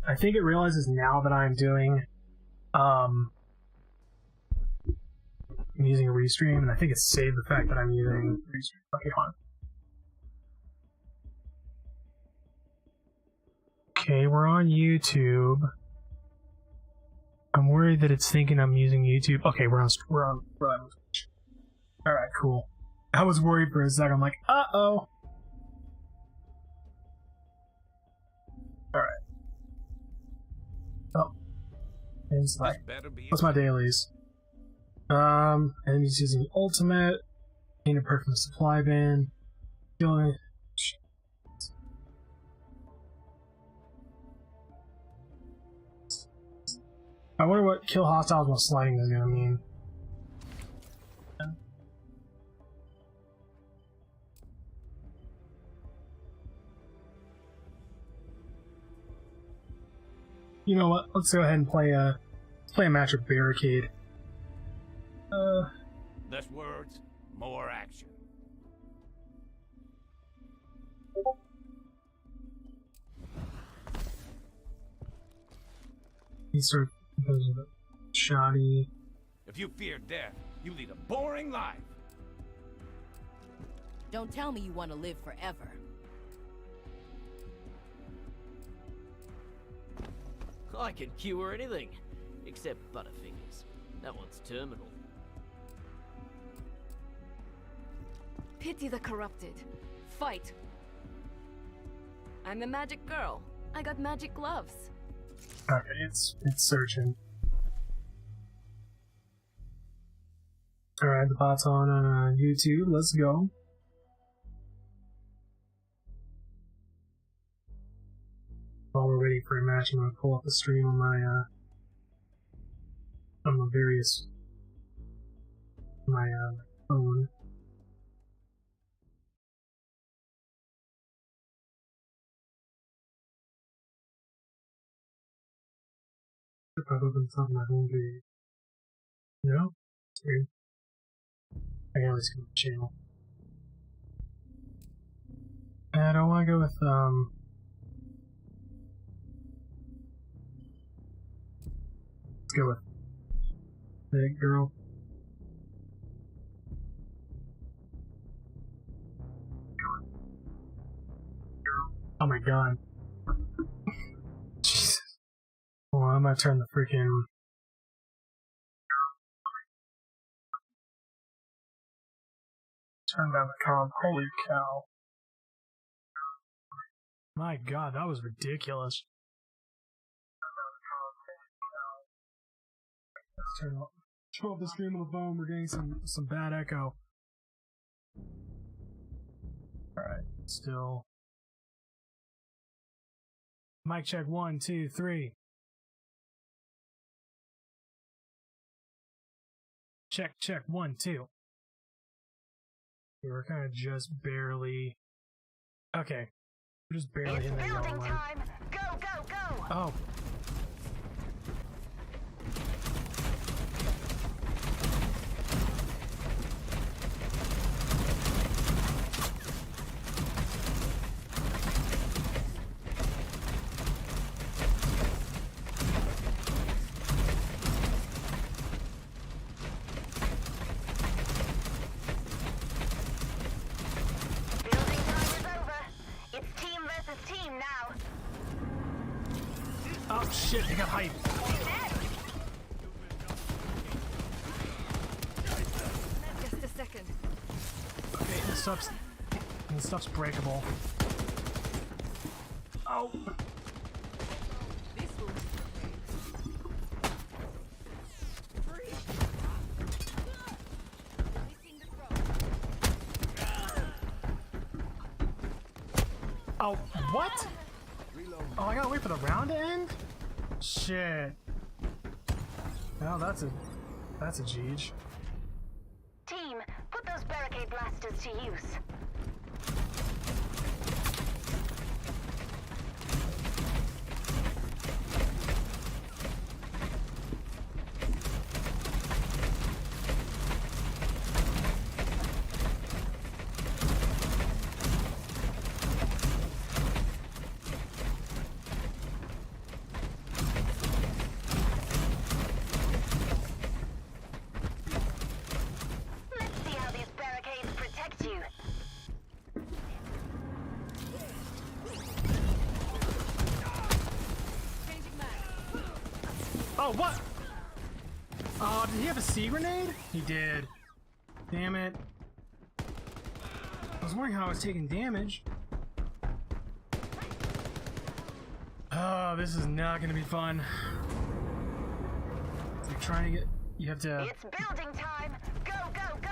I think it realizes now that I'm doing, I'm using a restream, and I think it's saved the fact that I'm using restream. Okay, hold on. Okay, we're on YouTube. I'm worried that it's thinking I'm using YouTube. Okay, we're on. All right, cool. I was worried for a second. I'm like, uh-oh. All right. Oh, it's like, what's my dailies? Enemies using ultimate. Gain a perk from the supply bin. Killing. I wonder what kill hostiles while sliding is gonna mean. You know what? Let's go ahead and play a match of Barricade. Less words, more action. He starts with a shoddy. If you fear death, you lead a boring life. Don't tell me you want to live forever. I can cure anything, except Butterfingers. That one's terminal. Pity the corrupted. Fight. I'm a magic girl. I got magic gloves. Okay, it's searching. Alright, the bot's on YouTube. Let's go. While we're waiting for a match, I'm gonna pull up the stream on my phone. If I open this up on my home page. No? It's weird. I can always go to the channel. I don't want to go with, let's go with that girl. Oh my god. Jesus. Well, I'm gonna turn the freaking... Turn down the comp. Holy cow. My god, that was ridiculous. Let's turn off the stream on the phone. We're getting some bad echo. Alright, still. Mic check 1, 2, 3. Check 1, 2. We're kind of just barely. Okay, we're just barely hitting the yellow line. Go, go, go! Oh. Oh shit, I got hype. Just a second. Okay, this stuff's breakable. Oh. This will Oh, what? Oh, I gotta wait for the round to end? Shit. Well, that's a Jeej. Team, put those barricade blasters to use. Oh, what? Oh, did he have a sea grenade? He did. Damn it. I was wondering how I was taking damage. Oh, this is not gonna be fun. It's like trying to get... You have to... It's building time. Go, go, go.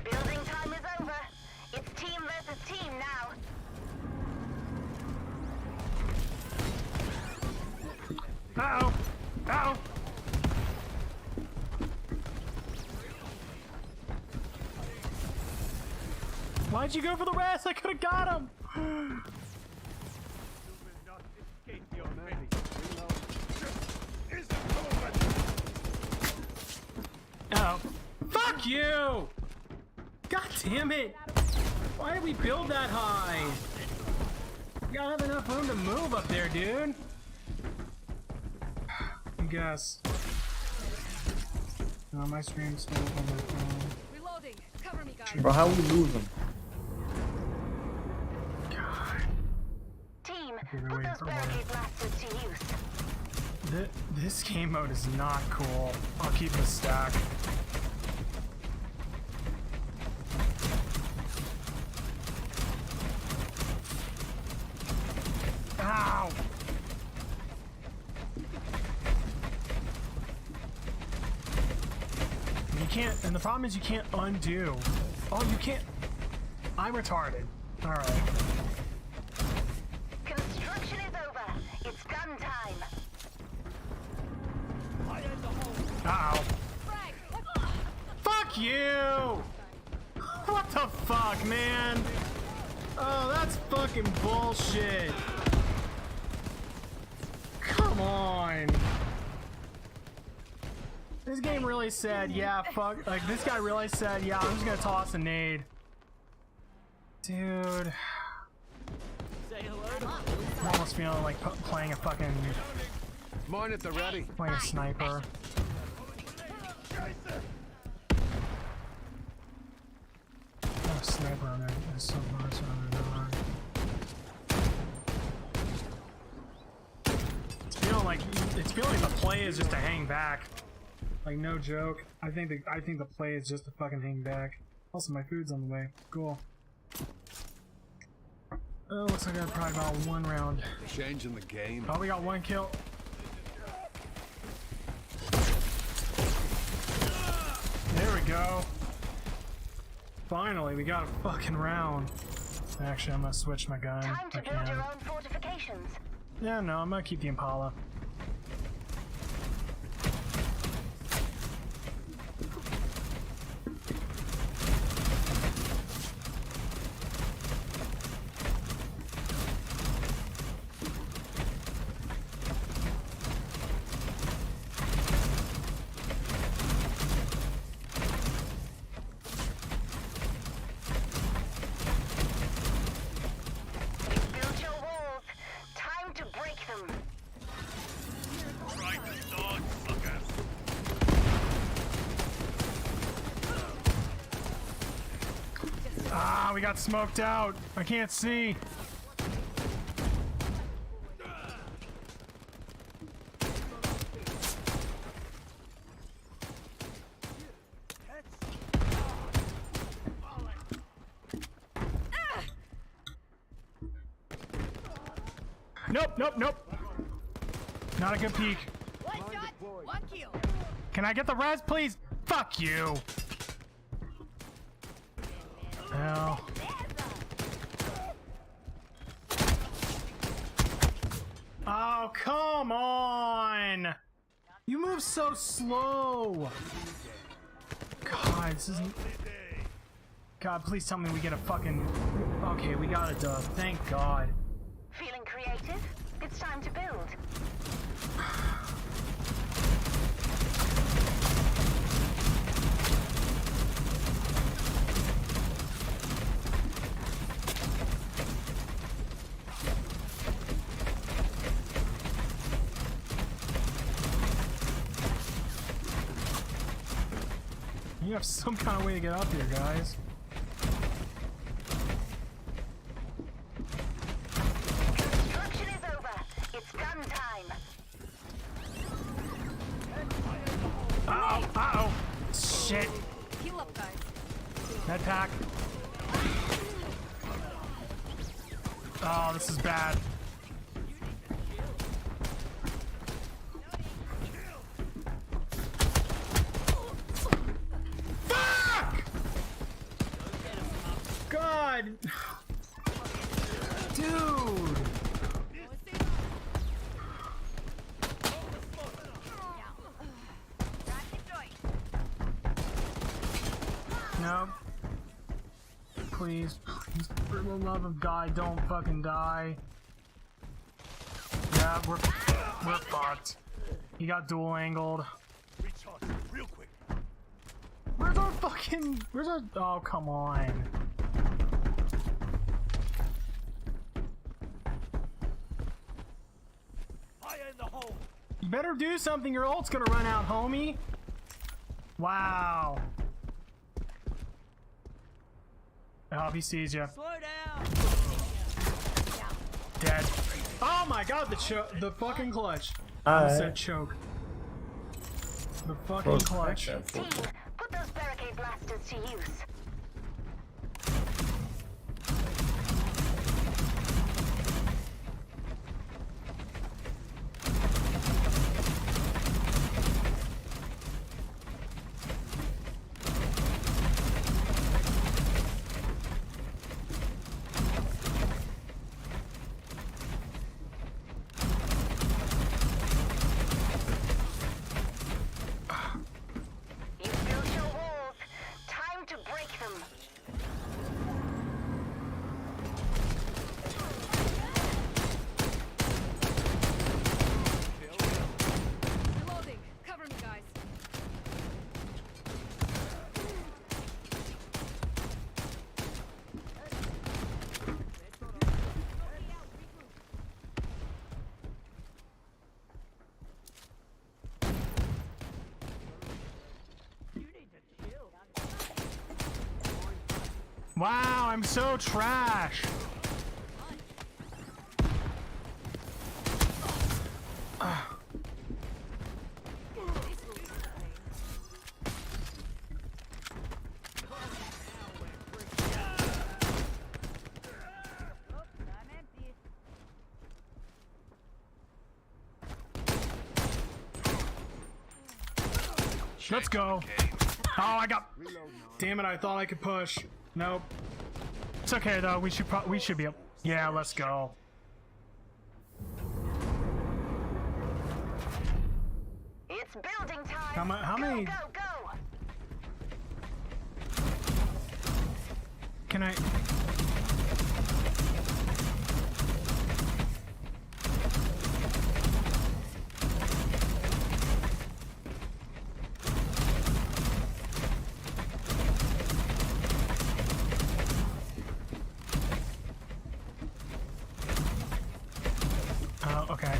Building time is over. It's team versus team now. Uh-oh! Uh-oh! Why'd you go for the rest? I could've got him! Oh. Fuck you! God damn it! Why did we build that high? You gotta have enough room to move up there, dude. I guess. No, my stream's still on my phone. Reloading. Cover me, guys. Bro, how we lose them? God. Team, We're put waiting those for one. barricade blasters to use. This game mode is not cool. I'll keep the stack. Ow! You can't, and the problem is you can't undo. Oh, you can't. I'm retarded. Alright. Construction is over. It's gun time. Uh-oh. Fuck you! What the fuck, man? Oh, that's fucking bullshit. Come on. This game really said, yeah, fuck. Like, this guy really said, yeah, I'm just gonna toss a nade. Dude. Say hello to I'm almost feeling like playing a fucking... Mine at the ready. Playing a sniper. Oh, sniper on there. There's so much on there. It's feeling like the play is just to hang back. Like, no joke. I think the play is just to fucking hang back. Also, my food's on the way. Cool. Oh, looks like I got probably about one round. Changing the game. Oh, we got one kill. There we go. Finally, we got a fucking round. Actually, I'm gonna switch my gun. Time to I build can. your own fortifications. Yeah, no, I'm gonna keep the Impala. You've built your walls. Time to break them. Ah, we got smoked out. I can't see. Nope, nope, nope. Not a good peek. One shot, one kill. Can I get the res, please? Fuck you. Hell. Oh, come on. You move so slow. God, this isn't... God, please tell me we get a fucking... Okay, we got a dub. Thank God. Feeling creative? It's time to build. You have some kind of way to get up here, guys. Construction is over. It's gun time. Uh-oh, uh-oh. Shit. Heal up, guys. Med pack. Oh, this is bad. Fuck! God! Dude! No. Please, for the love of God, don't fucking die. Yeah, we're fucked. He got dual angled. Recharge real quick. Where's our fucking? Where's our? Oh, come on. Fire in the hole. You better do something. Your ult's gonna run out, homie. Wow. I hope he sees you. Slow down. Dead. Oh my God, the fucking clutch. I Alright. said choke. The fucking clutch. Team, put those barricade blasters to use. You built your walls. Time to break them. Reloading. Cover me, guys. Wow, I'm so trash. Let's go. Oh, I got. Damn it! I thought I could push. Nope. It's okay though. We should be able. Yeah, let's go. It's building time. How many? Go, go. Can I? Oh, okay.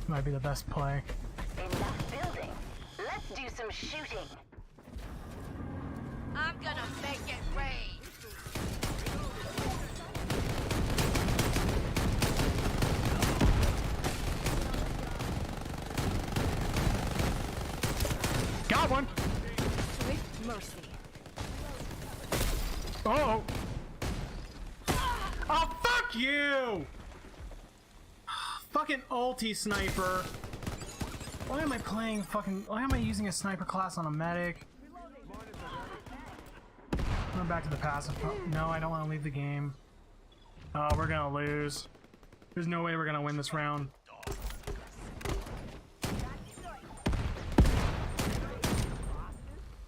Might be the best play. Enough building. Let's do some shooting. I'm gonna make it rain. Got one. Swift mercy. Oh. Oh, fuck you! Fucking ulti sniper. Why am I playing fucking? Why am I using a sniper class on a medic? I'm back to the passive. No, I don't want to leave the game. Oh, we're gonna lose. There's no way we're gonna win this round.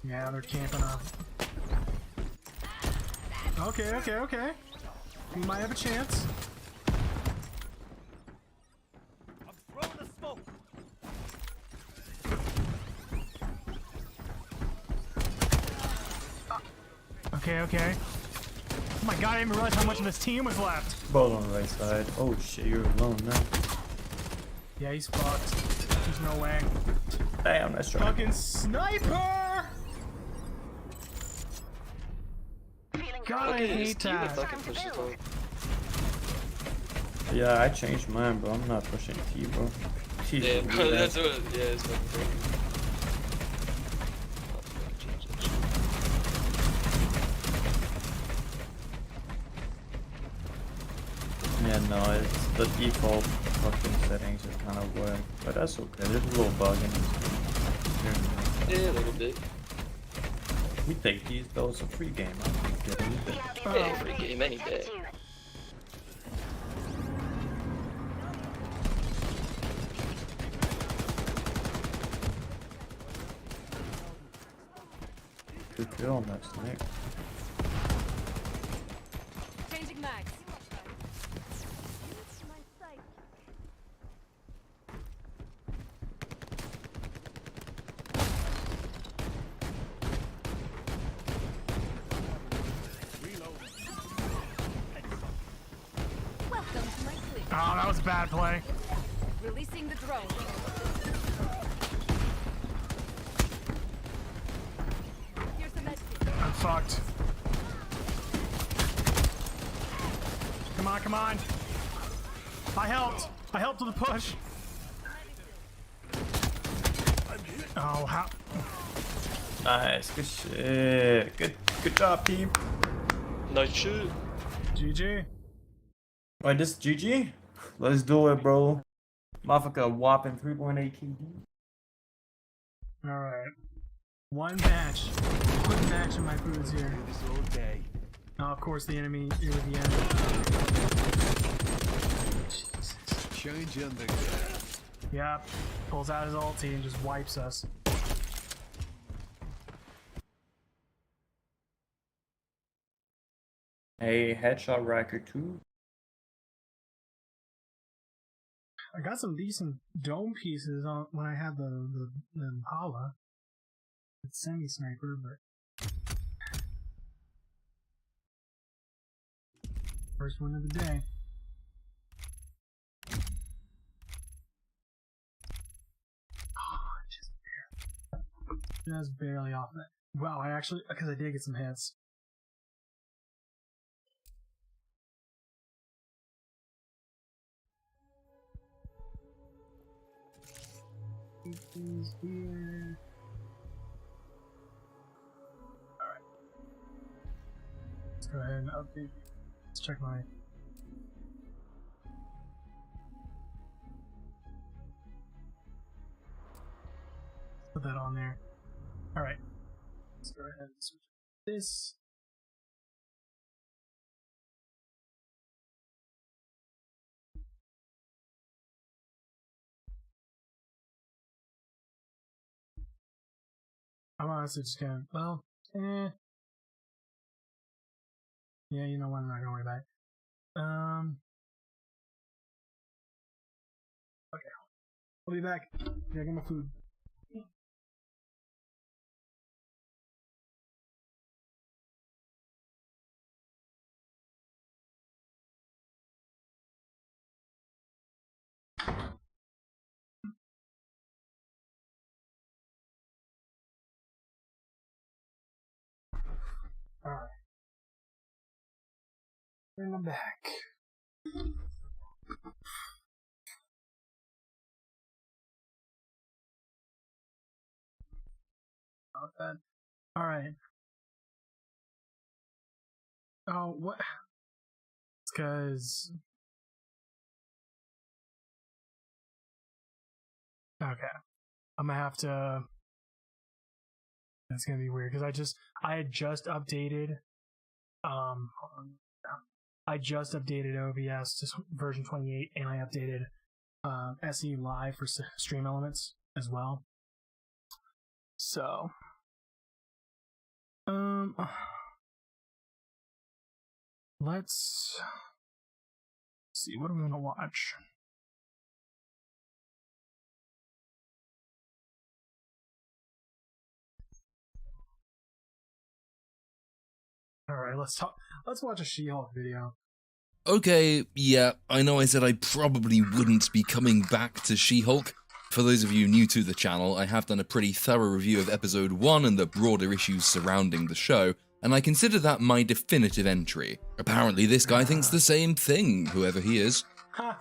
Yeah, they're camping up. Okay, okay, okay. We might have a chance. I'm throwing the smoke. Okay, okay. Oh my God, I didn't even realize how much of this team was left. Ball on the right side. Oh shit, you're alone now. Yeah, he's fucked. There's no way. Damn, that's right. Fucking sniper! God, I hate that. Fucking push it all. Yeah, I changed mine, bro. I'm not pushing T, bro. T's Yeah, gonna bro, be that's that. what. Yeah, it's fucking crazy. Yeah, no, it's the default fucking settings is kind of weird, but that's okay. There's a little bug in it. Yeah, a little bit. We take these though. It's a free game. I don't get anything. Yeah, free game any day. Good kill on that snake. Changing mags. Welcome to my fleet. Oh, that was a bad play. Releasing the drone. Here's the med kit. I'm fucked. Come on, come on. I helped. I helped with the push. Oh, how? Nice. Good shit. Good job, team. Nice shit. GG. Alright, this is GG. Let's do it, bro. Motherfucker, whopping 3.8 KD. All right. One match. One match in my foods here. This all day. Oh, of course, the enemy near the end. Changing the game. Yep. Pulls out his ulti and just wipes us. Hey, headshot racker 2. I got some decent dome pieces on when I had the Impala. It's semi-sniper, but first one of the day. Oh, just barely off that. Wow, I actually, because I did get some hits. These here. Alright. Let's go ahead and update. Let's check my. Put that on there. Alright. Let's go ahead and switch this. I'm honestly just gonna, well, yeah, you know what, I'm not gonna worry about it. Okay. I'll be back. Yeah, get my food. Alright. And I'm back. Not bad. Alright. Oh, what? It's because. Okay. I'm gonna have to. That's gonna be weird because I had just updated. Hold on. I just updated OBS to version 28, and I updated SE Live for stream elements as well. So, let's see, what are we gonna watch? Alright, let's watch a She-Hulk video. Okay, yeah, I know I said I probably wouldn't be coming back to She-Hulk. For those of you new to the channel, I have done a pretty thorough review of episode 1 and the broader issues surrounding the show, and I consider that my definitive entry. Apparently this guy thinks the same thing, whoever he is.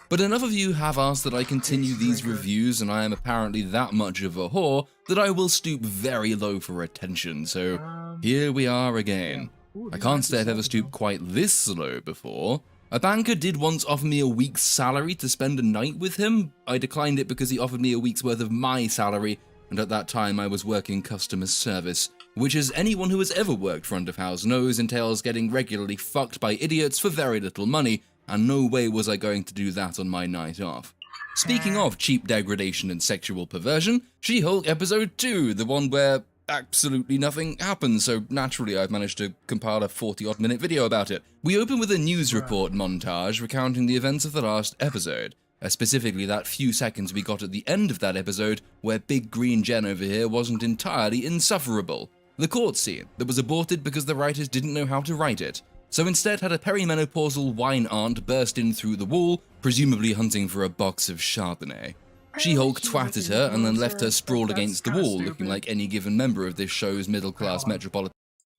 But enough of you have asked that I continue these reviews, and I am apparently that much of a whore that I will stoop very low for attention, so here we are again. I can't say I've ever stooped quite this low before. A banker did once offer me a week's salary to spend a night with him. I declined it because he offered me a week's worth of my salary, and at that time I was working customer service, which, as anyone who has ever worked front of house knows, entails getting regularly fucked by idiots for very little money, and no way was I going to do that on my night off. Speaking of cheap degradation and sexual perversion, She-Hulk episode 2, the one where absolutely nothing happens, so naturally I've managed to compile a 40-odd minute video about it. We open with a news report montage recounting the events of the last episode, specifically that few seconds we got at the end of that episode where Big Green Jen over here wasn't entirely insufferable. The court scene that was aborted because the writers didn't know how to write it, so instead had a perimenopausal wine aunt burst in through the wall, presumably hunting for a box of Chardonnay. She-Hulk twatted her and then left her sprawled against the wall, looking like any given member of this show's middle-class metropolitan.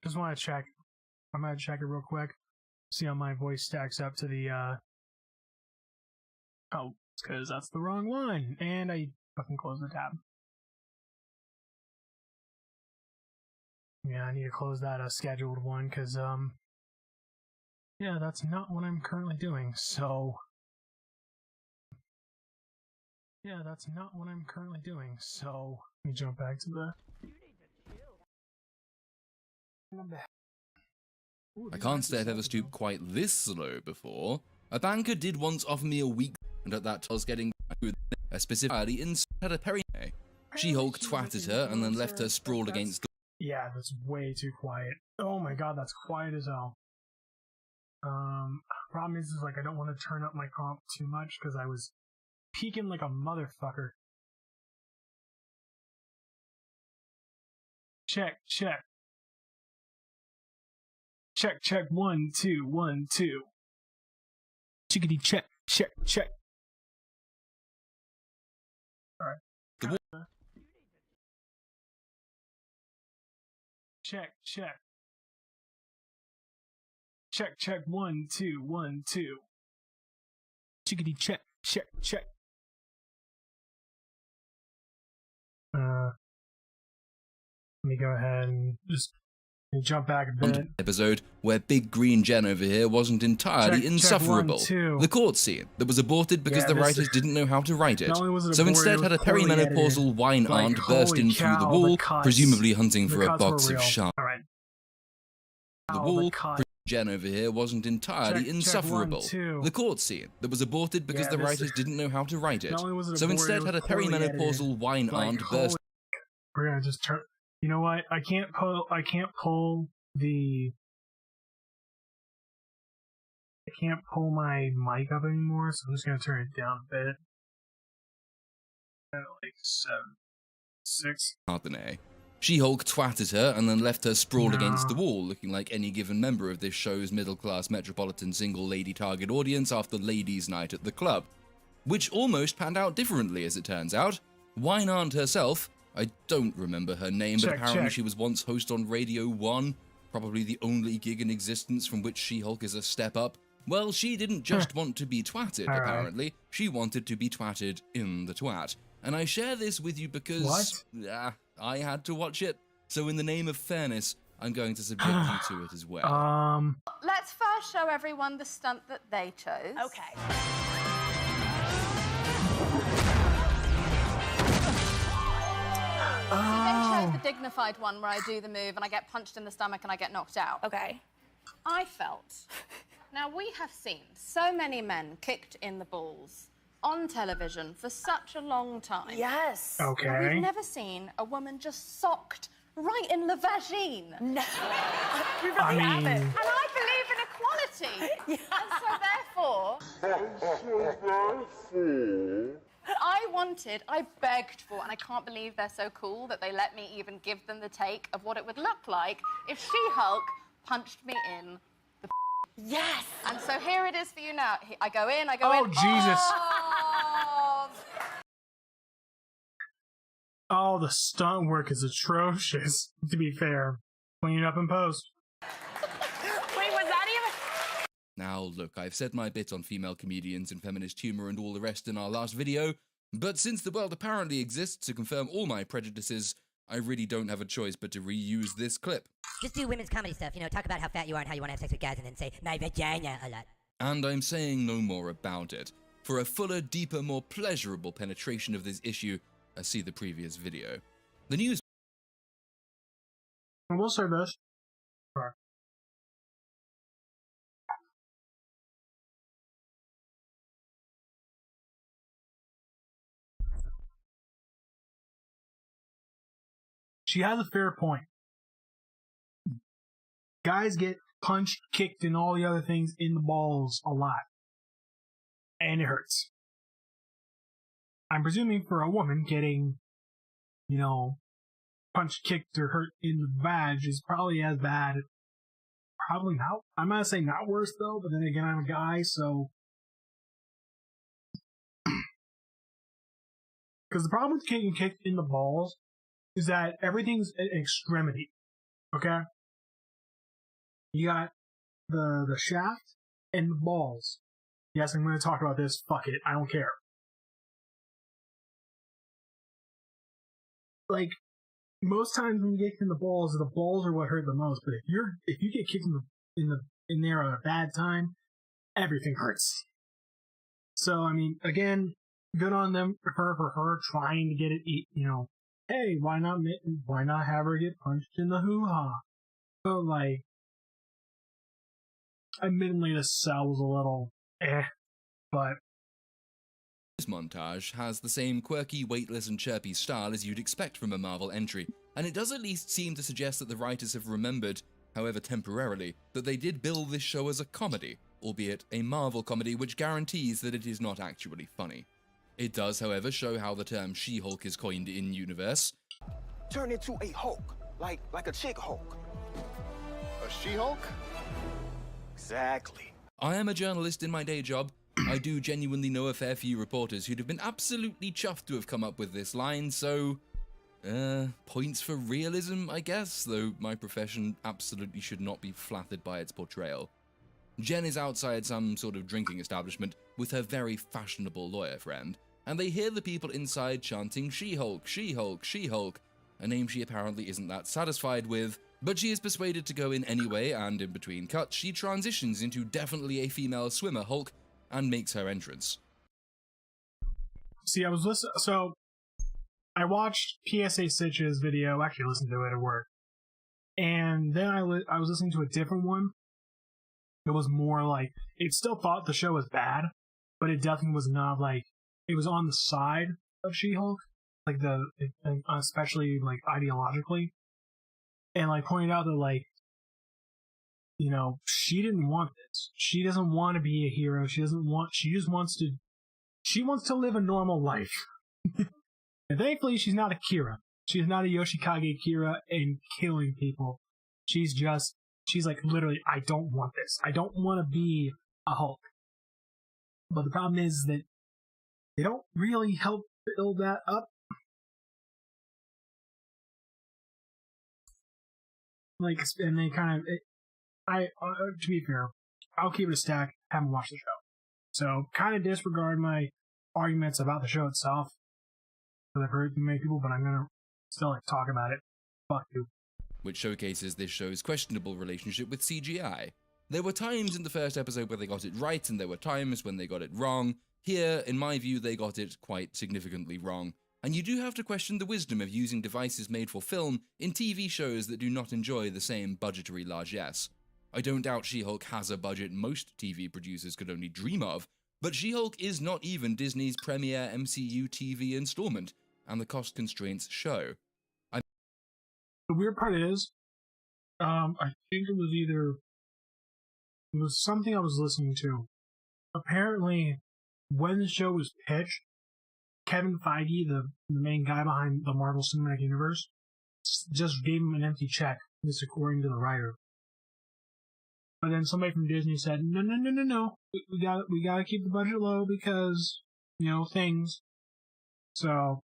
Just want to check. I'm gonna check it real quick. See how my voice stacks up to the, Oh, it's because that's the wrong line. And I fucking closed the tab. Yeah, I need to close that scheduled one, because, yeah, that's not what I'm currently doing, so... Yeah, that's not what I'm currently doing, so... Let me jump back to the... I can't say I've ever stooped quite this low before. A banker did once offer me a week, and at that I was getting a specifically in had a Perrier. She-Hulk twatted her and then left her sprawled against the... Yeah, that's way too quiet. Oh my god, that's quiet as hell. Problem is like I don't want to turn up my comp too much because I was peeking like a motherfucker. Check, check. Check, check, 1, 2, 1, 2. Chickadee check, check, check. Alright. Check, check. Check, check, 1, 2, 1, 2. Chickadee check, check, check. Let me go ahead and just jump back a bit. Episode where Big Green Jen over here wasn't entirely insufferable. The court scene that was aborted because the writers didn't know how to write it, so instead had a perimenopausal wine aunt burst in through the wall, presumably hunting for a box of Chardonnay. Alright. The wall, Jen over here wasn't entirely insufferable. The court scene that was aborted because the writers didn't know how to write it, so instead had a perimenopausal wine aunt burst. We're gonna just turn. You know what? I can't pull the. I can't pull my mic up anymore, so I'm just gonna turn it down a bit. Like 7, 6. Chardonnay. She-Hulk twatted her and then left her sprawled against the wall, looking like any given member of this show's middle-class metropolitan single-lady target audience after ladies' night at the club. Which almost panned out differently, as it turns out. Wine Aunt herself, I don't remember her name, but apparently she was once host on Radio 1, probably the only gig in existence from which She-Hulk is a step up. Well, she didn't just want to be twatted, apparently. She wanted to be twatted in the twat. And I share this with you because... I had to watch it, so in the name of fairness, I'm going to subject you to it as well. Let's first show everyone the stunt that they chose. Okay. So they chose the dignified one where I do the move and I get punched in the stomach and I get knocked out. Okay. I felt... Now, we have seen so many men kicked in the balls on television for such a long time. Yes. Okay. But we've never seen a woman just socked right in the vagine. No. We really have it. And I believe in equality. Yeah. And so therefore... I begged for, and I can't believe they're so cool that they let me even give them the take of what it would look like if She-Hulk punched me in the... Yes. And so here it is for you now. I go in. Oh, Jesus. Oh. Oh, the stunt work is atrocious, to be fair. Clean it up in post. Now, look, I've said my bit on female comedians and feminist humor and all the rest in our last video, but since the world apparently exists to confirm all my prejudices, I really don't have a choice but to reuse this clip. Just do women's comedy stuff, you know, talk about how fat you are and how you want to have sex with guys and then say, my vagina a lot. And I'm saying no more about it. For a fuller, deeper, more pleasurable penetration of this issue, see the previous video. The news... I will say this. She has a fair point. Guys get punched, kicked, and all the other things in the balls a lot. And it hurts. I'm presuming for a woman getting, you know, punched, kicked, or hurt in the vag is probably as bad. Probably not. I'm not saying not worse, though, but then again, I'm a guy, so... Because the problem with getting kicked in the balls is that everything's an extremity. Okay? You got the shaft and the balls. Yes, I'm going to talk about this. Fuck it. I don't care. Like, most times when you get kicked in the balls are what hurt the most. But if you get kicked in there at a bad time, everything hurts. So, I mean, again, good on them for her trying to get it, you know, hey, why not have her get punched in the hoo-ha? But, like, admittedly, the cell was a little but... This montage has the same quirky, weightless, and chirpy style as you'd expect from a Marvel entry, and it does at least seem to suggest that the writers have remembered, however temporarily, that they did bill this show as a comedy, albeit a Marvel comedy which guarantees that it is not actually funny. It does, however, show how the term She-Hulk is coined in-universe. Turn into a Hulk, like a chick Hulk. A She-Hulk? Exactly. I am a journalist in my day job. I do genuinely know a fair few reporters who'd have been absolutely chuffed to have come up with this line, so... points for realism, I guess, though my profession absolutely should not be flattered by its portrayal. Jen is outside some sort of drinking establishment with her very fashionable lawyer friend, and they hear the people inside chanting She-Hulk, She-Hulk, She-Hulk, a name she apparently isn't that satisfied with, but she is persuaded to go in anyway, and in between cuts, she transitions into definitely a female swimmer Hulk, and makes her entrance. See, I was listening, so I watched PSA Stitch's video, actually listened to it at work, and then I was listening to a different one. It was more like, it still thought the show was bad, but it definitely was not like, it was on the side of She-Hulk, like especially like ideologically, and like pointed out that like, you know, she didn't want this. She doesn't want to be a hero. She wants to live a normal life. And thankfully, she's not a Kira. She's not a Yoshikage Kira and killing people. She's like, literally, I don't want this. I don't want to be a Hulk. But the problem is that they don't really help build that up. Like, and they kind of... to be fair, I'll keep it a stack. Haven't watched the show, so kind of disregard my arguments about the show itself because I've heard from many people. But I'm gonna still like talk about it. Fuck you. Which showcases this show's questionable relationship with CGI. There were times in the first episode where they got it right, and there were times when they got it wrong. Here, in my view, they got it quite significantly wrong. And you do have to question the wisdom of using devices made for film in TV shows that do not enjoy the same budgetary largesse. I don't doubt She-Hulk has a budget most TV producers could only dream of, but She-Hulk is not even Disney's premier MCU TV installment, and the cost constraints show. The weird part is, I think it was something I was listening to. Apparently, when the show was pitched, Kevin Feige, the main guy behind the Marvel Cinematic Universe, just gave him an empty check, just according to the writer. But then somebody from Disney said, no, we gotta keep the budget low because, you know, things. So,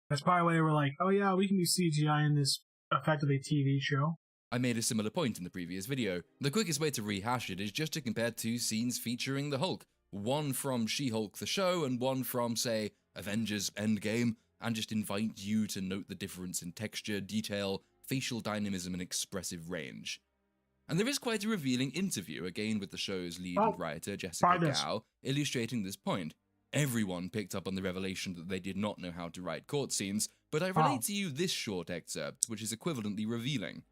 that's probably why they were like, oh yeah, we can do CGI in this effectively TV show. I made a similar point in the previous video. The quickest way to rehash it is just to compare two scenes featuring the Hulk, one from She-Hulk the show and one from, say, Avengers Endgame, and just invite you to note the difference in texture, detail, facial dynamism, and expressive range. And there is quite a revealing interview, again with the show's lead writer, Jessica Gao, illustrating this point. Everyone picked up on the revelation that they did not know how to write court scenes, but I relate to you this short excerpt, which is equivalently revealing.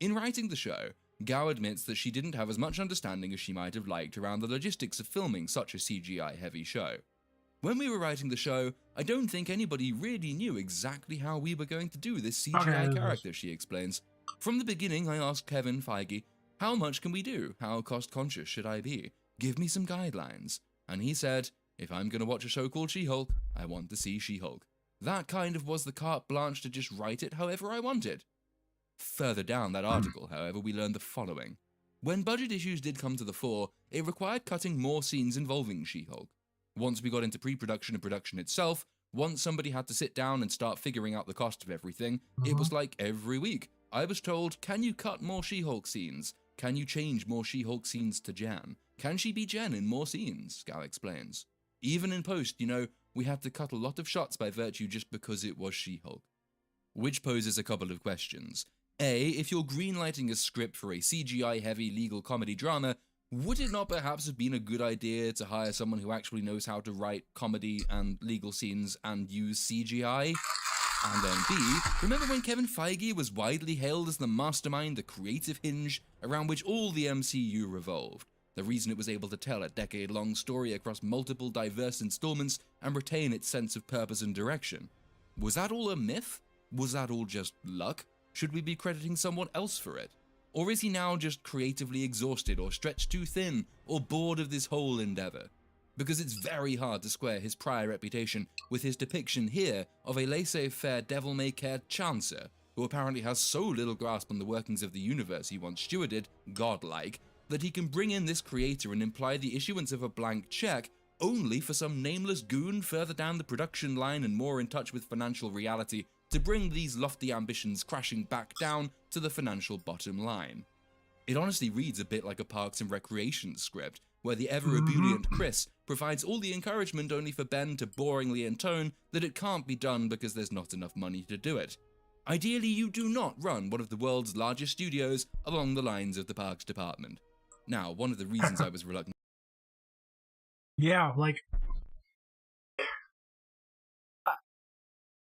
In writing the show, Gao admits that she didn't have as much understanding as she might have liked around the logistics of filming such a CGI-heavy show. When we were writing the show, I don't think anybody really knew exactly how we were going to do this CGI character, she explains. From the beginning, I asked Kevin Feige, how much can we do? How cost-conscious should I be? Give me some guidelines. And he said, if I'm going to watch a show called She-Hulk, I want to see She-Hulk. That kind of was the carte blanche to just write it however I wanted. Further down that article, however, we learned the following. When budget issues did come to the fore, it required cutting more scenes involving She-Hulk. Once we got into pre-production and production itself, once somebody had to sit down and start figuring out the cost of everything, it was like every week. I was told, can you cut more She-Hulk scenes? Can you change more She-Hulk scenes to Jan? Can she be Jen in more scenes? Gao explains. Even in post, you know, we had to cut a lot of shots by virtue just because it was She-Hulk. Which poses a couple of questions. A, if you're greenlighting a script for a CGI-heavy legal comedy drama, would it not perhaps have been a good idea to hire someone who actually knows how to write comedy and legal scenes and use CGI? And then B, remember when Kevin Feige was widely hailed as the mastermind, the creative hinge around which all the MCU revolved? The reason it was able to tell a decade-long story across multiple diverse installments and retain its sense of purpose and direction. Was that all a myth? Was that all just luck? Should we be crediting someone else for it? Or is he now just creatively exhausted or stretched too thin or bored of this whole endeavor? Because it's very hard to square his prior reputation with his depiction here of a laissez-faire devil-may-care chancer who apparently has so little grasp on the workings of the universe he once stewarded, godlike, that he can bring in this creator and imply the issuance of a blank check only for some nameless goon further down the production line and more in touch with financial reality to bring these lofty ambitions crashing back down to the financial bottom line. It honestly reads a bit like a Parks and Recreation script, where the ever-ebullient Chris provides all the encouragement only for Ben to boringly intone that it can't be done because there's not enough money to do it. Ideally, you do not run one of the world's largest studios along the lines of the Parks Department. Now, one of the reasons I was reluctant... Yeah, like...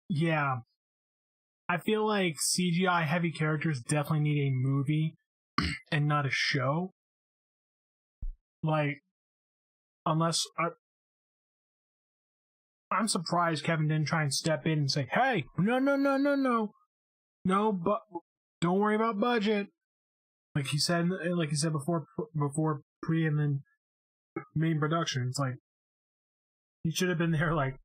yeah. I feel like CGI-heavy characters definitely need a movie and not a show. Like, unless... I'm surprised Kevin didn't try and step in and say, hey, no, but don't worry about budget. Like he said before pre and then main production. It's like, he should have been there, like,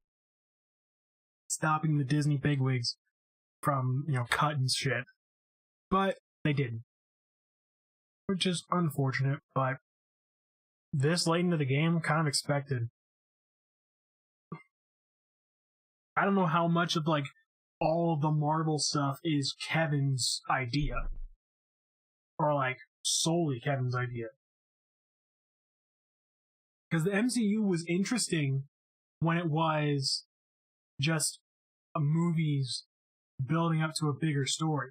stopping the Disney bigwigs from, cutting shit. But they didn't. Which is unfortunate, but this late into the game, kind of expected. I don't know how much of, like, all of the Marvel stuff is Kevin's idea. Or, like, solely Kevin's idea. Because the MCU was interesting when it was just movies building up to a bigger story.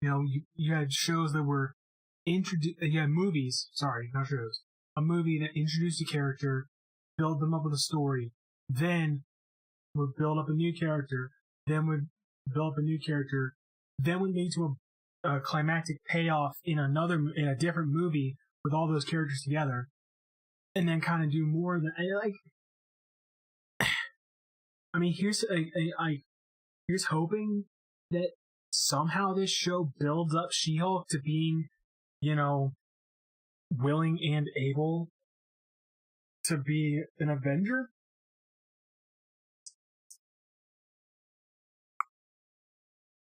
You had shows that were you had movies, sorry, not shows. A movie that introduced a character, build them up with a story, then would build up a new character, then would build up a new character, then would lead to a climactic payoff in a different movie with all those characters together, and then kind of do more of the I mean, here's hoping that somehow this show builds up She-Hulk to being, willing and able to be an Avenger.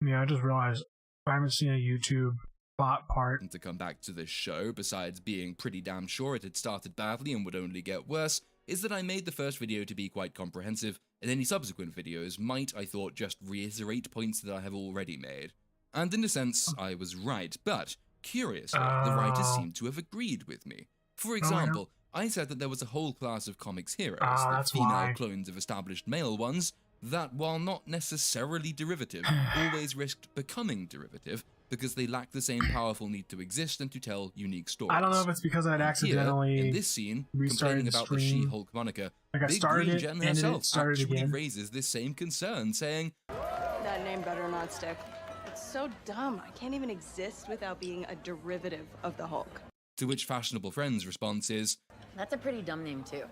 Yeah, I just realized I haven't seen a YouTube bot part. To come back to this show, besides being pretty damn sure it had started badly and would only get worse, is that I made the first video to be quite comprehensive, and any subsequent videos might, I thought, just reiterate points that I have already made. And in a sense, I was right, but curiously, the writers seem to have agreed with me. For example, I said that there was a whole class of comics heroes, the female clones of established male ones, that while not necessarily derivative, always risked becoming derivative because they lack the same powerful need to exist and to tell unique stories. I don't know if it's because I'd accidentally here, in this scene, restarted complaining the about stream. the She-Hulk moniker, Like I Big started Green it, Jen ended herself it, started actually again. raises this same concern, saying, That name better not stick. It's so dumb. I can't even exist without being a derivative of the Hulk. to which Fashionable Friend's response is, That's a pretty dumb name too.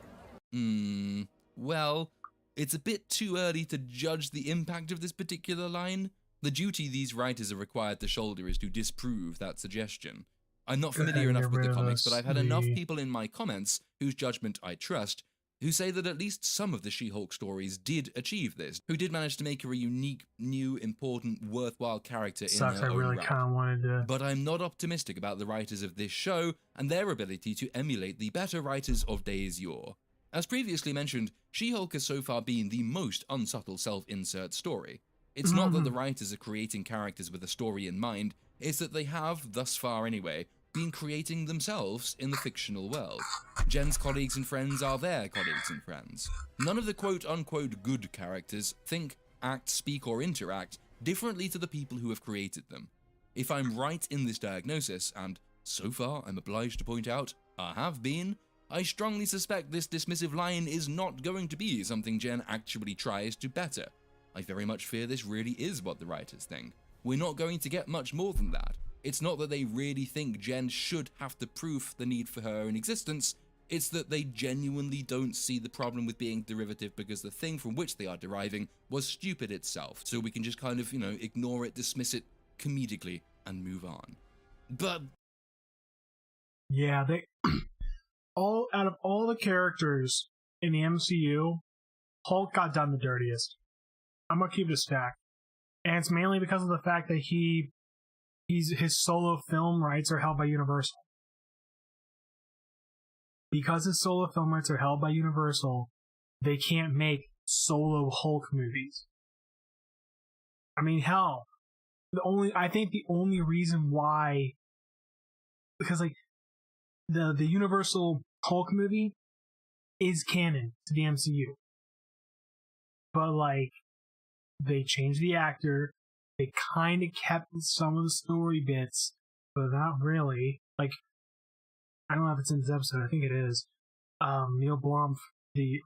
Well, it's a bit too early to judge the impact of this particular line. The duty these writers are required to shoulder is to disprove that suggestion. I'm not familiar enough with the comics, but I've had enough people in my comments, whose judgment I trust, who say that at least some of the She-Hulk stories did achieve this, who did manage to make her a unique, new, important, worthwhile character in her own right. Kind of wanted to... But I'm not optimistic about the writers of this show and their ability to emulate the better writers of days yore. As previously mentioned, She-Hulk has so far been the most unsubtle self-insert story. It's not that the writers are creating characters with a story in mind, it's that they have, thus far anyway, been creating themselves in the fictional world. Jen's colleagues and friends are their colleagues and friends. None of the quote-unquote good characters think, act, speak, or interact differently to the people who have created them. If I'm right in this diagnosis, and so far I'm obliged to point out, I have been, I strongly suspect this dismissive line is not going to be something Jen actually tries to better. I very much fear this really is what the writers think. We're not going to get much more than that. It's not that they really think Jen should have to prove the need for her own existence, it's that they genuinely don't see the problem with being derivative because the thing from which they are deriving was stupid itself, so we can just kind of, ignore it, dismiss it comedically, and move on. But... yeah, they... out of all the characters in the MCU, Hulk got done the dirtiest. I'm gonna keep it a stack. And it's mainly because of the fact that his solo film rights are held by Universal. Because his solo film rights are held by Universal, they can't make solo Hulk movies. I mean, hell, I think the only reason why, because like the Universal Hulk movie is canon to the MCU, but like they changed the actor. They kind of kept some of the story bits, but not really. Like, I don't know if it's in this episode. I think it is. Neil Blom, the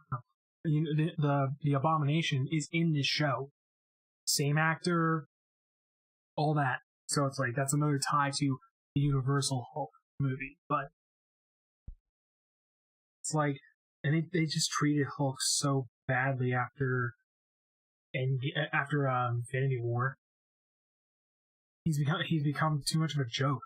Abomination, is in this show. Same actor, all that. So it's like that's another tie to the Universal Hulk movie. But it's like, and they just treated Hulk so badly after Infinity War. He's become too much of a joke.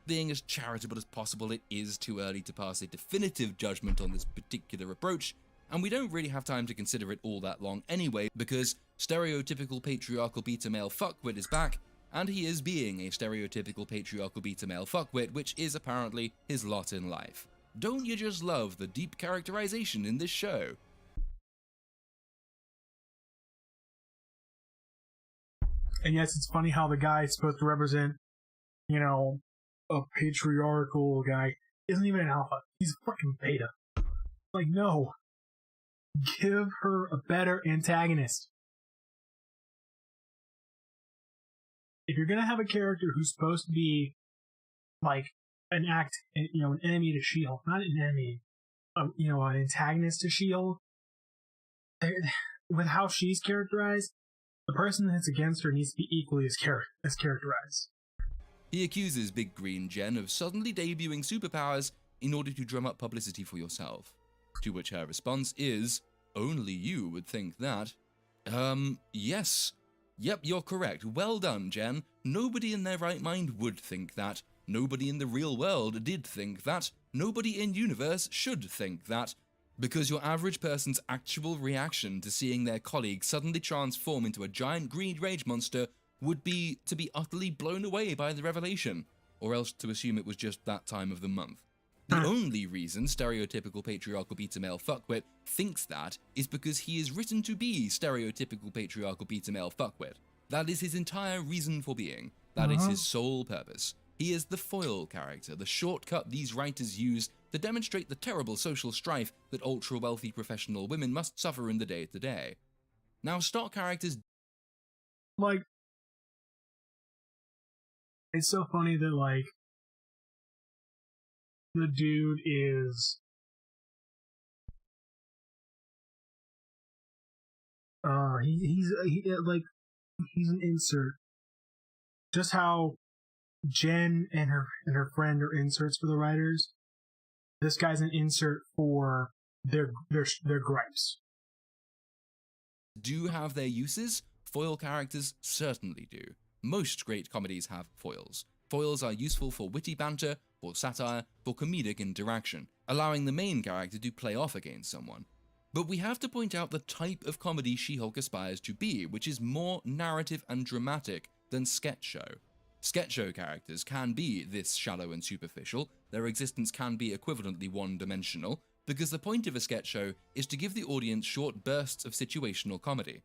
Being as charitable as possible, it is too early to pass a definitive judgment on this particular approach, and we don't really have time to consider it all that long anyway, because stereotypical patriarchal beta male fuckwit is back, and he is being a stereotypical patriarchal beta male fuckwit, which is apparently his lot in life. Don't you just love the deep characterization in this show? And yes, it's funny how the guy supposed to represent, a patriarchal guy isn't even an alpha. He's a fucking beta. Like, no. Give her a better antagonist. If you're gonna have a character who's supposed to be, like, an enemy to She-Hulk, not an enemy, an antagonist to She-Hulk, with how she's characterized, the person that's against her needs to be equally as characterized. He accuses Big Green Jen of suddenly debuting superpowers in order to drum up publicity for yourself. To which her response is, only you would think that. Yes. Yep, you're correct. Well done, Jen. Nobody in their right mind would think that. Nobody in the real world did think that. Nobody in universe should think that. Because your average person's actual reaction to seeing their colleague suddenly transform into a giant green rage monster would be to be utterly blown away by the revelation, or else to assume it was just that time of the month. The only reason stereotypical patriarchal beta male fuckwit thinks that is because he is written to be stereotypical patriarchal beta male fuckwit. That is his entire reason for being. That is his sole purpose. He is the foil character, the shortcut these writers use to demonstrate the terrible social strife that ultra-wealthy professional women must suffer in the day-to-day. Now, stock characters... Like, it's so funny that, like, the dude is... he's an insert. Just how Jen and her friend are inserts for the writers. This guy's an insert for their gripes. Do have their uses? Foil characters certainly do. Most great comedies have foils. Foils are useful for witty banter, for satire, for comedic interaction, allowing the main character to play off against someone. But we have to point out the type of comedy She-Hulk aspires to be, which is more narrative and dramatic than sketch show. Sketch show characters can be this shallow and superficial, their existence can be equivalently one-dimensional, because the point of a sketch show is to give the audience short bursts of situational comedy.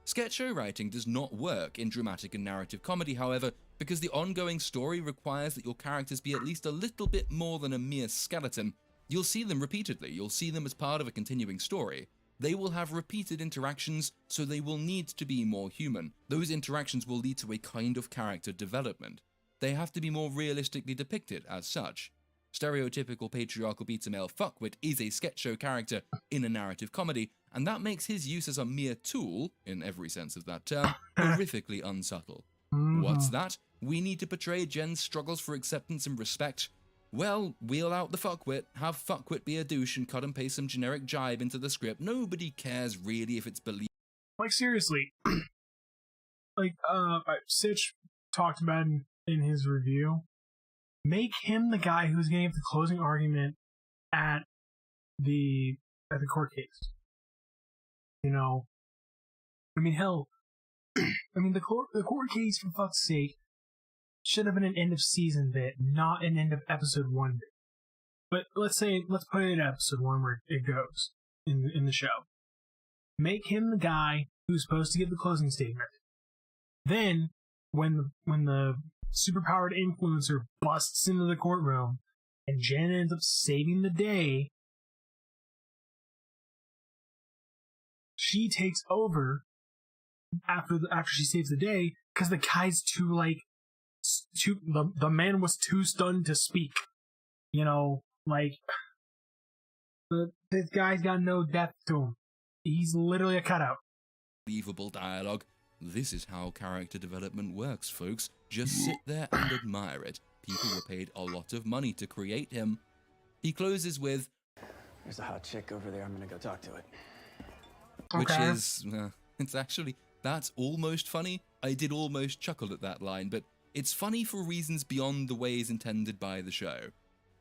Sketch show writing does not work in dramatic and narrative comedy, however, because the ongoing story requires that your characters be at least a little bit more than a mere skeleton. You'll see them repeatedly, you'll see them as part of a continuing story. They will have repeated interactions, so they will need to be more human. Those interactions will lead to a kind of character development. They have to be more realistically depicted as such. Stereotypical patriarchal beta male fuckwit is a sketch show character in a narrative comedy, and that makes his use as a mere tool, in every sense of that term, horrifically unsubtle. What's that? We need to portray Jen's struggles for acceptance and respect. Well, wheel out the fuckwit, have fuckwit be a douche and cut and paste some generic jibe into the script. Nobody cares really if it's believed. Like, seriously. Like, Sitch talked about in his review. Make him the guy who's going to give the closing argument at the court case. You know? I mean, hell. I mean, the court case, for fuck's sake, should have been an end of season bit, not an end of episode 1 bit. But let's put it in episode 1 where it goes in the show. Make him the guy who's supposed to give the closing statement. Then, when the superpowered influencer busts into the courtroom and Jen ends up saving the day, she takes over after she saves the day because the guy's the man was too stunned to speak. You know, like, this guy's got no depth to him. He's literally a cutout. Believable dialogue. This is how character development works, folks. Just sit there and admire it. People were paid a lot of money to create him. He closes with, "There's a hot chick over there. I'm gonna go talk to it." Which is, that's almost funny. I did almost chuckle at that line, but it's funny for reasons beyond the ways intended by the show.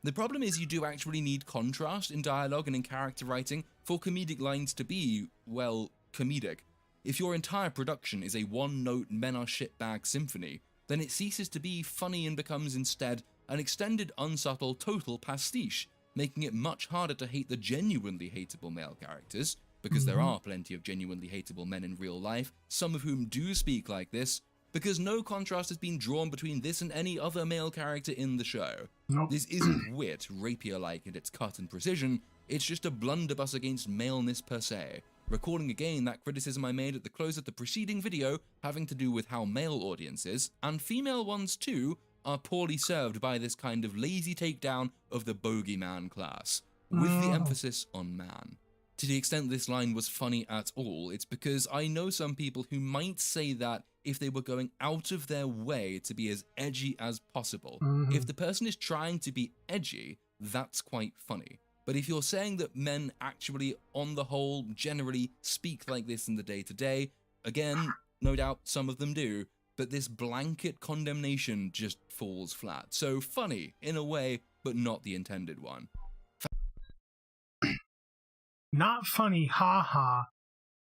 The problem is you do actually need contrast in dialogue and in character writing for comedic lines to be, well, comedic. If your entire production is a one-note men-are-shitbag symphony, then it ceases to be funny and becomes instead an extended, unsubtle, total pastiche, making it much harder to hate the genuinely hateable male characters, because there are plenty of genuinely hateable men in real life, some of whom do speak like this, because no contrast has been drawn between this and any other male character in the show. Nope. This isn't wit, rapier-like in its cut and precision, it's just a blunderbuss against maleness per se. Recalling again that criticism I made at the close of the preceding video having to do with how male audiences, and female ones too, are poorly served by this kind of lazy takedown of the bogeyman class, with the emphasis on man. To the extent this line was funny at all, it's because I know some people who might say that if they were going out of their way to be as edgy as possible. If the person is trying to be edgy, that's quite funny. But if you're saying that men actually, on the whole, generally speak like this in the day-to-day, again, no doubt some of them do, but this blanket condemnation just falls flat. So funny, in a way, but not the intended one. Not funny, haha.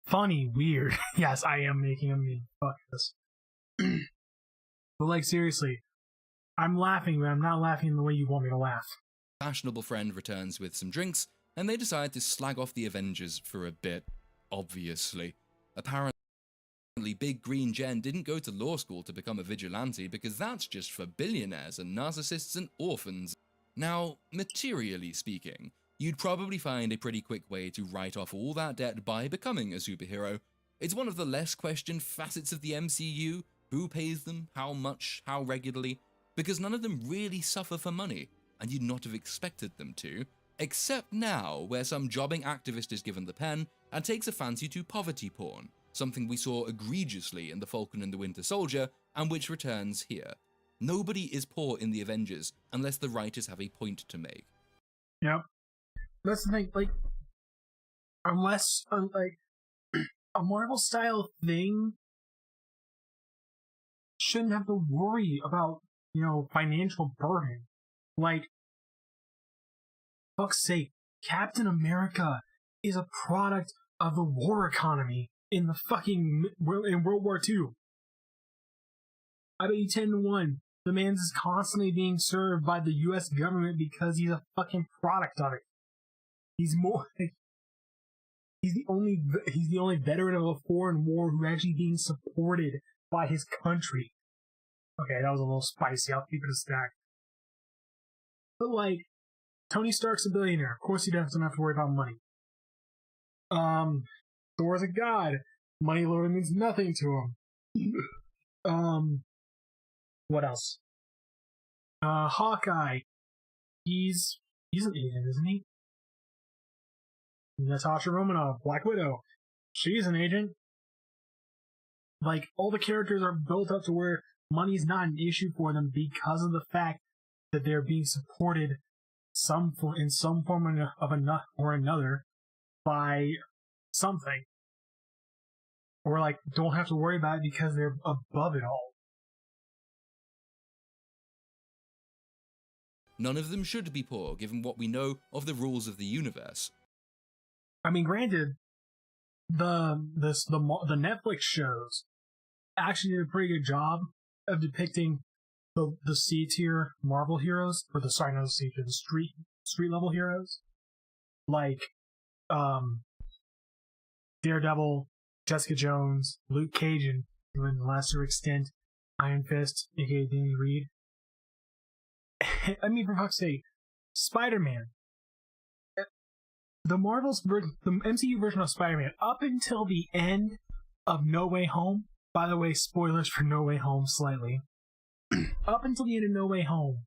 Funny, weird. Yes, I am making a meme. Fuck this. But, like, seriously, I'm laughing, but I'm not laughing the way you want me to laugh. fashionable friend returns with some drinks, and they decide to slag off the Avengers for a bit, obviously. Apparently, Big Green Jen didn't go to law school to become a vigilante because that's just for billionaires and narcissists and orphans. Now, materially speaking, you'd probably find a pretty quick way to write off all that debt by becoming a superhero. It's one of the less questioned facets of the MCU, who pays them, how much, how regularly, because none of them really suffer for money, and you'd not have expected them to, except now, where some jobbing activist is given the pen and takes a fancy to poverty porn, something we saw egregiously in The Falcon and the Winter Soldier, and which returns here. Nobody is poor in the Avengers unless the writers have a point to make. Yep. That's the thing, like, unless, like, a Marvel-style thing shouldn't have to worry about, you know, financial burden. Like, fuck's sake, Captain America is a product of the war economy in the fucking, in World War II. I bet you 10-1, the man's is constantly being served by the US government because he's a fucking product of it. He's more, he's the only veteran of a foreign war who actually being supported by his country. Okay, that was a little spicy, I'll keep it a stack. But like, Tony Stark's a billionaire, of course he doesn't have to worry about money. Thor's a god, money literally means nothing to him. What else? Hawkeye, he's an agent, isn't he? Natasha Romanoff, Black Widow, she's an agent. Like, all the characters are built up to where money's not an issue for them because of the fact that they're being supported in some form or another by something. Or, like, don't have to worry about it because they're above it all. None of them should be poor, given what we know of the rules of the universe. I mean, granted, the Netflix shows actually did a pretty good job of depicting the C tier Marvel heroes, or the C tier, the street level heroes, like Daredevil, Jessica Jones, Luke Cage, and to a lesser extent, Iron Fist, aka Danny Reed. I mean, for fuck's sake, Spider-Man. The MCU version of Spider-Man, up until the end of No Way Home, by the way, spoilers for No Way Home slightly, up until the end of No Way Home,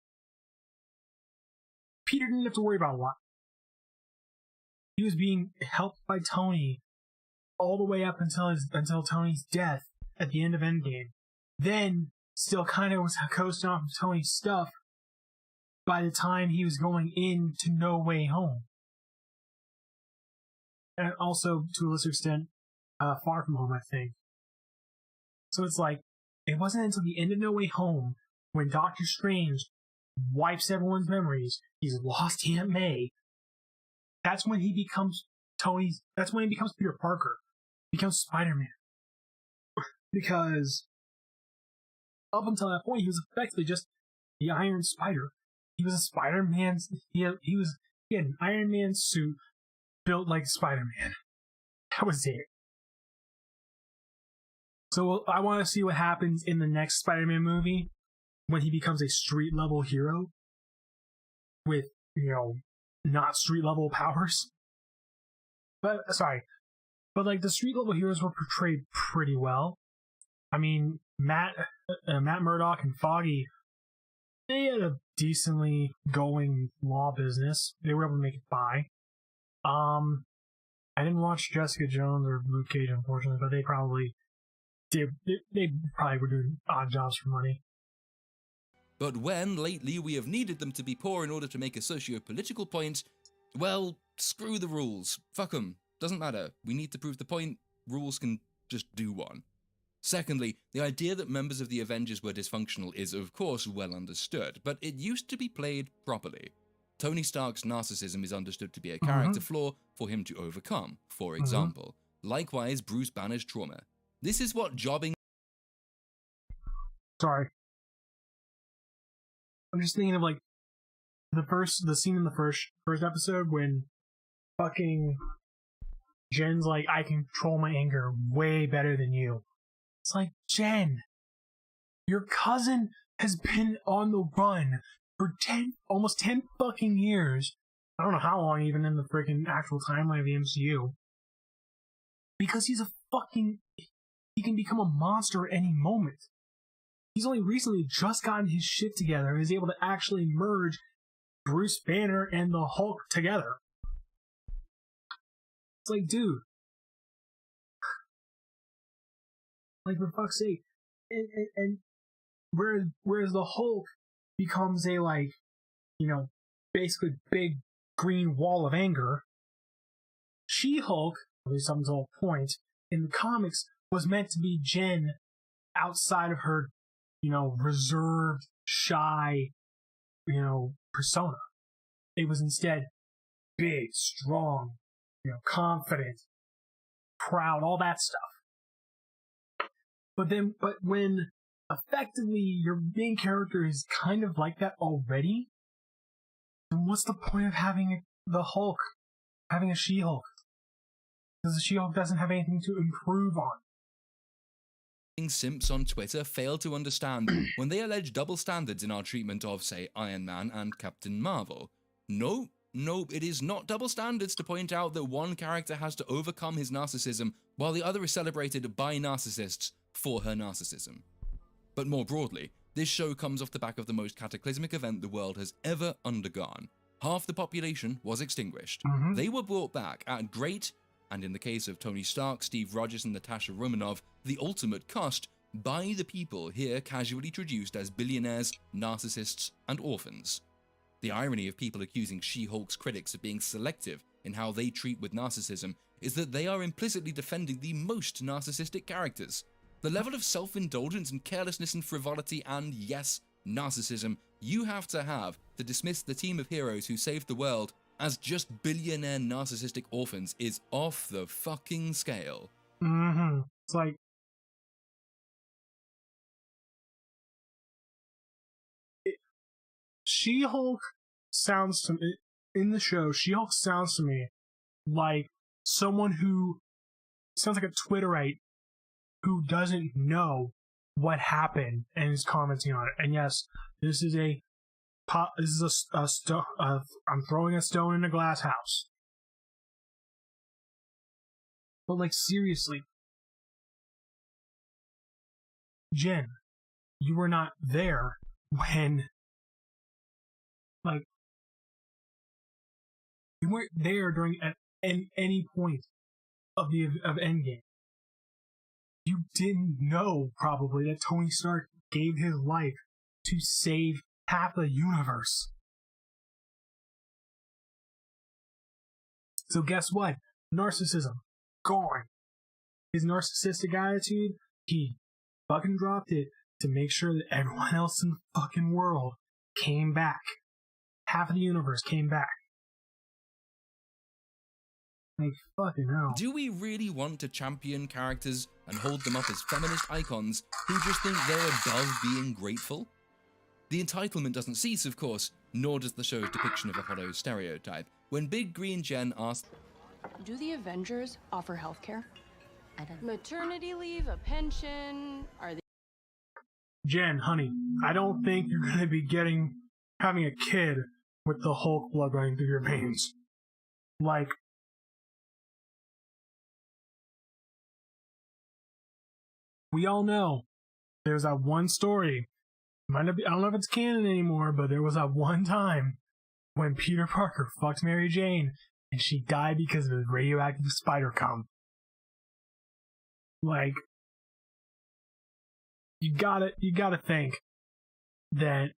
Peter didn't have to worry about a lot. He was being helped by Tony all the way up until Tony's death at the end of Endgame. Then, still kind of was coasting off of Tony's stuff by the time he was going into No Way Home. And also, to a lesser extent, Far From Home, I think. So it's like, it wasn't until the end of No Way Home, when Doctor Strange wipes everyone's memories, he's lost Aunt May, that's when he becomes Peter Parker, becomes Spider-Man. Because up until that point, he was effectively just the Iron Spider. He was a Spider-Man, he had an Iron Man suit built like Spider-Man. That was it. So I want to see what happens in the next Spider-Man movie when he becomes a street-level hero with, you know, not street-level powers. But like, the street-level heroes were portrayed pretty well. I mean, Matt Murdock and Foggy, they had a decently going law business. They were able to make it by. I didn't watch Jessica Jones or Luke Cage, unfortunately, but they probably were doing odd jobs for money. But when, lately, we have needed them to be poor in order to make a socio-political point, well, screw the rules. Fuck them. Doesn't matter. We need to prove the point. Rules can just do one. Secondly, the idea that members of the Avengers were dysfunctional is, of course, well understood, but it used to be played properly. Tony Stark's narcissism is understood to be a character flaw for him to overcome, for example. Likewise, Bruce Banner's trauma. This is what jobbing... Sorry. I'm just thinking of, like, the scene in the first episode when fucking Jen's like, I control my anger way better than you. It's like, Jen, your cousin has been on the run for almost 10 fucking years. I don't know how long, even in the freaking actual timeline of the MCU. Because he can become a monster at any moment. He's only recently just gotten his shit together and is able to actually merge Bruce Banner and the Hulk together. It's like, dude. Like, for fuck's sake. And whereas the Hulk becomes a, like, you know, basically big green wall of anger, She-Hulk, at least up until a point, in the comics, was meant to be Jen outside of her, you know, reserved, shy, you know, persona. It was instead big, strong, you know, confident, proud, all that stuff. But when effectively your main character is kind of like that already, then what's the point of having the Hulk, having a She-Hulk? Because the She-Hulk doesn't have anything to improve on. Simps on Twitter fail to understand when they allege double standards in our treatment of, say, Iron Man and Captain Marvel. No, it is not double standards to point out that one character has to overcome his narcissism while the other is celebrated by narcissists for her narcissism. But more broadly, this show comes off the back of the most cataclysmic event the world has ever undergone. Half the population was extinguished. They were brought back at great, and in the case of Tony Stark, Steve Rogers and Natasha Romanoff, the ultimate cost, by the people here casually traduced as billionaires, narcissists, and orphans. The irony of people accusing She-Hulk's critics of being selective in how they treat with narcissism is that they are implicitly defending the most narcissistic characters. The level of self-indulgence and carelessness and frivolity and, yes, narcissism you have to dismiss the team of heroes who saved the world as just billionaire narcissistic orphans is off the fucking scale. It's like, She-Hulk sounds to me, in the show, She-Hulk sounds to me like someone who sounds like a Twitterite who doesn't know what happened and is commenting on it. And yes, this is a I'm throwing a stone in a glass house. But, like, seriously, Jen, you were not there when, like, you weren't there during at any point of Endgame. You didn't know, probably, that Tony Stark gave his life to save half the universe. So guess what? Narcissism. Gone. His narcissistic attitude, he fucking dropped it to make sure that everyone else in the fucking world came back. Half of the universe came back. Like, fucking hell. Do we really want to champion characters and hold them up as feminist icons who just think they're above being grateful? The entitlement doesn't cease, of course, nor does the show's depiction of a hollow stereotype. When Big Green Jen asked, Do the Avengers offer healthcare? I don't know. Maternity leave, a pension, are they... Jen, honey, I don't think you're gonna be having a kid with the Hulk blood running through your veins. Like, we all know there's that one story. I don't know if it's canon anymore, but there was that one time when Peter Parker fucked Mary Jane and she died because of a radioactive spider cum. Like, you gotta think that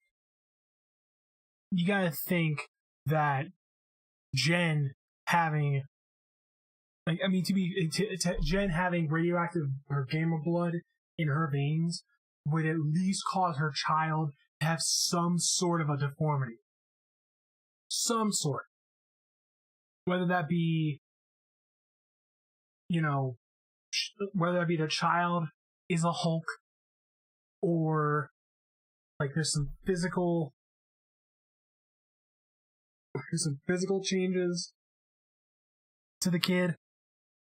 Jen having, like, I mean, Jen having radioactive or gamma blood in her veins would at least cause her child to have some sort of a deformity. Some sort. Whether that be, you know, whether that be the child is a Hulk, or, like, there's some physical There's some physical changes to the kid.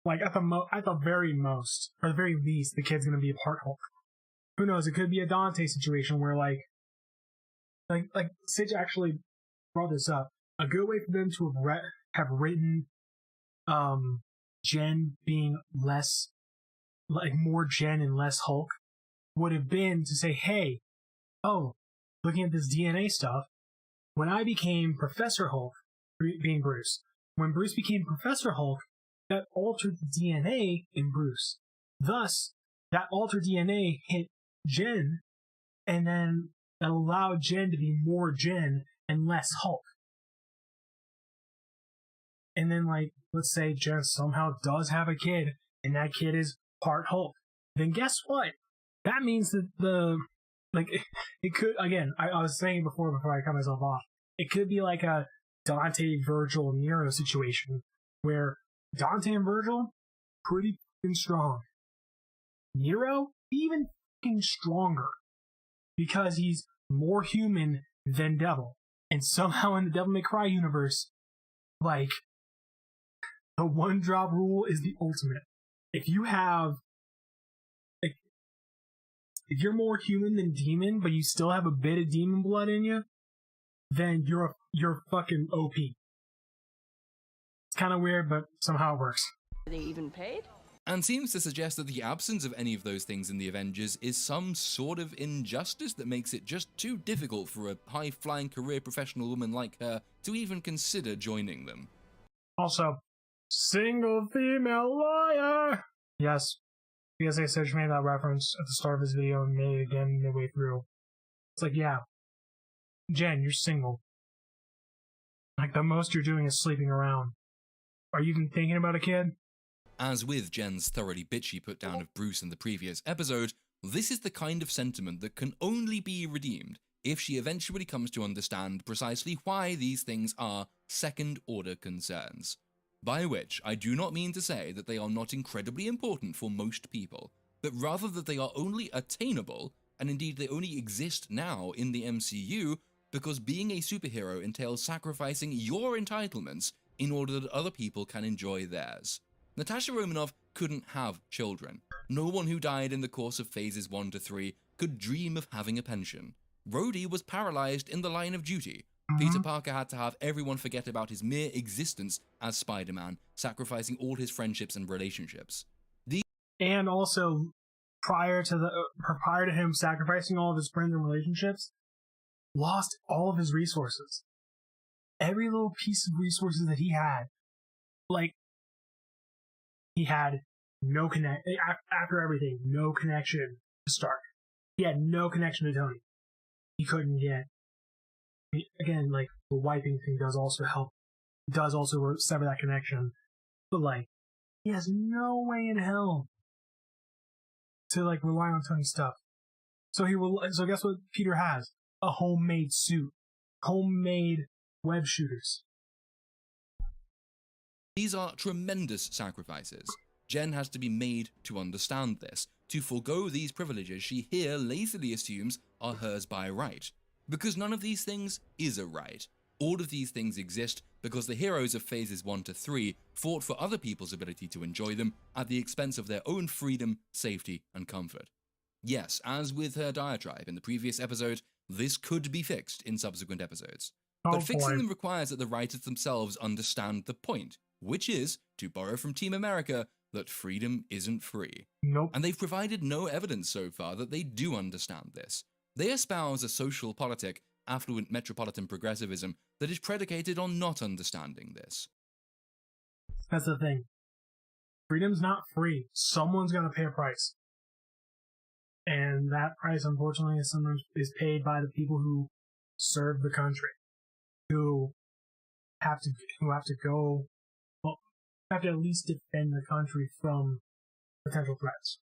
Like at the very most, or the very least, the kid's gonna be a part Hulk. Who knows? It could be a Dante situation where like Sage actually brought this up. A good way for them to have written Jen being less, like more Jen and less Hulk, would have been to say, hey, oh, looking at this DNA stuff, when I became Professor Hulk, being Bruce, when Bruce became Professor Hulk, that altered the DNA in Bruce. Thus, that altered DNA hit Jen, and then that allowed Jen to be more Jen and less Hulk. And then, like, let's say Jen somehow does have a kid, and that kid is part Hulk. Then guess what? That means that it could, again, I was saying before I cut myself off, it could be like a Dante, Virgil, Nero situation, where Dante and Virgil, pretty fucking strong. Nero, even fucking stronger. Because he's more human than Devil. And somehow in the Devil May Cry universe, like, the one drop rule is the ultimate. If you have, like, if you're more human than demon, but you still have a bit of demon blood in you, then you're fucking OP. It's kind of weird, but somehow it works. Are they even paid? And seems to suggest that the absence of any of those things in the Avengers is some sort of injustice that makes it just too difficult for a high-flying career professional woman like her to even consider joining them. Also, single female lawyer! Yes, because I said she made that reference at the start of this video and made it again midway through. It's like, yeah, Jen, you're single. Like, the most you're doing is sleeping around. Are you even thinking about a kid? As with Jen's thoroughly bitchy put down of Bruce in the previous episode, this is the kind of sentiment that can only be redeemed if she eventually comes to understand precisely why these things are second-order concerns. By which, I do not mean to say that they are not incredibly important for most people, but rather that they are only attainable, and indeed they only exist now in the MCU, because being a superhero entails sacrificing your entitlements in order that other people can enjoy theirs. Natasha Romanoff couldn't have children. No one who died in the course of phases 1 to 3 could dream of having a pension. Rhodey was paralyzed in the line of duty. Peter Parker had to have everyone forget about his mere existence as Spider-Man, sacrificing all his friendships and relationships. And also, prior to him sacrificing all of his friends and relationships, lost all of his resources. Every little piece of resources that he had, like, he had no after everything, no connection to Stark. He had no connection to Tony. He couldn't get, again, like, the wiping thing does also help, does also sever that connection, but, like, he has no way in hell to, like, rely on Tony's stuff. So guess what Peter has? A homemade suit. Homemade web shooters. These are tremendous sacrifices. Jen has to be made to understand this, to forego these privileges she here lazily assumes are hers by right. Because none of these things is a right. All of these things exist because the heroes of phases 1 to 3 fought for other people's ability to enjoy them at the expense of their own freedom, safety, and comfort. Yes, as with her diatribe in the previous episode, this could be fixed in subsequent episodes. But fixing them requires that the writers themselves understand the point, which is, to borrow from Team America, that freedom isn't free. Nope. And they've provided no evidence so far that they do understand this. They espouse a social politic, affluent metropolitan progressivism that is predicated on not understanding this. That's the thing. Freedom's not free. Someone's gonna pay a price. And that price, unfortunately, is paid by the people who serve the country. Who have to at least defend the country from potential threats.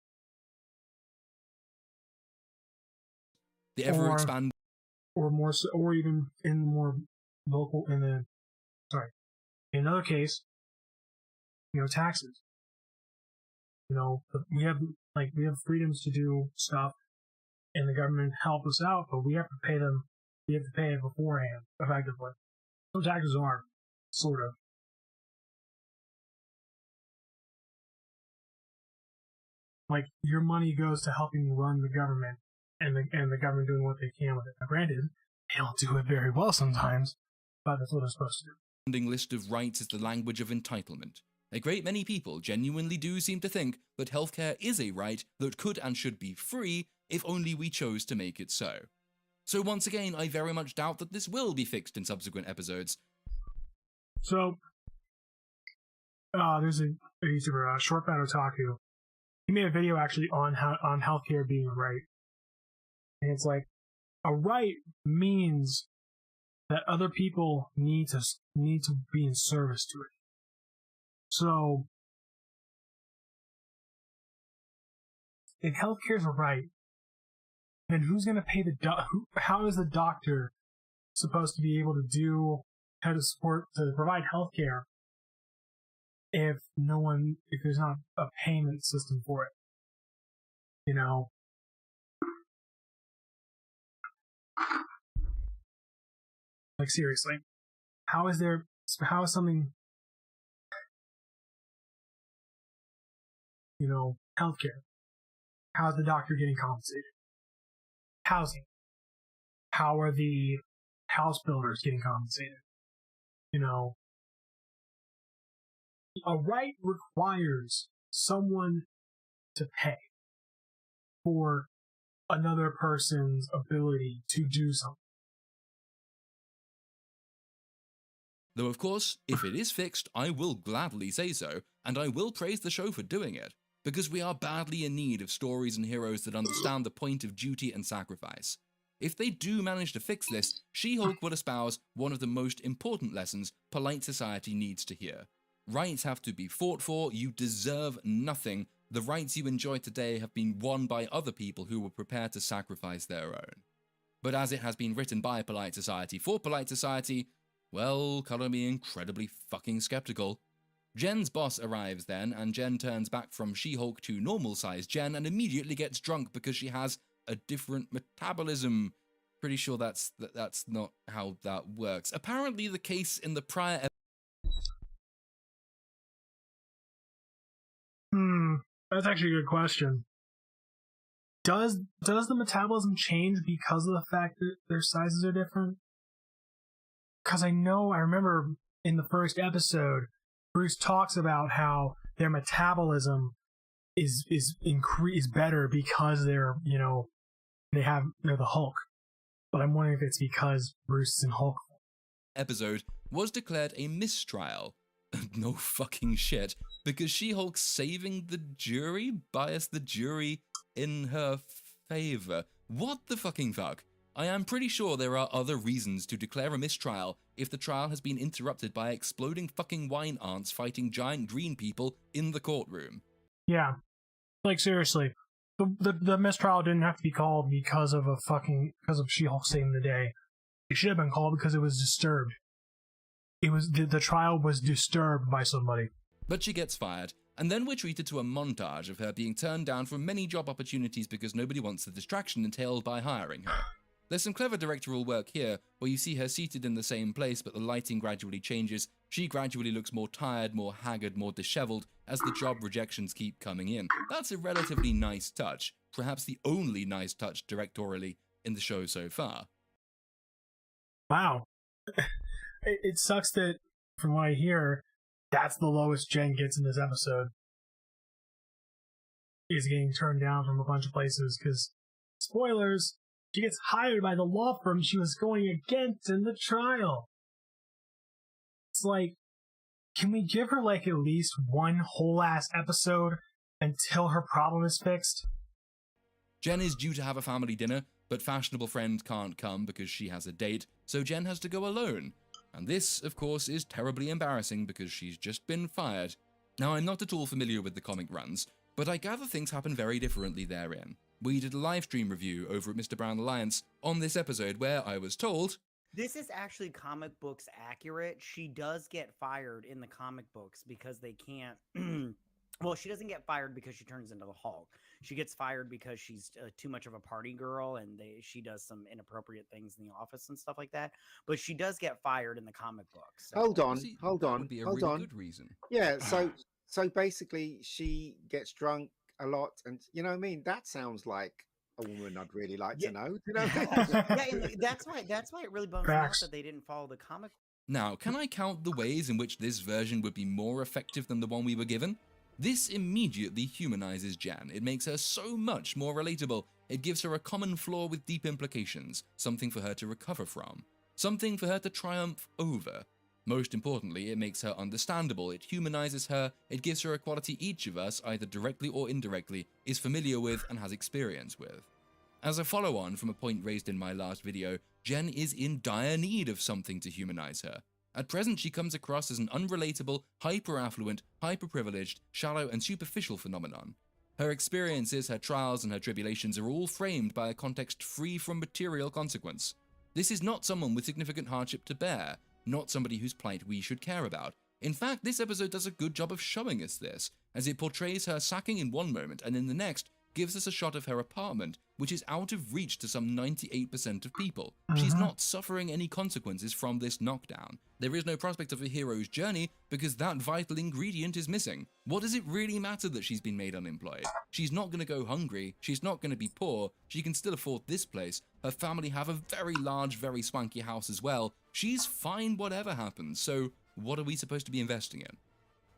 The ever-expanding, or even in more local, in another case, taxes. We have freedoms to do stuff, and the government help us out, but we have to pay them. We have to pay it beforehand, effectively. Some taxes are, sort of. Like, your money goes to helping run the government, and the government doing what they can with it. Now, granted, they don't do it very well sometimes, but that's what they're supposed to do. List of rights is the language of entitlement. A great many people genuinely do seem to think that healthcare is a right that could and should be free if only we chose to make it so. So once again, I very much doubt that this will be fixed in subsequent episodes. So, there's a YouTuber, Short Fat Otaku. He made a video actually on healthcare being a right. And it's like, a right means that other people need to be in service to it. So, if healthcare is a right, then who's going to pay how is the doctor supposed to be able to provide healthcare if there's not a payment system for it? You know? Like, seriously. How is something, healthcare? How is the doctor getting compensated? Housing. How are the house builders getting compensated? A right requires someone to pay for another person's ability to do something. Though of course, if it is fixed, I will gladly say so, and I will praise the show for doing it, because we are badly in need of stories and heroes that understand the point of duty and sacrifice. If they do manage to fix this, She-Hulk would espouse one of the most important lessons polite society needs to hear. Rights have to be fought for, you deserve nothing. The rights you enjoy today have been won by other people who were prepared to sacrifice their own. But as it has been written by polite society for polite society, well, color me incredibly fucking skeptical. Jen's boss arrives then, and Jen turns back from She-Hulk to normal-sized Jen and immediately gets drunk because she has a different metabolism. Pretty sure that's not how that works. Apparently the case in the prior That's actually a good question. Does the metabolism change because of the fact that their sizes are different? Because I remember in the first episode, Bruce talks about how their metabolism is better because they're the Hulk. But I'm wondering if it's because Bruce is in Hulk. episode was declared a mistrial. No fucking shit, because She-Hulk saving the jury biased the jury in her favor. What the fucking fuck? I am pretty sure there are other reasons to declare a mistrial if the trial has been interrupted by exploding fucking wine aunts fighting giant green people in the courtroom. Yeah. Like, seriously. The mistrial didn't have to be called because of She-Hulk saving the day. It should have been called because it was disturbed. It was the trial was disturbed by somebody. But she gets fired, and then we're treated to a montage of her being turned down from many job opportunities because nobody wants the distraction entailed by hiring her. There's some clever directorial work here, where you see her seated in the same place but the lighting gradually changes, she gradually looks more tired, more haggard, more disheveled as the job rejections keep coming in. That's a relatively nice touch, perhaps the only nice touch directorially in the show so far. Wow. It sucks that, from what I hear, that's the lowest Jen gets in this episode. Is getting turned down from a bunch of places because, spoilers, she gets hired by the law firm she was going against in the trial. It's like, can we give her like at least one whole ass episode until her problem is fixed? Jen is due to have a family dinner, but fashionable friend can't come because she has a date, so Jen has to go alone. And this, of course, is terribly embarrassing because she's just been fired. Now, I'm not at all familiar with the comic runs, but I gather things happen very differently therein. We did a live stream review over at Mr. Brown Alliance on this episode where I was told... This is actually comic books accurate. She does get fired in the comic books because they can't Well, she doesn't get fired because she turns into the Hulk. She gets fired because she's too much of a party girl, and she does some inappropriate things in the office and stuff like that. But she does get fired in the comic books. So. Hold on, See, hold that on, would be a hold really on. good reason. Yeah, so basically she gets drunk a lot, and you know what I mean. That sounds like a woman I'd really like to know. You know? Yeah, and that's why it really bums me out that they didn't follow the comic. Now, can I count the ways in which this version would be more effective than the one we were given? This immediately humanizes Jen. It makes her so much more relatable. It gives her a common flaw with deep implications, something for her to recover from, something for her to triumph over. Most importantly, it makes her understandable, it humanizes her, it gives her a quality each of us, either directly or indirectly, is familiar with and has experience with. As a follow-on from a point raised in my last video, Jen is in dire need of something to humanize her. At present, she comes across as an unrelatable, hyper-affluent, hyper-privileged, shallow and superficial phenomenon. Her experiences, her trials and her tribulations are all framed by a context free from material consequence. This is not someone with significant hardship to bear, not somebody whose plight we should care about. In fact, this episode does a good job of showing us this, as it portrays her sacking in one moment and in the next gives us a shot of her apartment, which is out of reach to some 98% of people. She's not suffering any consequences from this knockdown. There is no prospect of a hero's journey because that vital ingredient is missing. What does it really matter that she's been made unemployed? She's not going to go hungry, she's not going to be poor, she can still afford this place, her family have a very large, very swanky house as well. She's fine whatever happens, so what are we supposed to be investing in?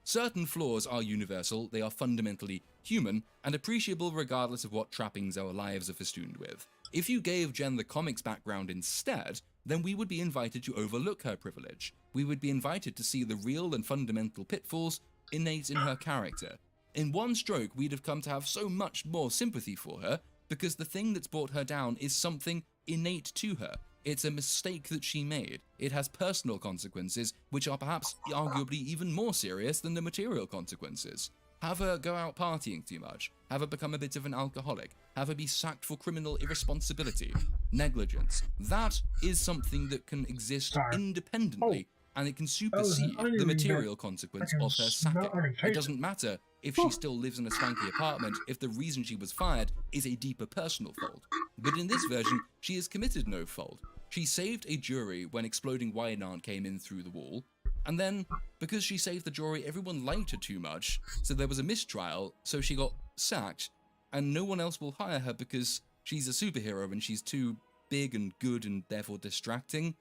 Certain flaws are universal, they are fundamentally human, and appreciable regardless of what trappings our lives are festooned with. If you gave Jen the comics background instead, then we would be invited to overlook her privilege. We would be invited to see the real and fundamental pitfalls innate in her character. In one stroke, we'd have come to have so much more sympathy for her, because the thing that's brought her down is something innate to her. It's a mistake that she made. It has personal consequences, which are perhaps arguably even more serious than the material consequences. Have her go out partying too much, have her become a bit of an alcoholic, have her be sacked for criminal irresponsibility, negligence. That is something that can exist independently, and it can supersede the material consequence of her sacking. It doesn't matter if she still lives in a swanky apartment if the reason she was fired is a deeper personal fault. But in this version, she has committed no fault. She saved a jury when exploding Wynand came in through the wall, and then, because she saved the jury, everyone liked her too much, so there was a mistrial, so she got sacked, and no one else will hire her because she's a superhero and she's too big and good and therefore distracting.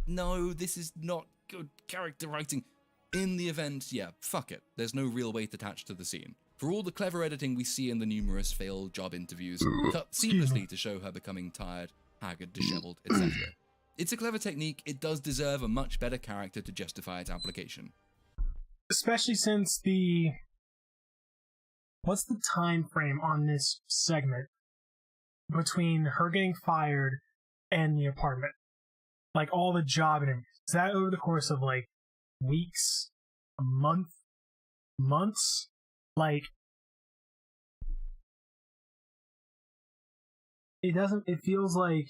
No, this is not good character writing. In the event, yeah, fuck it. There's no real weight attached to the scene. For all the clever editing we see in the numerous failed job interviews, cut seamlessly to show her becoming tired, haggard, disheveled, etc. It's a clever technique, it does deserve a much better character to justify its application. Especially since what's the time frame on this segment between her getting fired and the apartment? Like all the job interviews. Is that over the course of like weeks, a month, months? Like, it feels like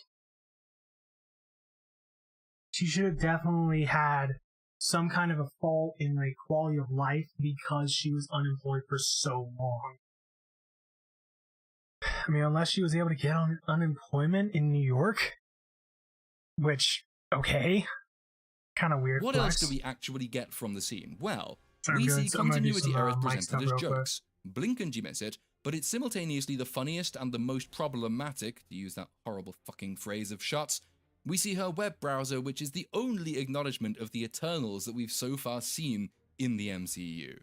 she should have definitely had some kind of a fault in like quality of life because she was unemployed for so long. I mean, unless she was able to get on unemployment in New York, which, okay, kind of weird. What else do we actually get from the scene? Well, we see continuity errors presented as jokes. Blink and you miss it, but it's simultaneously the funniest and the most problematic, to use that horrible fucking phrase of shots. We see her web browser, which is the only acknowledgement of the Eternals that we've so far seen in the MCU.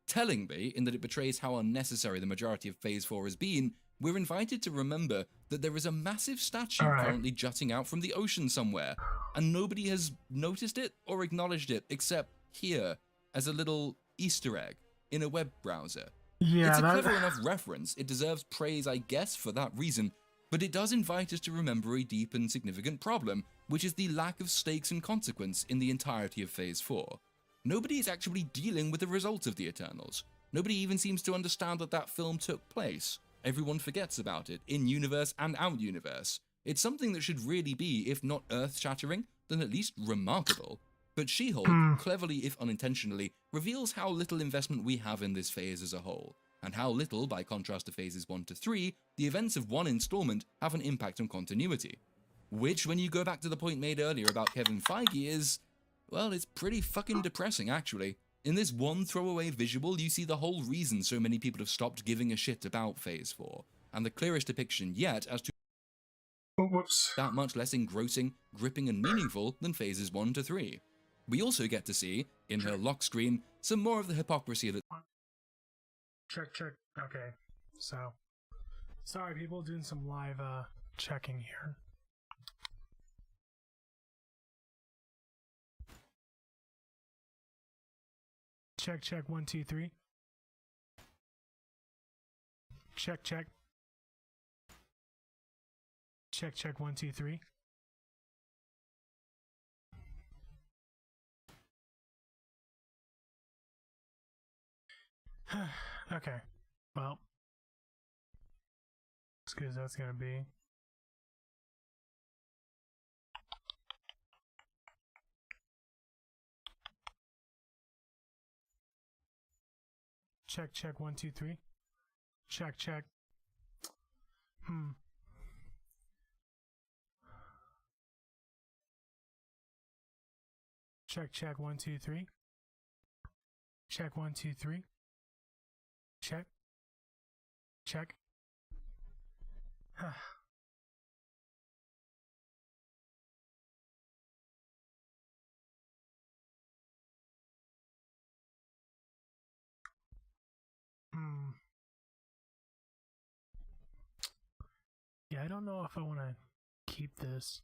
Tellingly, in that it betrays how unnecessary the majority of Phase 4 has been, we're invited to remember that there is a massive statue currently jutting out from the ocean somewhere, and nobody has noticed it or acknowledged it except here, as a little Easter egg in a web browser. Yeah, it's a clever enough reference, it deserves praise I guess for that reason, but it does invite us to remember a deep and significant problem, which is the lack of stakes and consequence in the entirety of Phase 4. Nobody is actually dealing with the results of the Eternals. Nobody even seems to understand that that film took place. Everyone forgets about it, in-universe and out-universe. It's something that should really be, if not earth-shattering, then at least remarkable. but She-Hulk, cleverly if unintentionally, reveals how little investment we have in this phase as a whole, and how little, by contrast to phases 1 to 3, the events of one installment have an impact on continuity. Which, when you go back to the point made earlier about Kevin Feige, is, well, it's pretty fucking depressing, actually. In this one throwaway visual, you see the whole reason so many people have stopped giving a shit about Phase 4, and the clearest depiction yet as to that much less engrossing, gripping, and meaningful than Phases 1 to 3. We also get to see, in her lock screen, some more of the hypocrisy that... Check. Okay, so... Sorry, people, doing some live, checking here. Check, 1, 2, 3. Check. Check, 1, 2, 3. Okay, well, as good as that's gonna be. Check, 1, 2, 3. Check. Check, 1, 2, 3. Check, 1, 2, 3. Check. Yeah, I don't know if I want to keep this.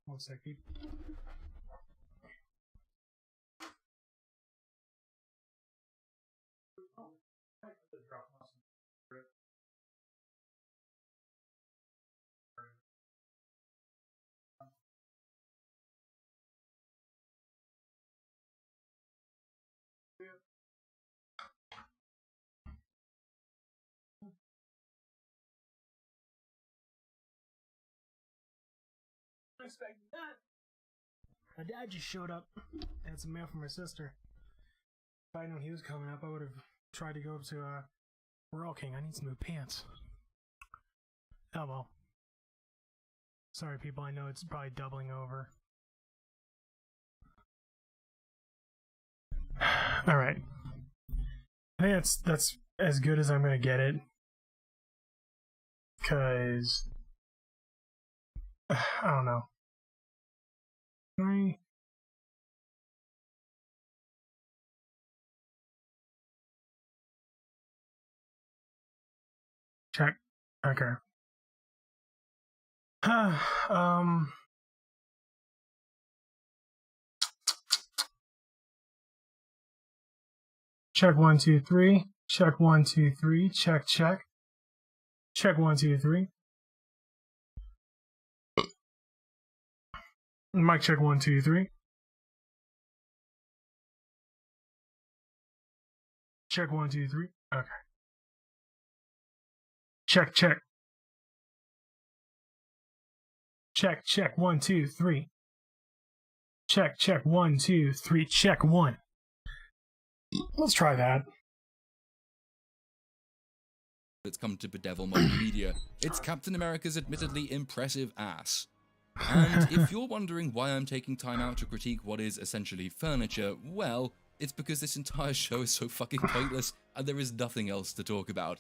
One second. Expecting that. My dad just showed up. Had some mail from my sister. If I knew he was coming up, I would have tried to go up to Royal King. I need some new pants. Oh well. Sorry, people. I know it's probably doubling over. All right. I think that's as good as I'm gonna get it. Cause I don't know. Check. Okay. Check 1, 2, 3. Check 1, 2, 3. Check. Check 1, 2, 3. Mic check 1, 2, 3. Check 1, 2, 3. Okay. Check. Check 1, 2, 3. Check 1, 2, 3. Check 1. Let's try that. That's come to bedevil modern media. It's Captain America's admittedly impressive ass. And if you're wondering why I'm taking time out to critique what is essentially furniture, well, it's because this entire show is so fucking pointless and there is nothing else to talk about.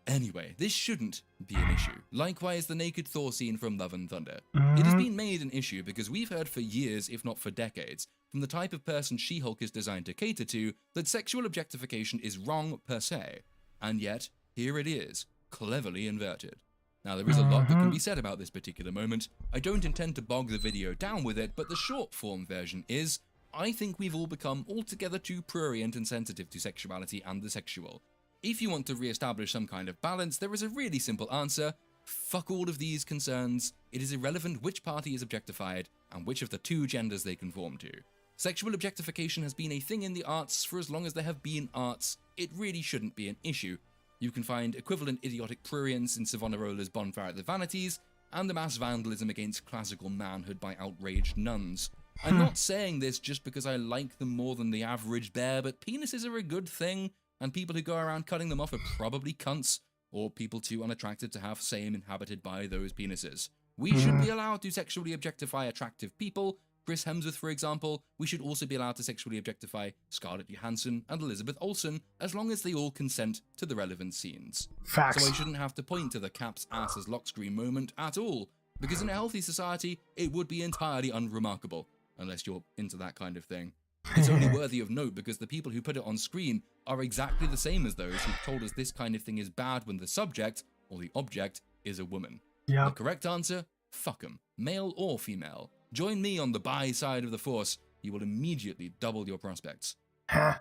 Anyway, this shouldn't be an issue. Likewise, the naked Thor scene from Love and Thunder. It has been made an issue because we've heard for years, if not for decades, from the type of person She-Hulk is designed to cater to, that sexual objectification is wrong per se. And yet, here it is, cleverly inverted. Now, there is a lot that can be said about this particular moment. I don't intend to bog the video down with it, but the short form version is, I think we've all become altogether too prurient and sensitive to sexuality and the sexual. If you want to re-establish some kind of balance, there is a really simple answer. Fuck all of these concerns. It is irrelevant which party is objectified and which of the two genders they conform to. Sexual objectification has been a thing in the arts for as long as there have been arts. It really shouldn't be an issue. You can find equivalent idiotic prurience in Savonarola's Bonfire at the Vanities, and the mass vandalism against classical manhood by outraged nuns. I'm not saying this just because I like them more than the average bear, but penises are a good thing, and people who go around cutting them off are probably cunts, or people too unattractive to have same inhabited by those penises. We should be allowed to sexually objectify attractive people. Chris Hemsworth, for example. We should also be allowed to sexually objectify Scarlett Johansson and Elizabeth Olsen, as long as they all consent to the relevant scenes. Facts. So I shouldn't have to point to the Cap's ass as lock screen moment at all, because in a healthy society, it would be entirely unremarkable, unless you're into that kind of thing. It's only worthy of note because the people who put it on screen are exactly the same as those who told us this kind of thing is bad when the subject, or the object, is a woman. Yep. The correct answer? Fuck 'em, male or female. Join me on the bi side of the force. You will immediately double your prospects.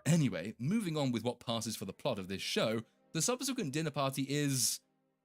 Anyway, moving on with what passes for the plot of this show, the subsequent dinner party is...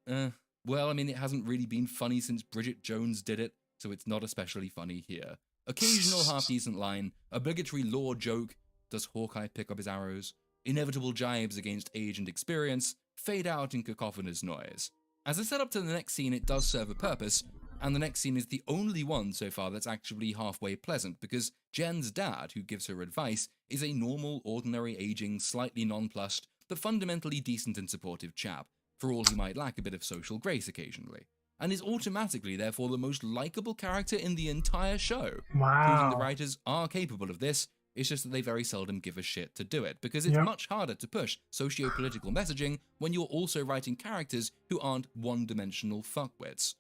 well, I mean, it hasn't really been funny since Bridget Jones did it, so it's not especially funny here. Occasional half-decent line, obligatory lore joke, does Hawkeye pick up his arrows? Inevitable jibes against age and experience, fade out in cacophonous noise. As a setup to the next scene, it does serve a purpose, and the next scene is the only one so far that's actually halfway pleasant, because Jen's dad, who gives her advice, is a normal, ordinary, aging, slightly nonplussed, but fundamentally decent and supportive chap, for all he might lack a bit of social grace occasionally, and is automatically, therefore, the most likable character in the entire show. Wow. Proving the writers are capable of this, it's just that they very seldom give a shit to do it, because it's much harder to push socio-political messaging when you're also writing characters who aren't one-dimensional fuckwits.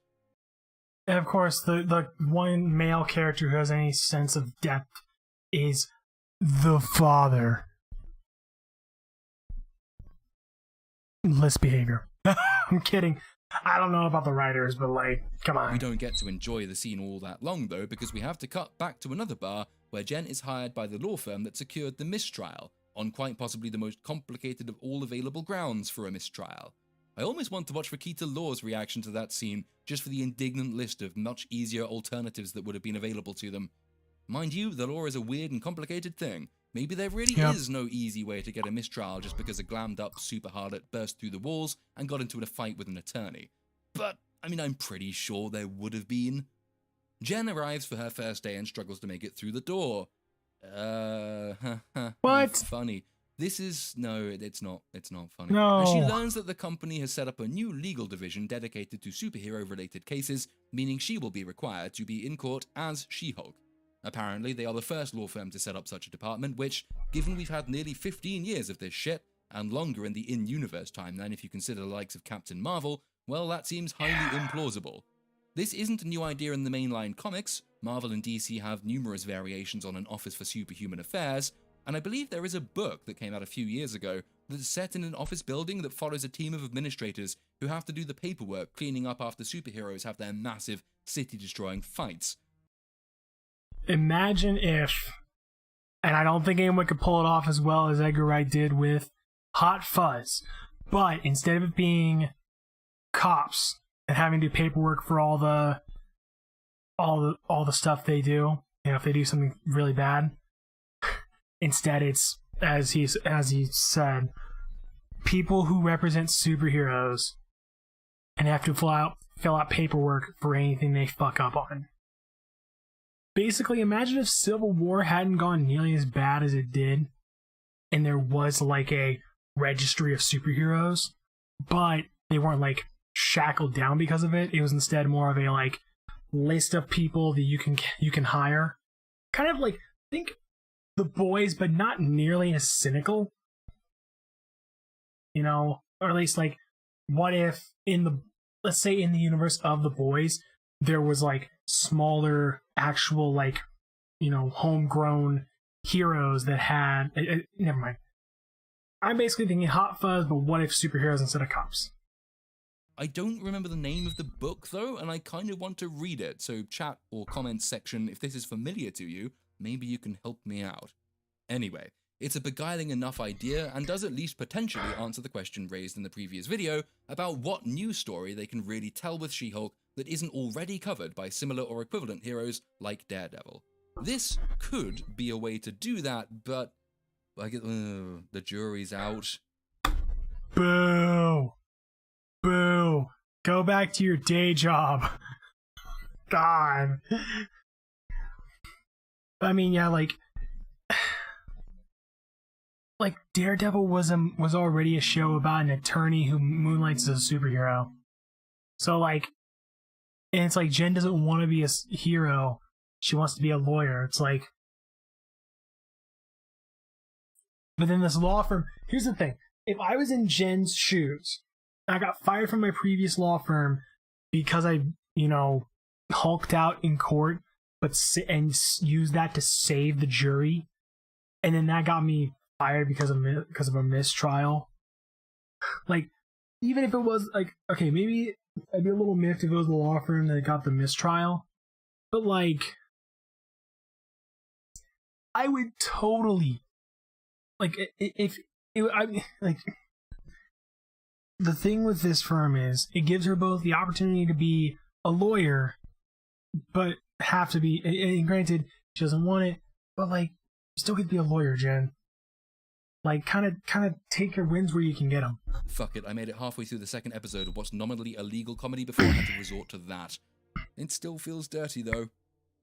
And of course, the one male character who has any sense of depth is the father. List behavior. I'm kidding. I don't know about the writers, but like, come on. We don't get to enjoy the scene all that long though, because we have to cut back to another bar where Jen is hired by the law firm that secured the mistrial, on quite possibly the most complicated of all available grounds for a mistrial. I almost want to watch Rakita Law's reaction to that scene, just for the indignant list of much easier alternatives that would have been available to them. Mind you, the law is a weird and complicated thing. Maybe there really is no easy way to get a mistrial just because a glammed up super harlot burst through the walls and got into a fight with an attorney. But, I mean, I'm pretty sure there would have been. Jen arrives for her first day and struggles to make it through the door. What? Funny. This is... no, it's not funny. No. And she learns that the company has set up a new legal division dedicated to superhero-related cases, meaning she will be required to be in court as She-Hulk. Apparently, they are the first law firm to set up such a department, which, given we've had nearly 15 years of this shit, and longer in the in-universe timeline if you consider the likes of Captain Marvel, well, that seems highly implausible. This isn't a new idea in the mainline comics. Marvel and DC have numerous variations on an Office for Superhuman Affairs, and I believe there is a book that came out a few years ago that's set in an office building that follows a team of administrators who have to do the paperwork cleaning up after superheroes have their massive, city-destroying fights. Imagine if, and I don't think anyone could pull it off as well as Edgar Wright did with Hot Fuzz, but instead of it being cops and having to do paperwork for all the stuff they do, you know, if they do something really bad, instead it's, as he said, people who represent superheroes and have to fill out paperwork for anything they fuck up on. Basically, imagine if Civil War hadn't gone nearly as bad as it did, and there was like a registry of superheroes, but they weren't like shackled down because of it. It was instead more of a like list of people that you can hire. Kind of like, think The Boys, but not nearly as cynical. You know, or at least like, what if let's say in the universe of The Boys, there was like smaller actual like, you know, homegrown heroes that had never mind. I'm basically thinking Hot Fuzz, but what if superheroes instead of cops? I don't remember the name of the book though, and I kind of want to read it, so chat or comments section, if this is familiar to you, maybe you can help me out. Anyway, it's a beguiling enough idea and does at least potentially answer the question raised in the previous video about what new story they can really tell with She-Hulk that isn't already covered by similar or equivalent heroes like Daredevil. This could be a way to do that, but like the jury's out. Boo! Boo! Go back to your day job. God. I mean, yeah, like Daredevil was already a show about an attorney who moonlights as a superhero. So like, and it's like Jen doesn't want to be a hero; she wants to be a lawyer. It's like, but then this law firm. Here's the thing: if I was in Jen's shoes, I got fired from my previous law firm because I, hulked out in court, and used that to save the jury, and then that got me fired because of a mistrial. Like, even if it was like, okay, maybe I'd be a little miffed if it was the law firm that got the mistrial, but like, I would totally like the thing with this firm is it gives her both the opportunity to be a lawyer, but have to be, and granted, she doesn't want it, but like, you still get to be a lawyer, Jen. Like, kind of take your wins where you can get them. Fuck it, I made it halfway through the second episode of what's nominally a legal comedy before I had to resort to that. It still feels dirty, though.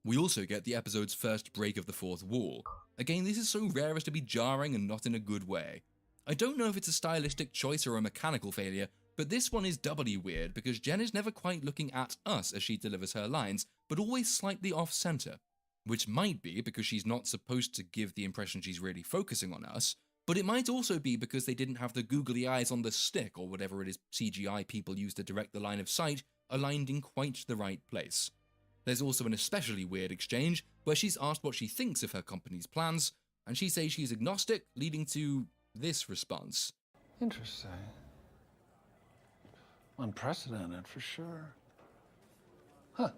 We also get the episode's first break of the fourth wall. Again, this is so rare as to be jarring and not in a good way. I don't know if it's a stylistic choice or a mechanical failure, but this one is doubly weird because Jen is never quite looking at us as she delivers her lines, but always slightly off-center. Which might be because she's not supposed to give the impression she's really focusing on us, but it might also be because they didn't have the googly eyes on the stick or whatever it is CGI people use to direct the line of sight aligned in quite the right place. There's also an especially weird exchange where she's asked what she thinks of her company's plans, and she says she's agnostic, leading to this response. Interesting. Unprecedented for sure. Huh.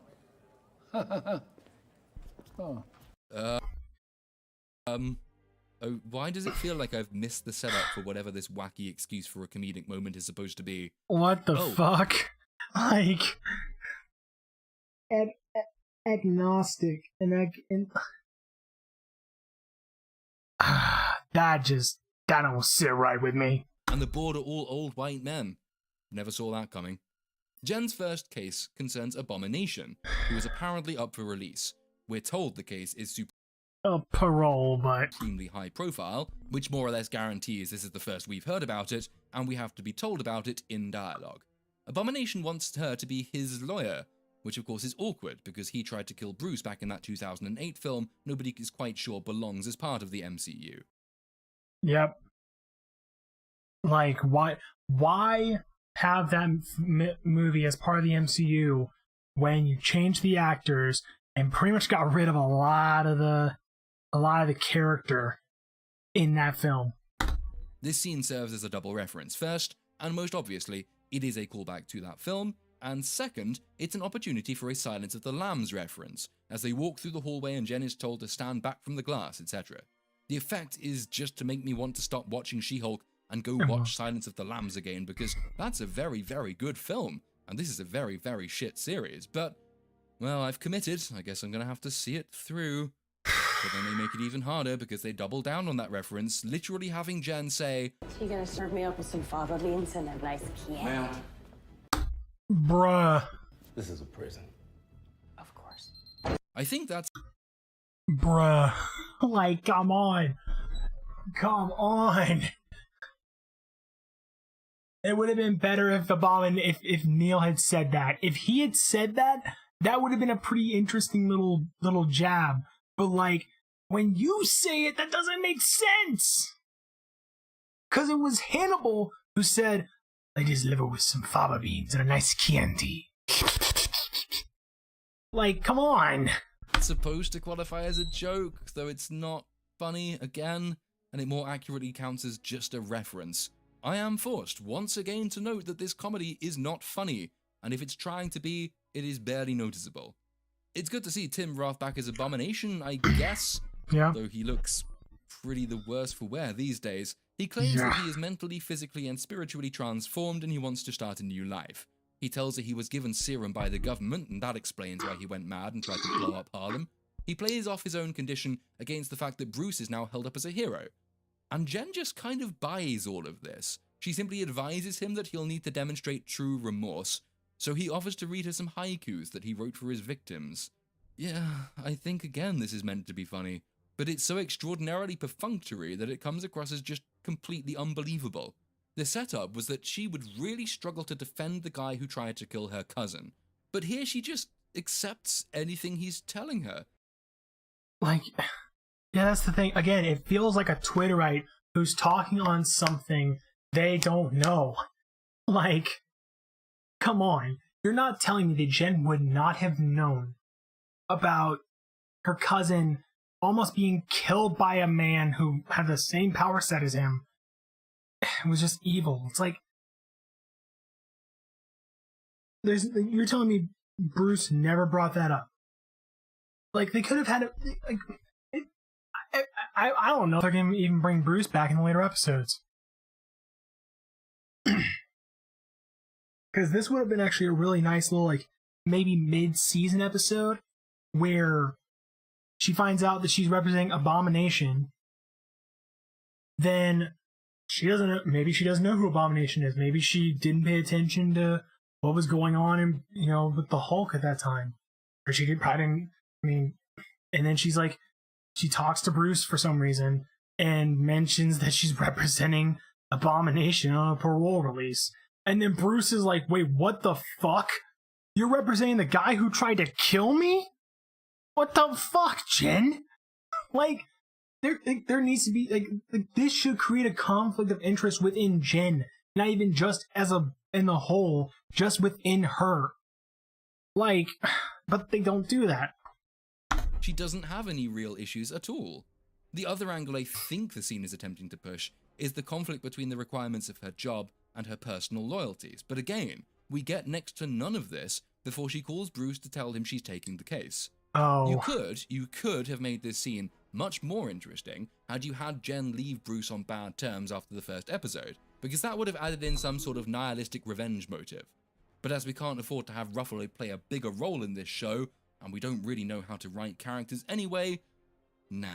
Oh. Oh, why does it feel like I've missed the setup for whatever this wacky excuse for a comedic moment is supposed to be? What the fuck? Like, agnostic and that don't sit right with me. And the board are all old white men. Never saw that coming. Jen's first case concerns Abomination, who is apparently up for release. We're told the case is parole, but extremely high profile, which more or less guarantees this is the first we've heard about it, and we have to be told about it in dialogue. Abomination wants her to be his lawyer, which of course is awkward because he tried to kill Bruce back in that 2008 film nobody is quite sure belongs as part of the MCU. Yep. Like, why have that movie as part of the MCU when you changed the actors and pretty much got rid of a lot of the character in that film? This scene serves as a double reference. First, and most obviously, it is a callback to that film, and second, it's an opportunity for a Silence of the Lambs reference, as they walk through the hallway and Jen is told to stand back from the glass, etc. The effect is just to make me want to stop watching She-Hulk and go watch Silence of the Lambs again, because that's a very, very good film, and this is a very, very shit series, but, well, I've committed. I guess I'm gonna have to see it through. But then they make it even harder because they double down on that reference, literally having Jen say, So you gonna serve me up with some fava beans and a nice can? Ma'am. Bruh. This is a prison. Of course. I think that's... Bruh. Like, come on. Come on. It would have been better if if Neil had said that. If he had said that, that would have been a pretty interesting little jab. But like, when you say it, that doesn't make sense. Because it was Hannibal who said, "Ladies liver with some fava beans and a nice Chianti." Like, come on. It's supposed to qualify as a joke, though it's not funny again, and it more accurately counts as just a reference. I am forced once again to note that this comedy is not funny, and if it's trying to be, it is barely noticeable. It's good to see Tim Roth back as Abomination, I guess, yeah. Though he looks pretty the worse for wear these days. He claims that he is mentally, physically, and spiritually transformed and he wants to start a new life. He tells her he was given serum by the government, and that explains why he went mad and tried to blow up Harlem. He plays off his own condition against the fact that Bruce is now held up as a hero. And Jen just kind of buys all of this. She simply advises him that he'll need to demonstrate true remorse, so he offers to read her some haikus that he wrote for his victims. Yeah, I think again this is meant to be funny, but it's so extraordinarily perfunctory that it comes across as just completely unbelievable. The setup was that she would really struggle to defend the guy who tried to kill her cousin, but here she just accepts anything he's telling her. Like, yeah, that's the thing. Again, it feels like a Twitterite who's talking on something they don't know. Like, come on. You're not telling me that Jen would not have known about her cousin almost being killed by a man who had the same power set as him. It was just evil. It's like, you're telling me Bruce never brought that up. Like, they could have had it. Like, I don't know if they're going to even bring Bruce back in the later episodes. Because this would have been actually a really nice little, like, maybe mid-season episode where she finds out that she's representing Abomination. Then she doesn't know, maybe she doesn't know who Abomination is. Maybe she didn't pay attention to what was going on in, you know, with the Hulk at that time. Or she probably didn't, I mean, and then she's like, she talks to Bruce for some reason and mentions that she's representing Abomination on a parole release. And then Bruce is like, wait, what the fuck? You're representing the guy who tried to kill me? What the fuck, Jen? Like, there needs to be, like this should create a conflict of interest within Jen. Not even just in the whole, just within her. Like, but they don't do that. She doesn't have any real issues at all. The other angle I think the scene is attempting to push is the conflict between the requirements of her job and her personal loyalties. But again, we get next to none of this before she calls Bruce to tell him she's taking the case. Oh. You could have made this scene much more interesting had you had Jen leave Bruce on bad terms after the first episode, because that would have added in some sort of nihilistic revenge motive. But as we can't afford to have Ruffalo play a bigger role in this show, and we don't really know how to write characters anyway, nah.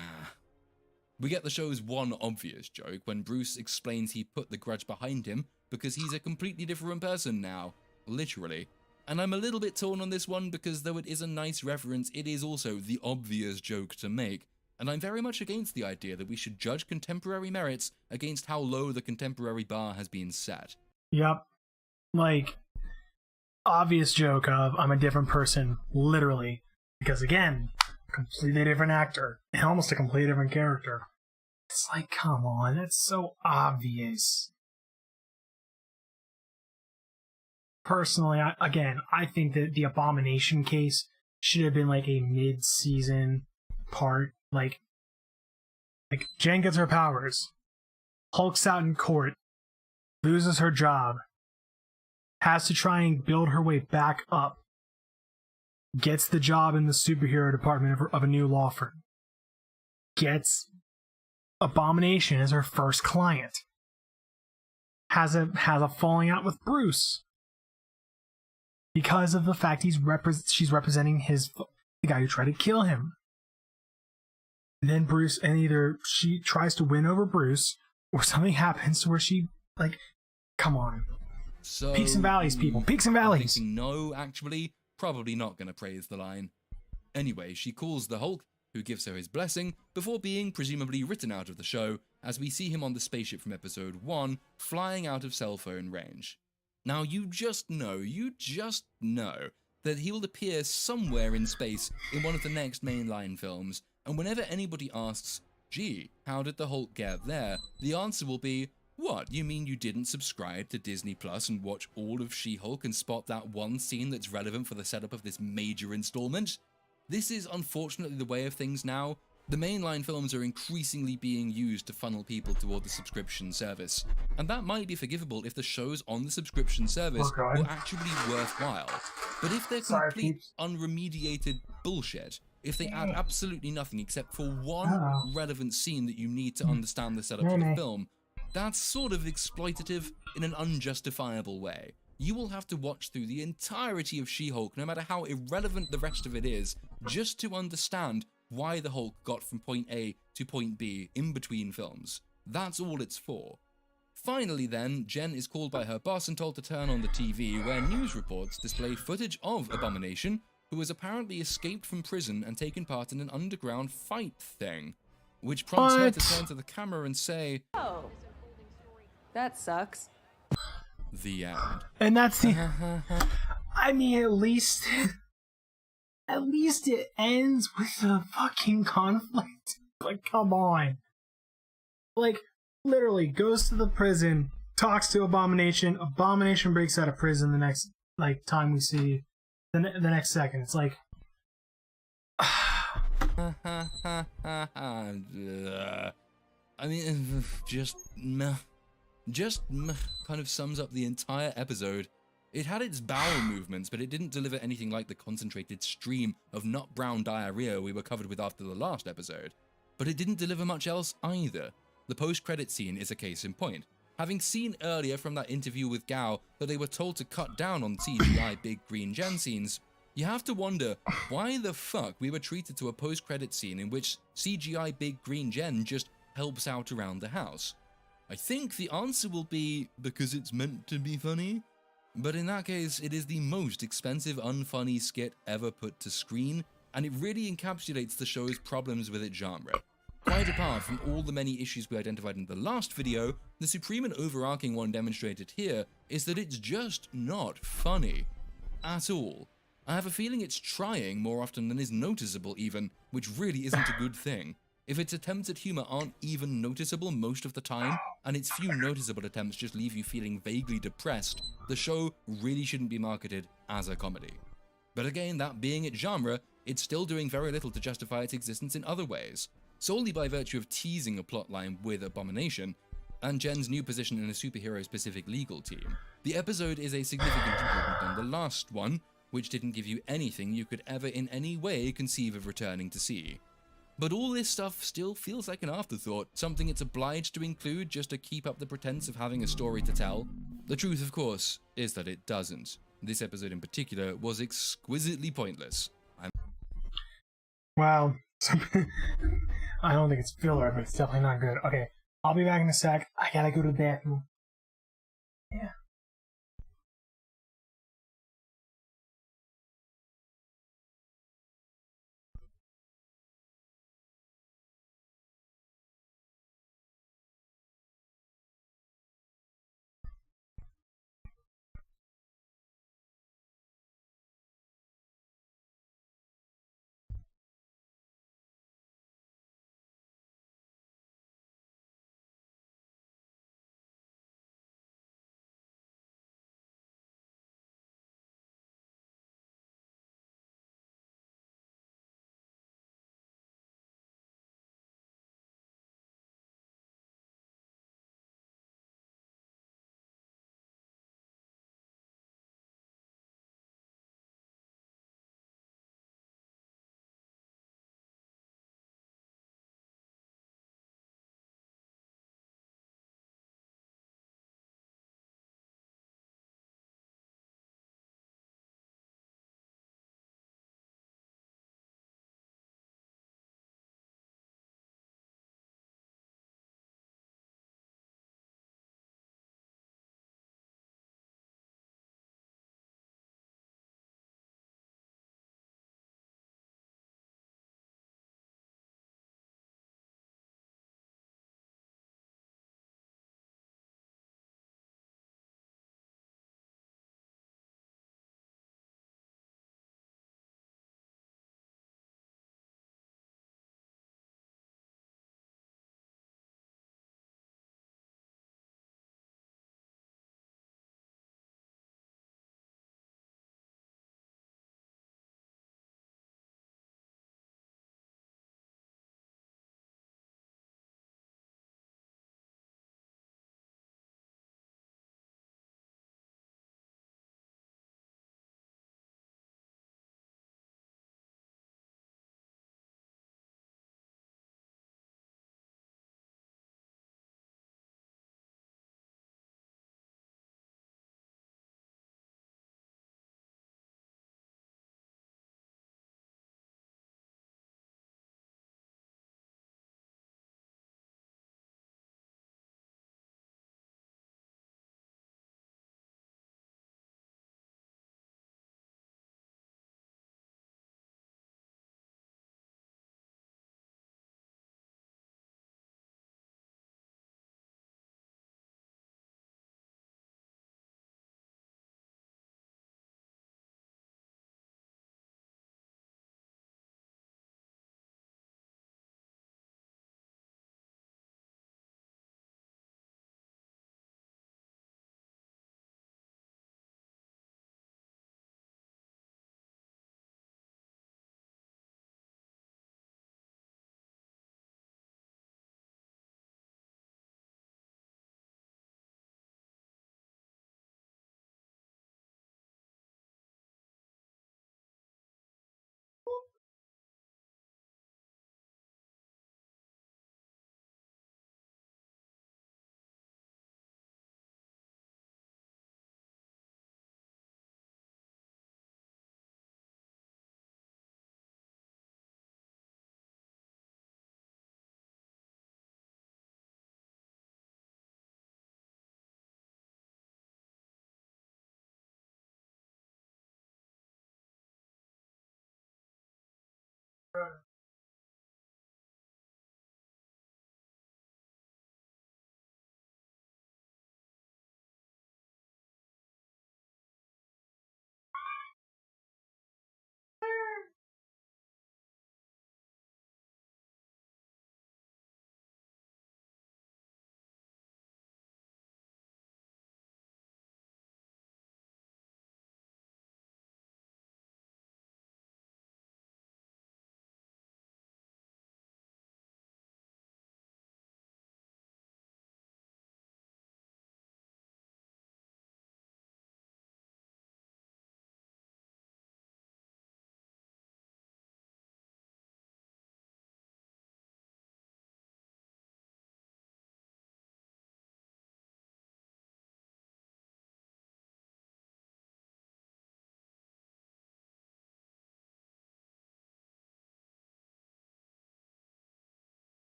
We get the show's one obvious joke when Bruce explains he put the grudge behind him because he's a completely different person now, literally. And I'm a little bit torn on this one because though it is a nice reference, it is also the obvious joke to make. And I'm very much against the idea that we should judge contemporary merits against how low the contemporary bar has been set. Yep. Like, obvious joke of I'm a different person, literally. Because again, completely different actor and almost a completely different character. It's like, come on, that's so obvious. Personally, I think that the Abomination case should have been like a mid-season part. Like Jen gets her powers, Hulk's out in court, loses her job, has to try and build her way back up, gets the job in the superhero department of a new law firm, gets Abomination as her first client, has a falling out with Bruce because of the fact she's representing the guy who tried to kill him. And then either she tries to win over Bruce, or something happens where she, like, come on. So, peaks and valleys, people. Peaks and valleys. No, actually, probably not going to praise the line. Anyway, she calls the Hulk, who gives her his blessing, before being presumably written out of the show, as we see him on the spaceship from episode 1, flying out of cell phone range. Now, you just know that he will appear somewhere in space in one of the next mainline films, and whenever anybody asks, gee, how did the Hulk get there? The answer will be, what, you mean you didn't subscribe to Disney Plus and watch all of She-Hulk and spot that one scene that's relevant for the setup of this major installment? This is unfortunately the way of things now. The mainline films are increasingly being used to funnel people toward the subscription service, and that might be forgivable if the shows on the subscription service were actually worthwhile. But if they're complete, unremediated bullshit, if they add absolutely nothing except for one relevant scene that you need to understand the setup of the film, that's sort of exploitative in an unjustifiable way. You will have to watch through the entirety of She-Hulk, no matter how irrelevant the rest of it is, just to understand why the Hulk got from point A to point B in between films. That's all it's for. Finally then, Jen is called by her boss and told to turn on the TV, where news reports display footage of Abomination, who has apparently escaped from prison and taken part in an underground fight thing, which prompts her to turn to the camera and say, Oh, that sucks. the end. And that's the... I mean, at least it ends with a fucking conflict. Like, come on. Like, literally goes to the prison, talks to Abomination. Abomination breaks out of prison the next time we see the next second. It's like, I mean, just kind of sums up the entire episode. It had its bowel movements, but it didn't deliver anything like the concentrated stream of nut brown diarrhea we were covered with after the last episode. But it didn't deliver much else either. The post-credit scene is a case in point. Having seen earlier from that interview with Gao that they were told to cut down on CGI Big Green Gen scenes, you have to wonder why the fuck we were treated to a post-credit scene in which CGI Big Green Gen just helps out around the house. I think the answer will be because it's meant to be funny. But in that case, it is the most expensive unfunny skit ever put to screen, and it really encapsulates the show's problems with its genre. Quite apart from all the many issues we identified in the last video, the supreme and overarching one demonstrated here is that it's just not funny. At all. I have a feeling it's trying more often than is noticeable even, which really isn't a good thing. If its attempts at humor aren't even noticeable most of the time, and its few noticeable attempts just leave you feeling vaguely depressed, the show really shouldn't be marketed as a comedy. But again, that being its genre, it's still doing very little to justify its existence in other ways, solely by virtue of teasing a plotline with Abomination, and Jen's new position in a superhero-specific legal team. The episode is a significant improvement on the last one, which didn't give you anything you could ever in any way conceive of returning to see. But all this stuff still feels like an afterthought, something it's obliged to include just to keep up the pretense of having a story to tell. The truth, of course, is that it doesn't. This episode in particular was exquisitely pointless. wow. I don't think it's filler, but it's definitely not good. Okay, I'll be back in a sec. I gotta go to the bathroom. Yeah.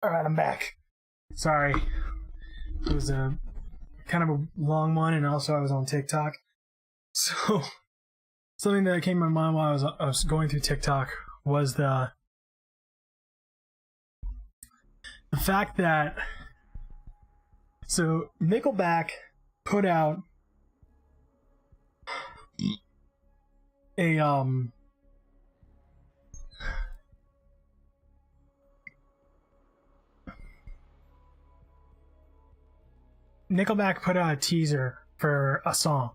All right, I'm back. Sorry, it was a kind of a long one, and also I was on TikTok. So something that came to my mind while I was going through TikTok was the fact that Nickelback put out a Nickelback put out a teaser for a song,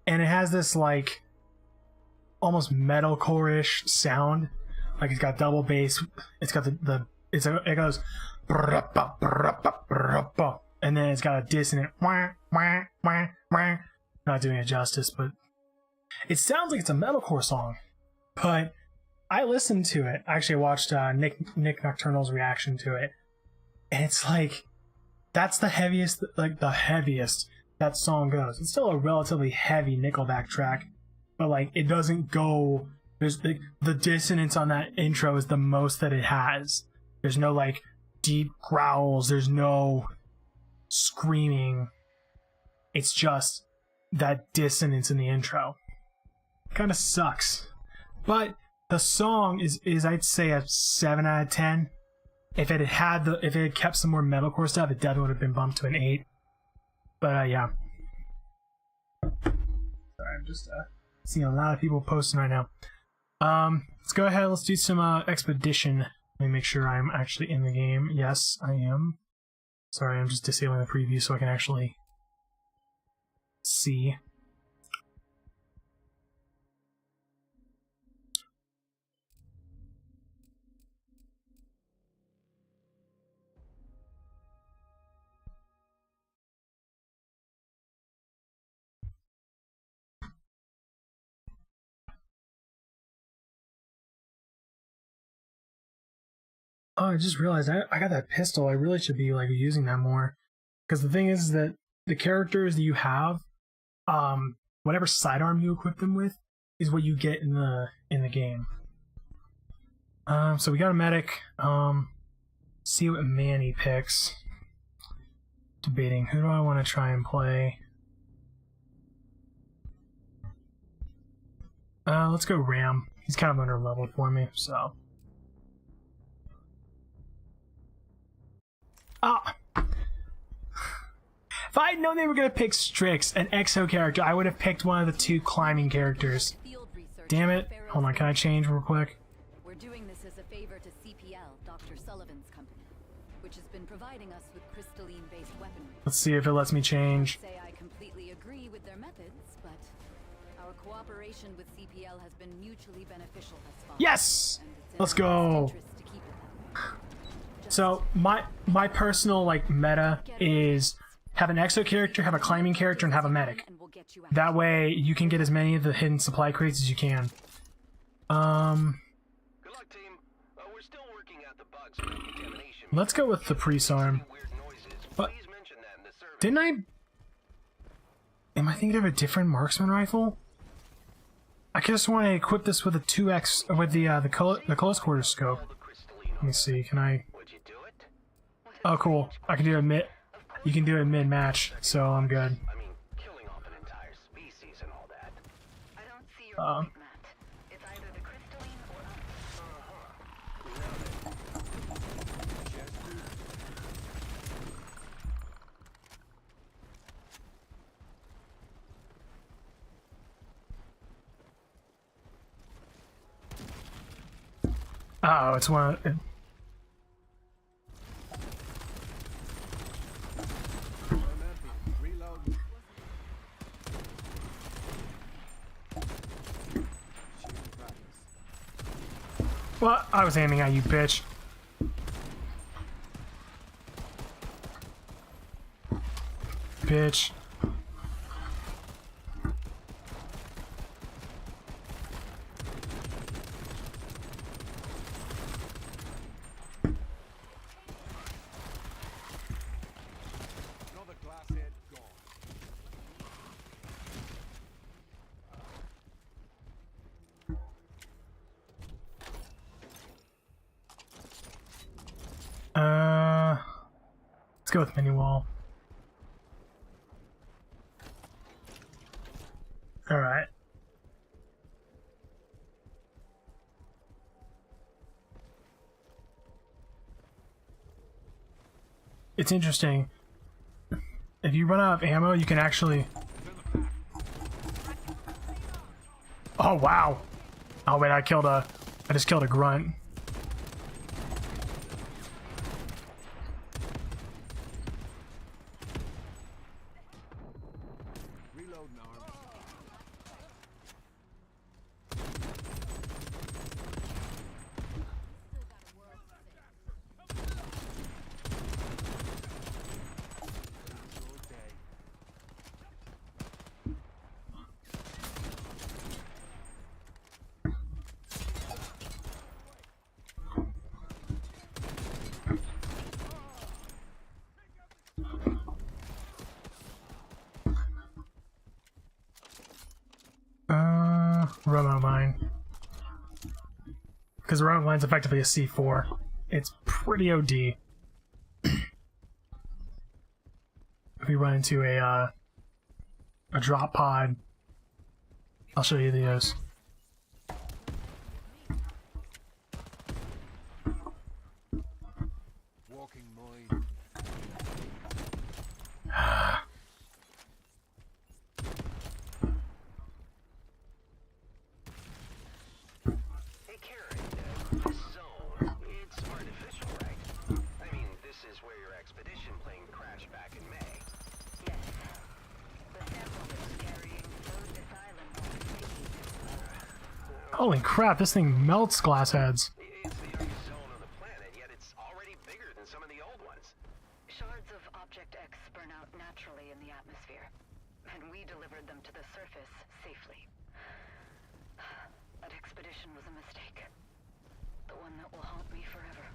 and it has this like almost metalcore-ish sound. Like it's got double bass. It's got it goes, and then it's got a dissonant. Not doing it justice, but it sounds like it's a metalcore song. But I listened to it. I actually watched Nick Nocturnal's reaction to it, and it's like that's the heaviest that song goes. It's still a relatively heavy Nickelback track, but like it doesn't go. There's the dissonance on that intro is the most that it has. There's no like deep growls. There's no screaming. It's just that dissonance in the intro. Kind of sucks, but the song is I'd say a 7 out of 10. If it had kept some more metalcore stuff, it definitely would have been bumped to an 8. But yeah. Sorry, I'm just seeing a lot of people posting right now. Let's go ahead. Let's do some expedition. Let me make sure I'm actually in the game. Yes, I am. Sorry, I'm just disabling the preview so I can actually see. Oh, I just realized I got that pistol. I really should be like using that more. Because the thing is that the characters that you have, whatever sidearm you equip them with, is what you get in the game. So we got a medic. See what Manny picks. Debating who do I want to try and play. Let's go Ram. He's kind of under level for me, so. Ah! If I had known they were going to pick Strix, an EXO character, I would have picked one of the 2 climbing characters. Damn it. Hold on, can I change real quick? We're doing this as a favor to CPL, Dr. Sullivan's company, which has been providing us with crystalline-based weaponry. Let's see if it lets me change. I say I completely agree with their methods, but our cooperation with CPL has been mutually beneficial thus far. Yes! Let's go! So, my personal, like, meta is have an EXO character, have a climbing character, and have a medic. That way, you can get as many of the hidden supply crates as you can. Let's go with the pre-arm. But didn't I? Am I thinking of a different marksman rifle? I just want to equip this with a 2x with the close quarter scope. Let me see. Can I? Oh, cool. I can do it mid. You can do it mid match, so I'm good. Oh, it's one. Well, I was aiming at you, bitch. Bitch. Let's go with mini wall. All right. It's interesting. If you run out of ammo, you can actually... Oh, wow. Oh, wait, I just killed a grunt. Remote mine. Because the remote mine's effectively a C4. It's pretty OD. If we run into a drop pod, I'll show you those. Holy crap, this thing melts glass heads. It's the youngest zone on the planet, yet it's already bigger than some of the old ones. Shards of Object X burn out naturally in the atmosphere, and we delivered them to the surface safely. That expedition was a mistake. The one that will haunt me forever.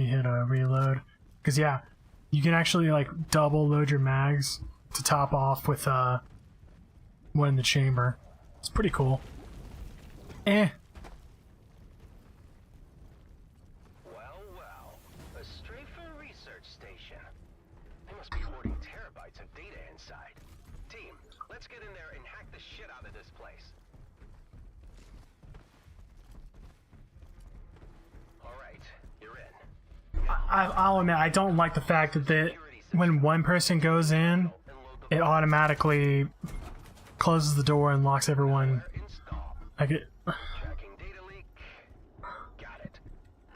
me hit a reload. Because yeah, you can actually like double load your mags to top off with one in the chamber. It's pretty cool. Well, a straight-through research station. They must be hoarding terabytes of data inside. Team, let's get in there and hack the shit out of this place. All right, you're in. I'll admit, I don't like the fact that when one person goes in, it automatically closes the door and locks everyone. Like it. Tracking data leak. Got it.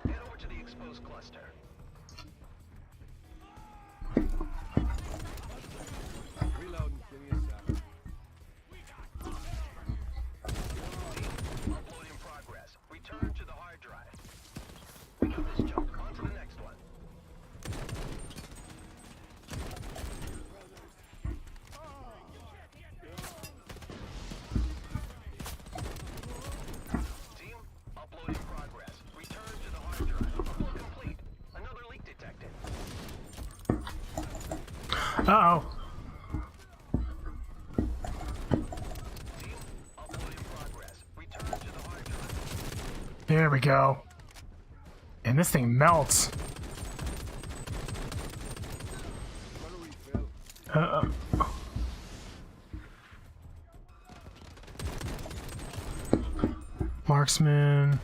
Head over to the exposed cluster. Reloading. Give me a sec. Upload in progress. Return to the hard drive. We got this jump. On to the next one. Team, upload in progress. Return to the hard drive. Upload complete. Another leak detected. Uh-oh. Team, upload in progress. Return to the hard drive. There we go. And this thing melts. Marksman.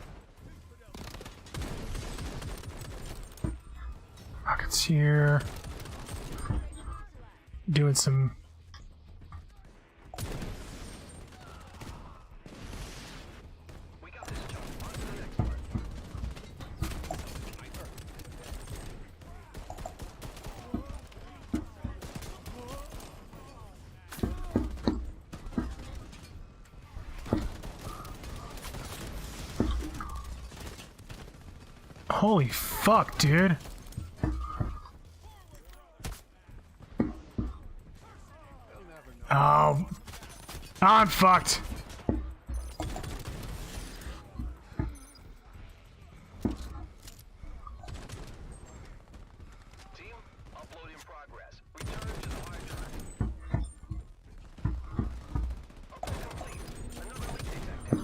Rockets here. Doing some. Holy fuck, dude. Oh, I'm fucked. Team, upload in progress. Return to the hard drive. Upload complete. Another leak detected.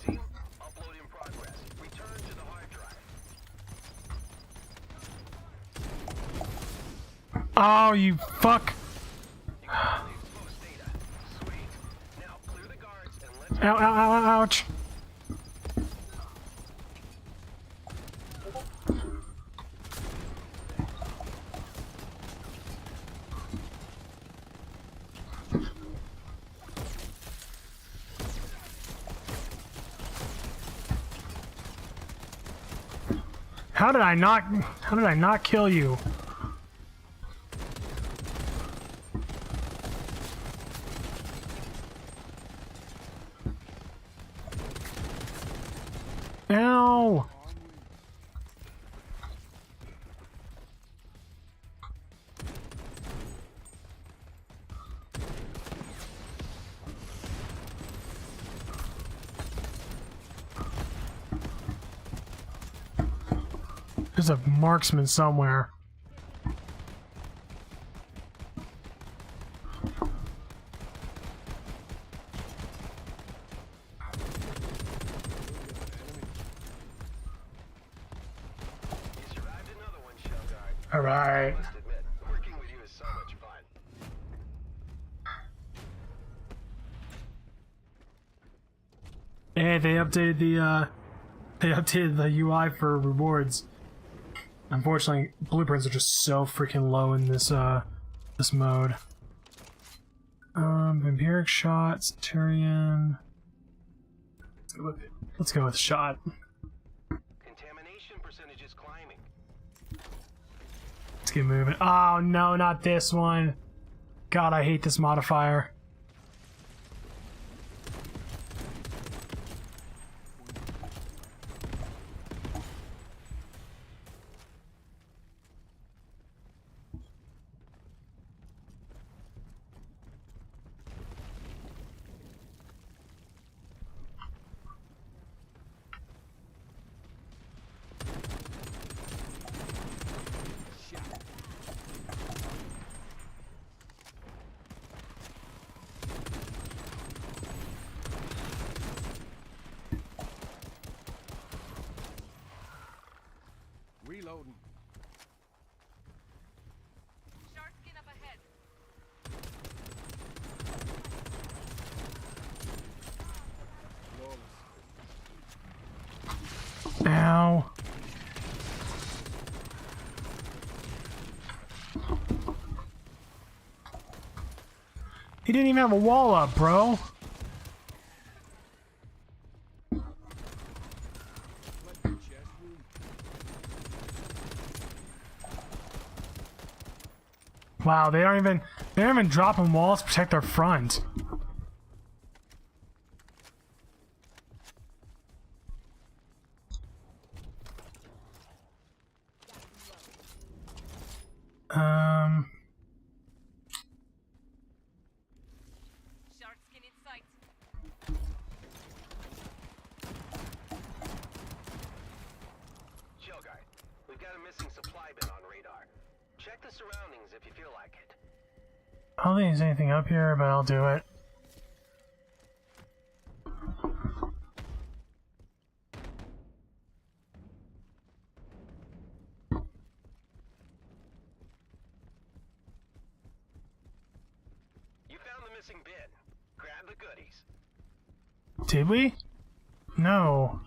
Team, upload in progress. Return to the hard drive. Oh, you fuck. Ow, ow, ow, ow, ouch. How did I not kill you? Ow! There's a marksman somewhere. All right. Working with you is so much fun. Hey, they updated the UI for rewards. Unfortunately, blueprints are just so freaking low in this this mode. Vampiric shot, Centurion. Let's go with shot. Contamination percentage is climbing. Let's get moving. Oh no, not this one. God, I hate this modifier. didn't even have a wall up, bro. Wow, they aren't even dropping walls to protect their front. I don't think there's anything up here, but I'll do it. You found the missing bin. Grab the goodies. Did we? No.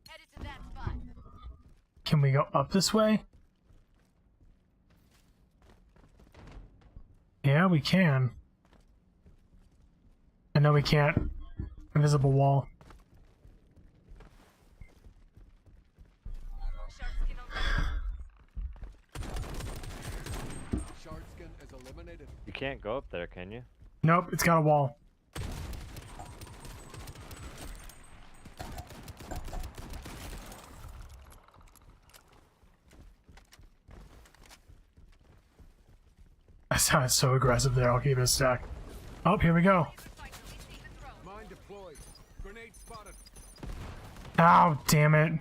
Headed to that spot. Can we go up this way? Yeah, we can. I know we can't. Invisible wall. You can't go up there, can you? Nope, it's got a wall. I sounded so aggressive there. I'll keep it a stack. Oh, here we go. Mine deployed. Grenade spotted. Oh, damn it.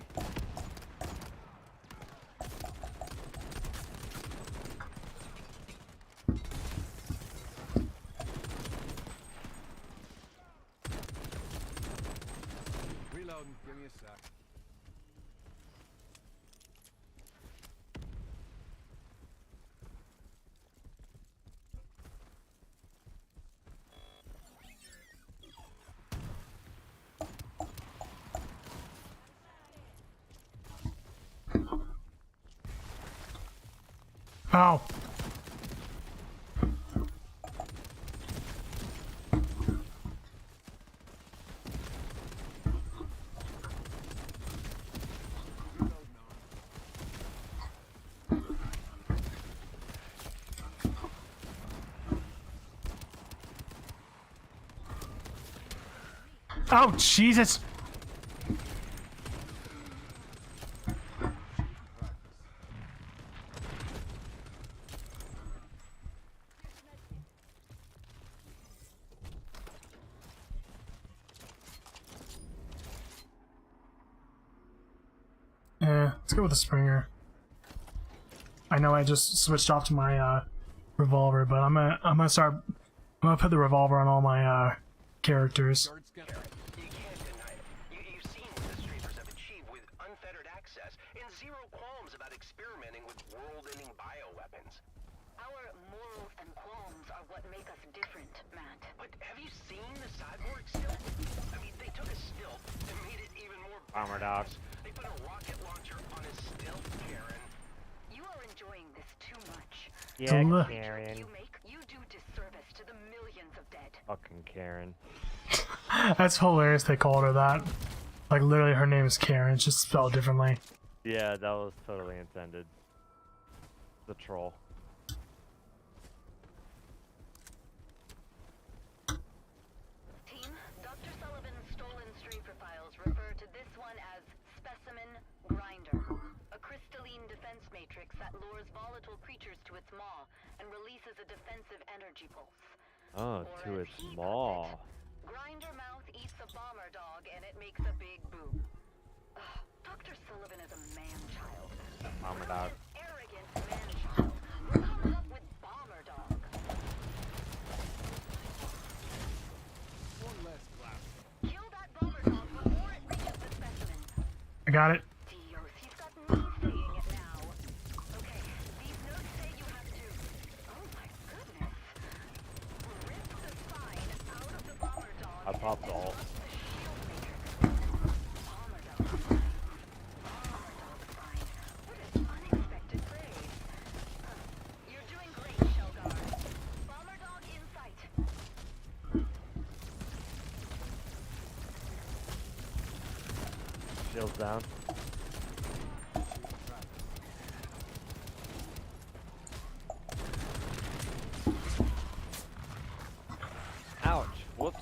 Reloading. Give me a sec. Oh. Oh, Jesus. Let's go with the Springer. I know I just switched off to my revolver, but I'm gonna put the revolver on all my characters. You can't deny it. You've seen what the Streakers have achieved with unfettered access and zero qualms about experimenting with world-ending bioweapons. Our morals and qualms are what make us different, Matt. But have you seen the cyborg stilt? I mean, they took a stilt and made it even more Armor dogs. They put a rocket launcher on his stilt, Karen. You are enjoying this too much. Yeah, Look. Karen. You do disservice to the millions of dead. Fucking Karen. That's hilarious they called her that. Like, literally her name is Karen, it's just spelled differently. Yeah, that was totally intended. The troll. Team, Dr. Sullivan's stolen Strafer files refer to this one as Specimen Grinder, a crystalline defense matrix that lures volatile creatures to its maw and releases a defensive energy pulse. Oh, to its maw. Grinder mouth eats a bomber dog and it makes a big boom. Dr. Sullivan is a man-child. Armor dog. Arrogant man-child. Who comes up with bomber dog? One less clap. Kill that bomber dog before it reaches the specimen. I got it. Dios, he's got me saying it now. Okay, these notes say you have to... Oh my goodness. Rip the spine out of the bomber dog. I popped all. What an unexpected grade. You're doing great, Shields down. Ouch. Whoops.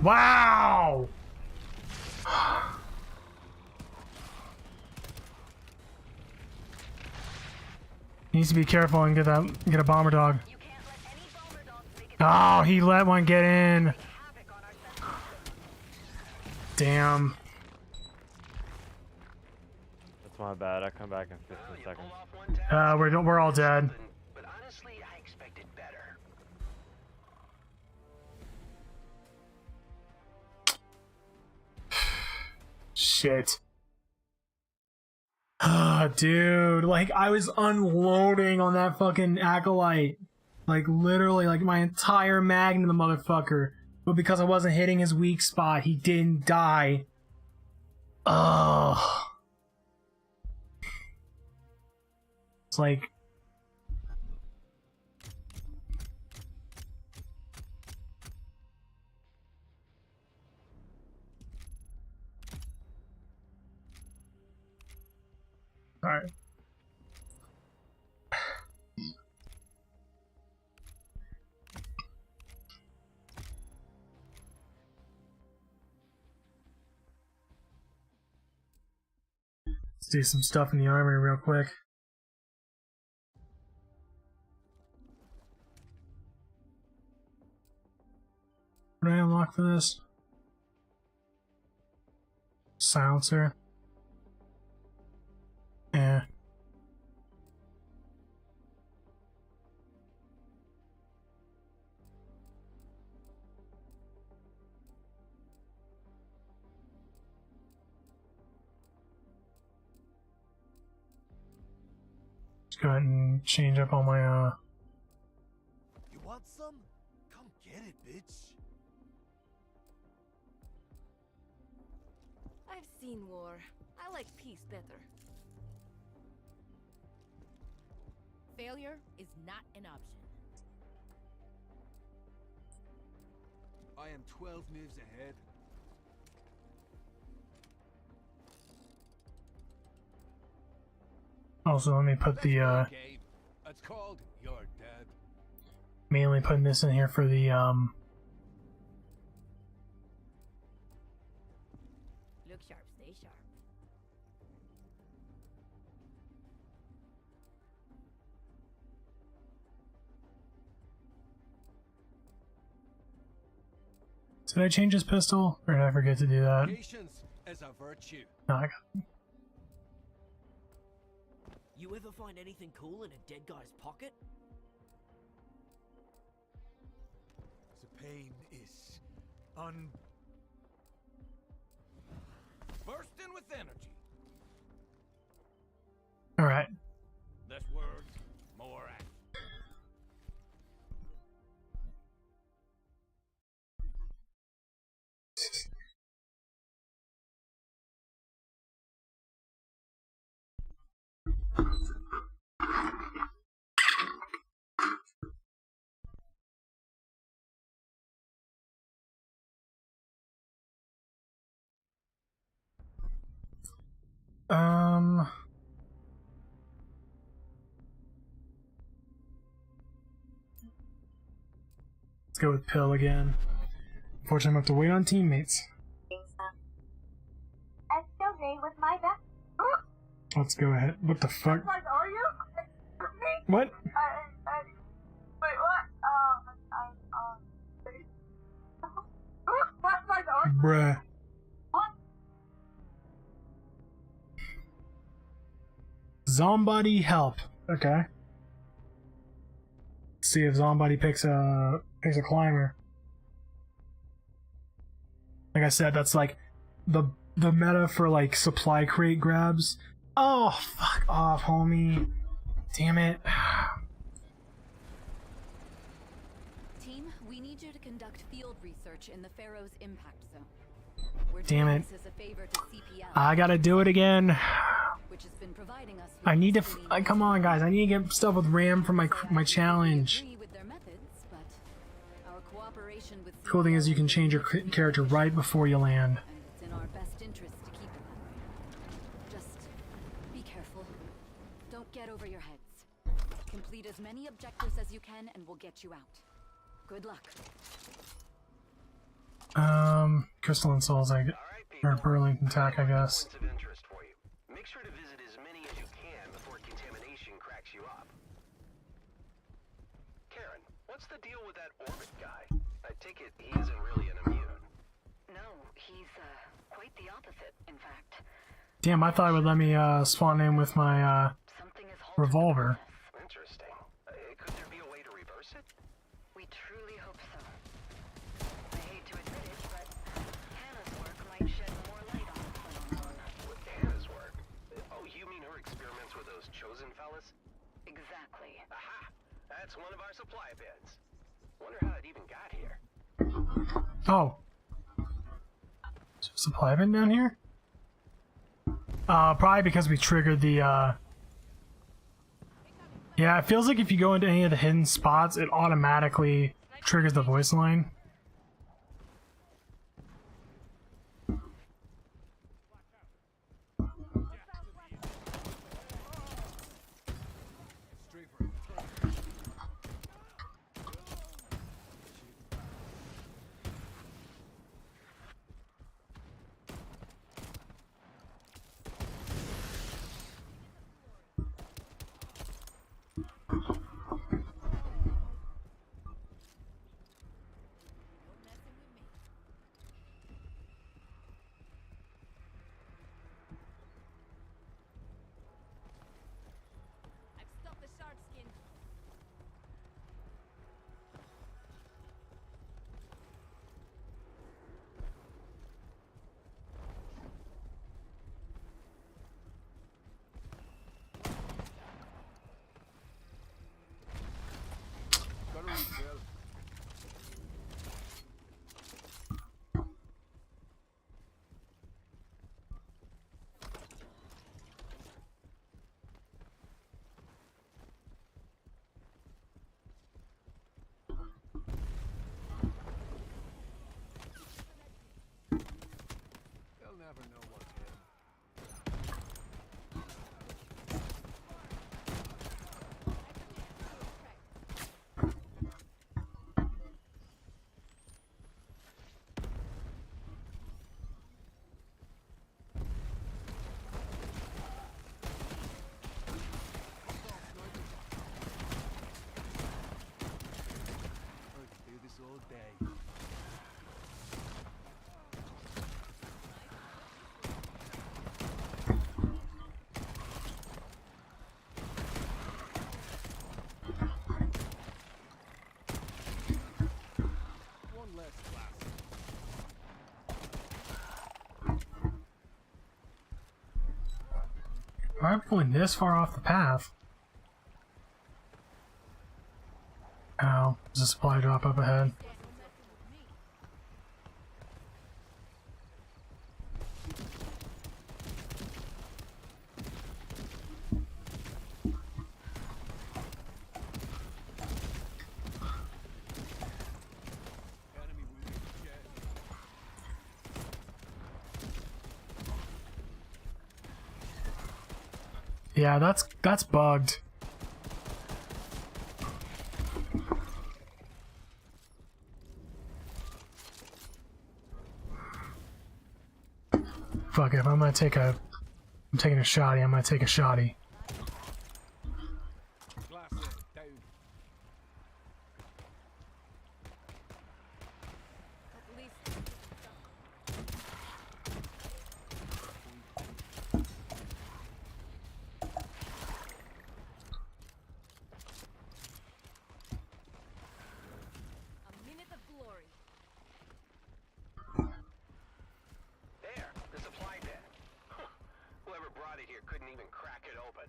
Wow! He needs to be careful and get a bomber dog. Oh, he let one get in. Damn. That's my bad. I come back in 15 seconds. We're all dead. But honestly, I expected better. Shit. Dude, like I was unloading on that fucking acolyte. Like literally, like my entire mag into the motherfucker. But because I wasn't hitting his weak spot, he didn't die. Ugh. It's like... Alright. Let's do some stuff in the armory real quick. What do I unlock for this? Silencer. Yeah. Let's go ahead and change up all my You want some? Come get it, bitch. I've seen war. I like peace better. Failure is not an option. I am 12 moves ahead. Also, let me put the It's called You're Dead. mainly putting this in here for the Look sharp, stay sharp. Did I change his pistol? Or did I forget to do that? Patience is a virtue. No, I got it. You ever find anything cool in a dead guy's pocket? The pain is bursting with energy. Alright. Less words, more action. Let's go with Pill again. Unfortunately, I'm going to have to wait on teammates. I'm still playing with my back. Let's go ahead. What the fuck? What are you? What? Wait, what? What size are you? Bruh. Zombody help. Okay. Let's see if Zombody picks a climber. Like I said, that's like the meta for like supply crate grabs. Oh, fuck off, homie. Damn it. Team, we We need you to conduct field research in the Pharaoh's impact zone. We're Damn doing it. this as a favor to CPL, I gotta do it again. which has been providing us with I need to. crystalline Come on, guys. I need to get stuff with RAM for my challenge. agree with their methods, but our cooperation with Cool thing is you can change your character right before you land. it's in our best interest to keep it that way. Just be careful. Don't get over your heads. Complete as many objectives as you can and we'll get you out. Good luck. Crystalline Souls, or Burlington Tack, I guess. Points of interest for you. Make sure to visit as many as you can before contamination cracks you up. Karen, what's the deal with that orbit guy? I take it he isn't really an immune. No, he's quite the opposite, in fact. Damn, I thought it would let me spawn in with my revolver. Interesting. Could there be a way to reverse it? We truly hope so. I hate to admit it, but Hannah's work might shed more light on the phenomenon. With Hannah's work? Oh, you mean her experiments with those chosen fellas? Exactly. Aha! That's one of our supply bins. Wonder how it even got here. Oh. Is there a supply bin down here? Probably because we triggered the, Yeah, it feels like if you go into any of the hidden spots, it automatically triggers the voice line. Why am I going this far off the path? Ow, there's a supply drop up ahead. Yeah, that's bugged. Fuck it, if I'm taking a shoddy, I'm gonna take a shoddy. There, the supply bin. Whoever brought it here couldn't even crack it open.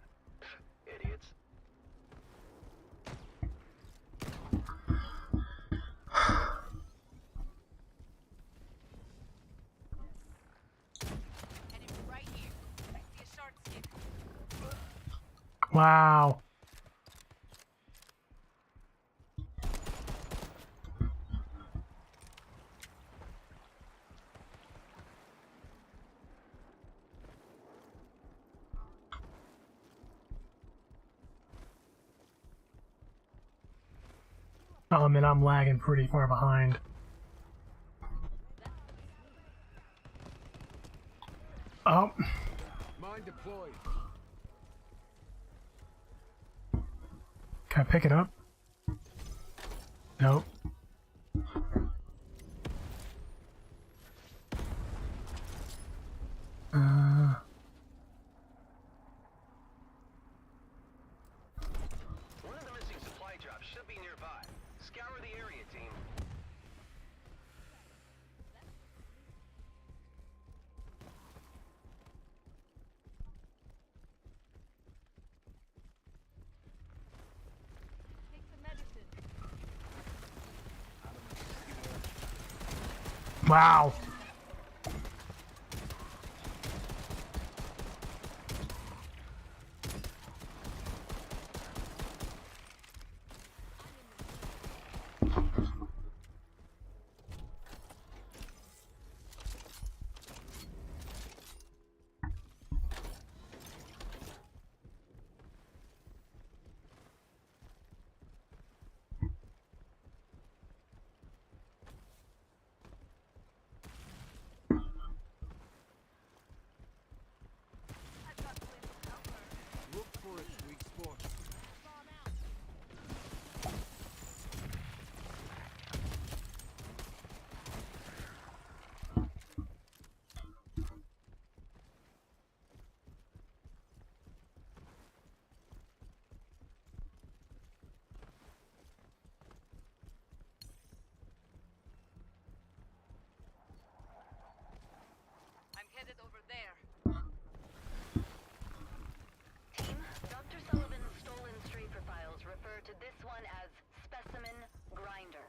Wow. Oh man, I'm lagging pretty far behind. Oh. Mine deployed. Can I pick it up? Nope. One of the missing supply drops should be nearby. Scour the area, team. Wow. Look for its weak spot. I'm headed over there. Team, Dr. Sullivan's stolen strafer files refer to this one as Specimen Grinder,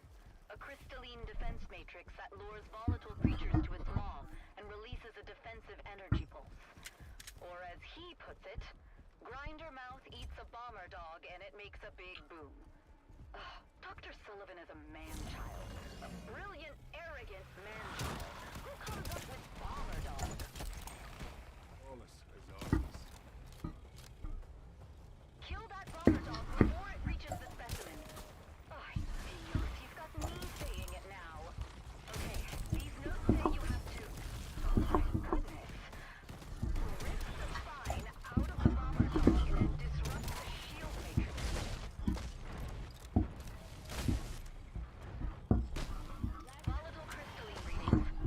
a crystalline defense matrix that lures volatile creatures to its maw and releases a defensive energy pulse. Or as he puts it, Grinder Mouth eats a bomber dog and it makes a big boom. Dr. Sullivan is a man-child. A brilliant, arrogant man-child. Who comes up with bomber dog? Flawless as always. Kill that bomber dog before it reaches the specimen. Oh, Dios, he's got me saying it now. Okay, these notes say you have to... Oh my goodness. Rip the spine out of the bomber dog and disrupt the shield matrix. Volatile crystalline readings.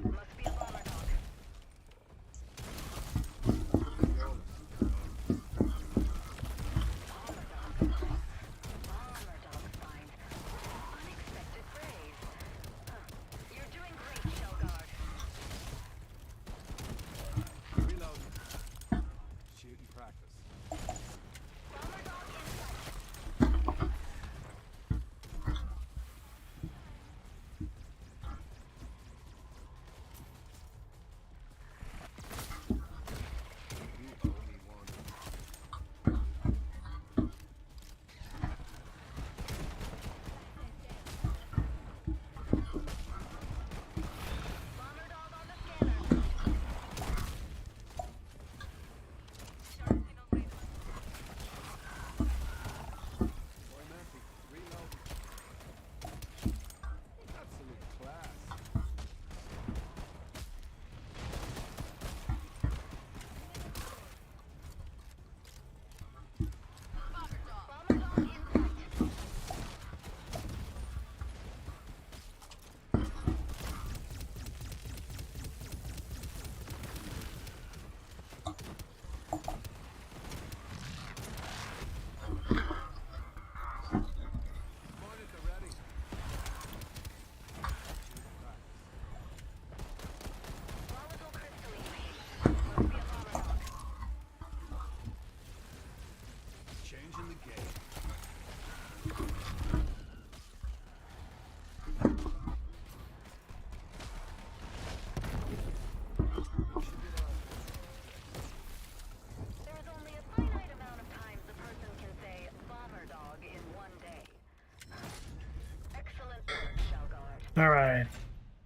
All right.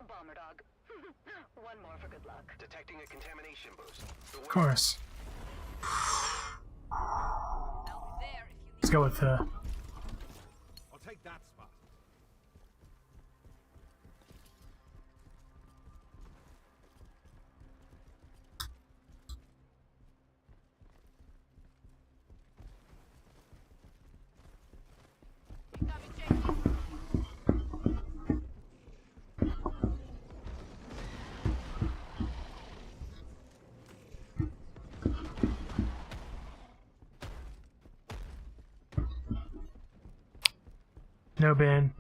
Bomber dog. One more for good luck. Detecting a contamination boost. Of course. Let's go with the. I'll take that spot. No bin.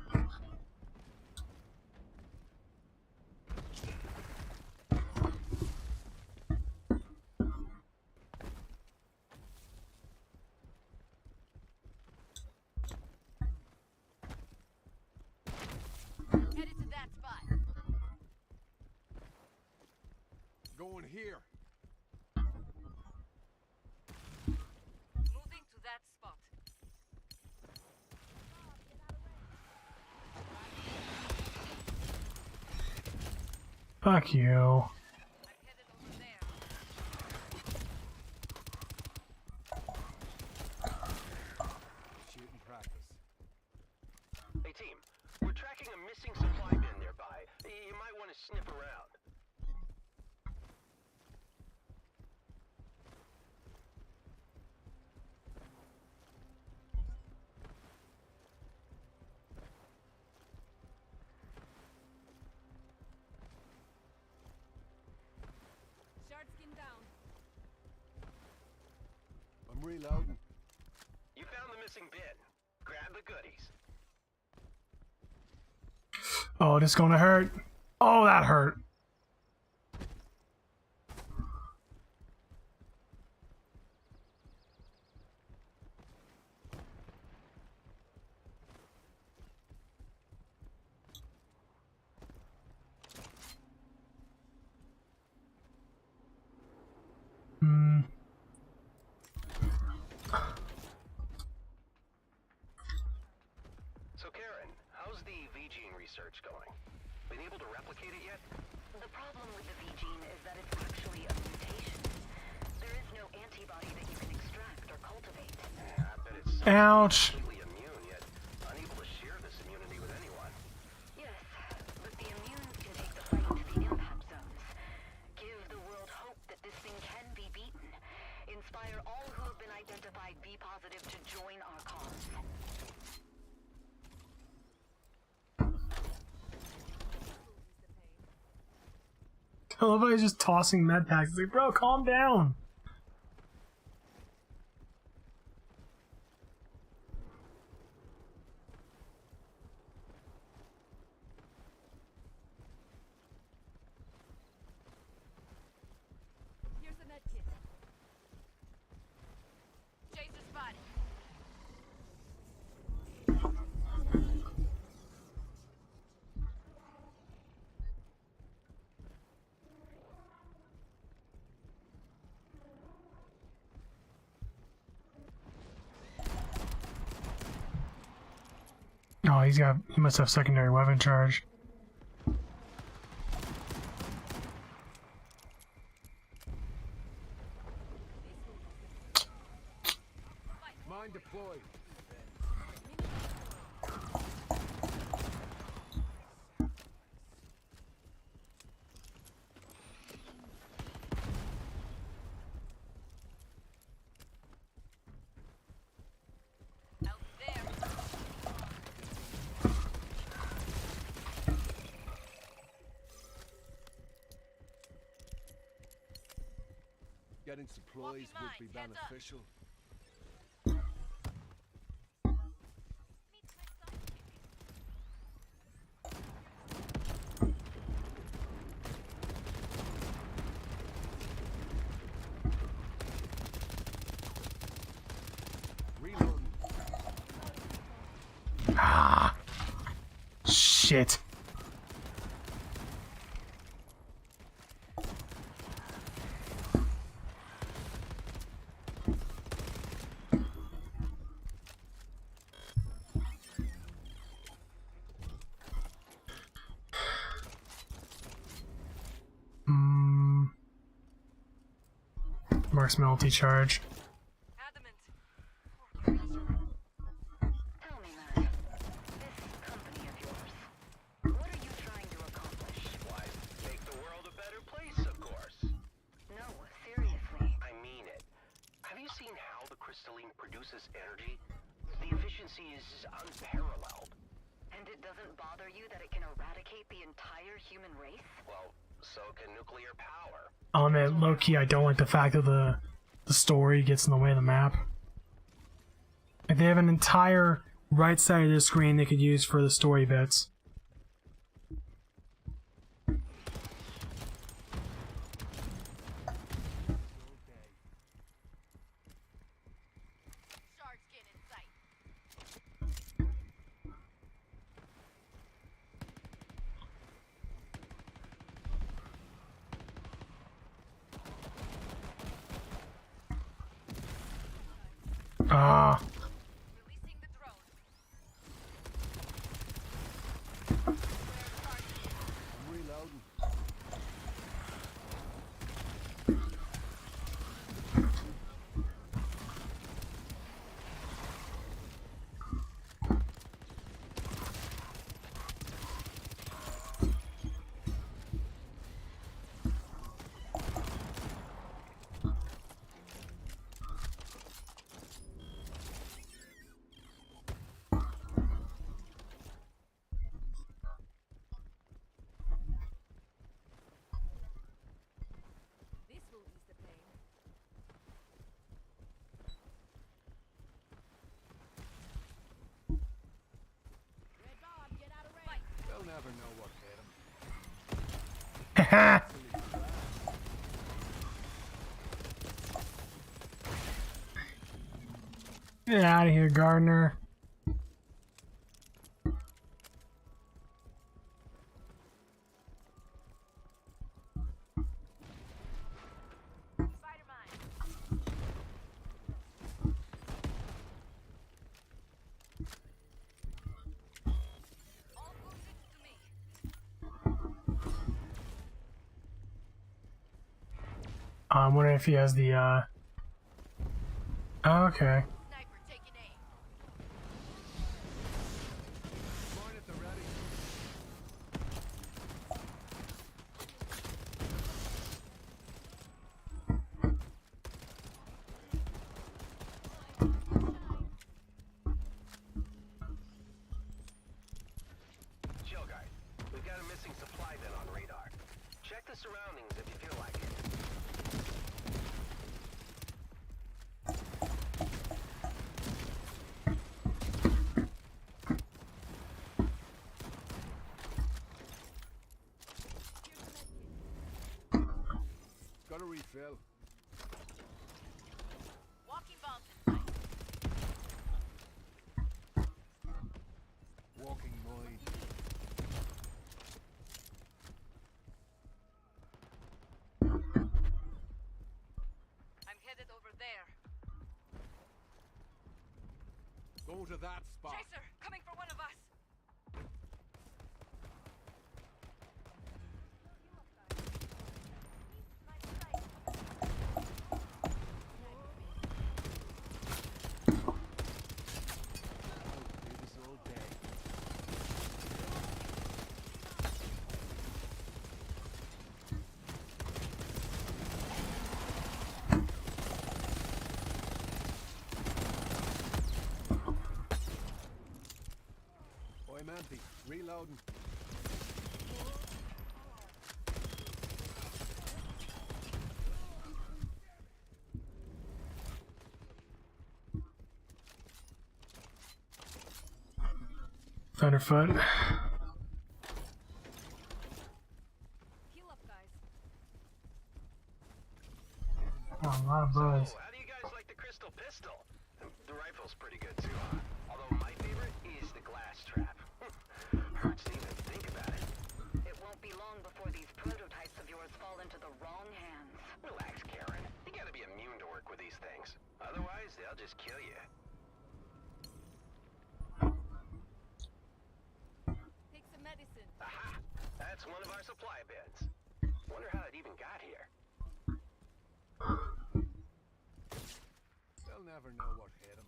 Headed to that spot. Going here. Moving to that spot. Fuck you. Shooting practice. Hey team, we're tracking a missing supply bin nearby. You might want to sniff around. Shard skin down. I'm reloading. You found the missing bin. Grab the goodies. Oh, this gonna hurt. Oh, that hurt. Hmm. So Karen, how's the V-gene research going? Been able to replicate it yet? The problem with the V-gene is that it's actually a mutation. There is no antibody that you can extract or cultivate. Yeah, I bet it's Ouch. completely immune, yet unable to share this immunity with anyone. Yes, but the immunes can take the fight to the impact zones. Give the world hope that this thing can be beaten. Inspire all who have been identified V-positive to join our cause. I love how he's just tossing med packs. It's like, bro, calm down. Here's the med kit. Chaser spotted. Oh, he must have secondary weapon charge. Mine deployed. Getting supplies would be beneficial. Reloading. Ah. Shit. marks multi-charge. Tell me, man, this company of yours, what are you trying to accomplish? Why, make the world a better place, of course. No, seriously. I mean it. Have you seen how the crystalline produces energy? The efficiency is unparalleled. And it doesn't bother you that it can eradicate the entire human race? Well, so can nuclear power. Man, low-key, I don't like the fact that the story gets in the way of the map. Like, they have an entire right side of the screen they could use for the story bits. Ah. They'll never know what hit 'em. Get out of here, Gardner. I'm wondering if he has the, oh, okay. Chill, guys. We've got a missing supply bin on radar. Check the surroundings if you feel like it. Got a refill. Walking vault. Walking void. I'm headed over there. Go to that spot. Chaser, coming for one of us. I'm empty. Reloading. Thunderfoot. Heal up, guys. Oh, a lot of buzz. So, how do you guys like the crystal pistol? The rifle's pretty good too, huh? Although my favorite is the glass trap. Hurts to even think about it. It won't be long before these prototypes of yours fall into the wrong hands. Relax, Karen. You gotta be immune to work with these things. Otherwise, they'll just kill you. Take some medicine. Aha! That's one of our supply bins. Wonder how it even got here. never know what hit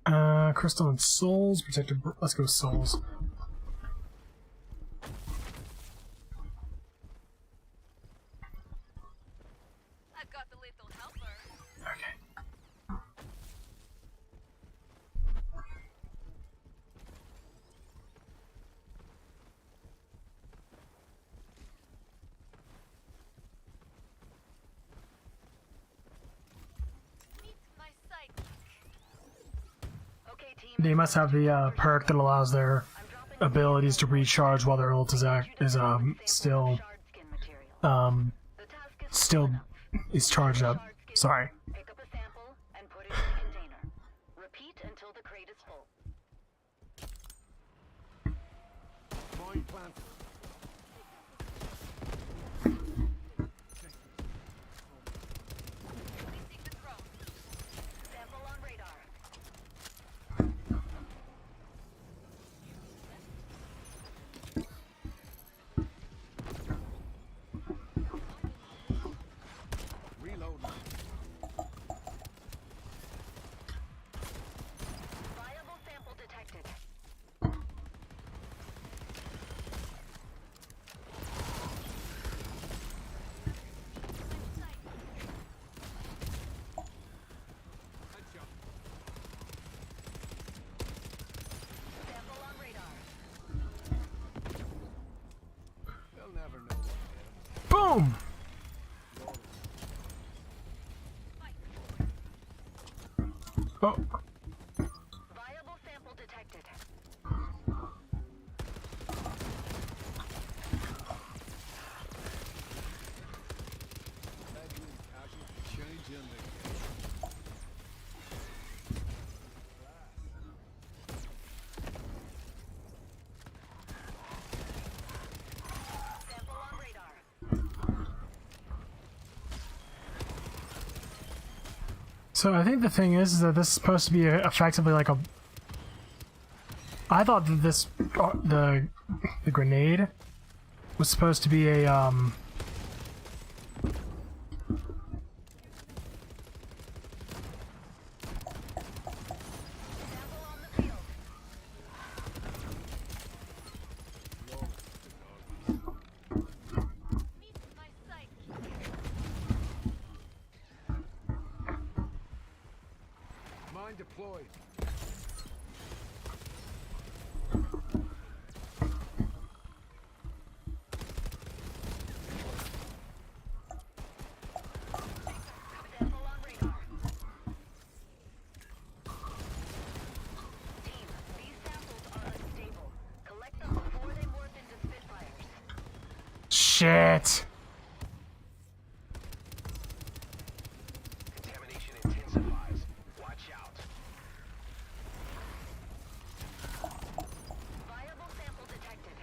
him. Crystal and souls. Protected. Let's go souls. I've got the little helper. Okay. They must have the perk that allows their abilities to recharge while their ult is still is charged up. Sorry. Pick up a sample and put it in the container. Repeat until the crate is full. Mine planted. Sample on radar. Reload. Viable sample detected. Sample on radar. They'll never know what hit him. Boom. Oh. Viable sample detected. Heavy and casual. Changing the game. Sample on radar. So I think the thing is that this is supposed to be effectively like a. I thought that this the grenade was supposed to be a Mine deployed. Sample on radar. Team, these samples are unstable. Collect them before they morph into Spitfires. shit. Contamination intensifies. Watch out. Viable sample detected.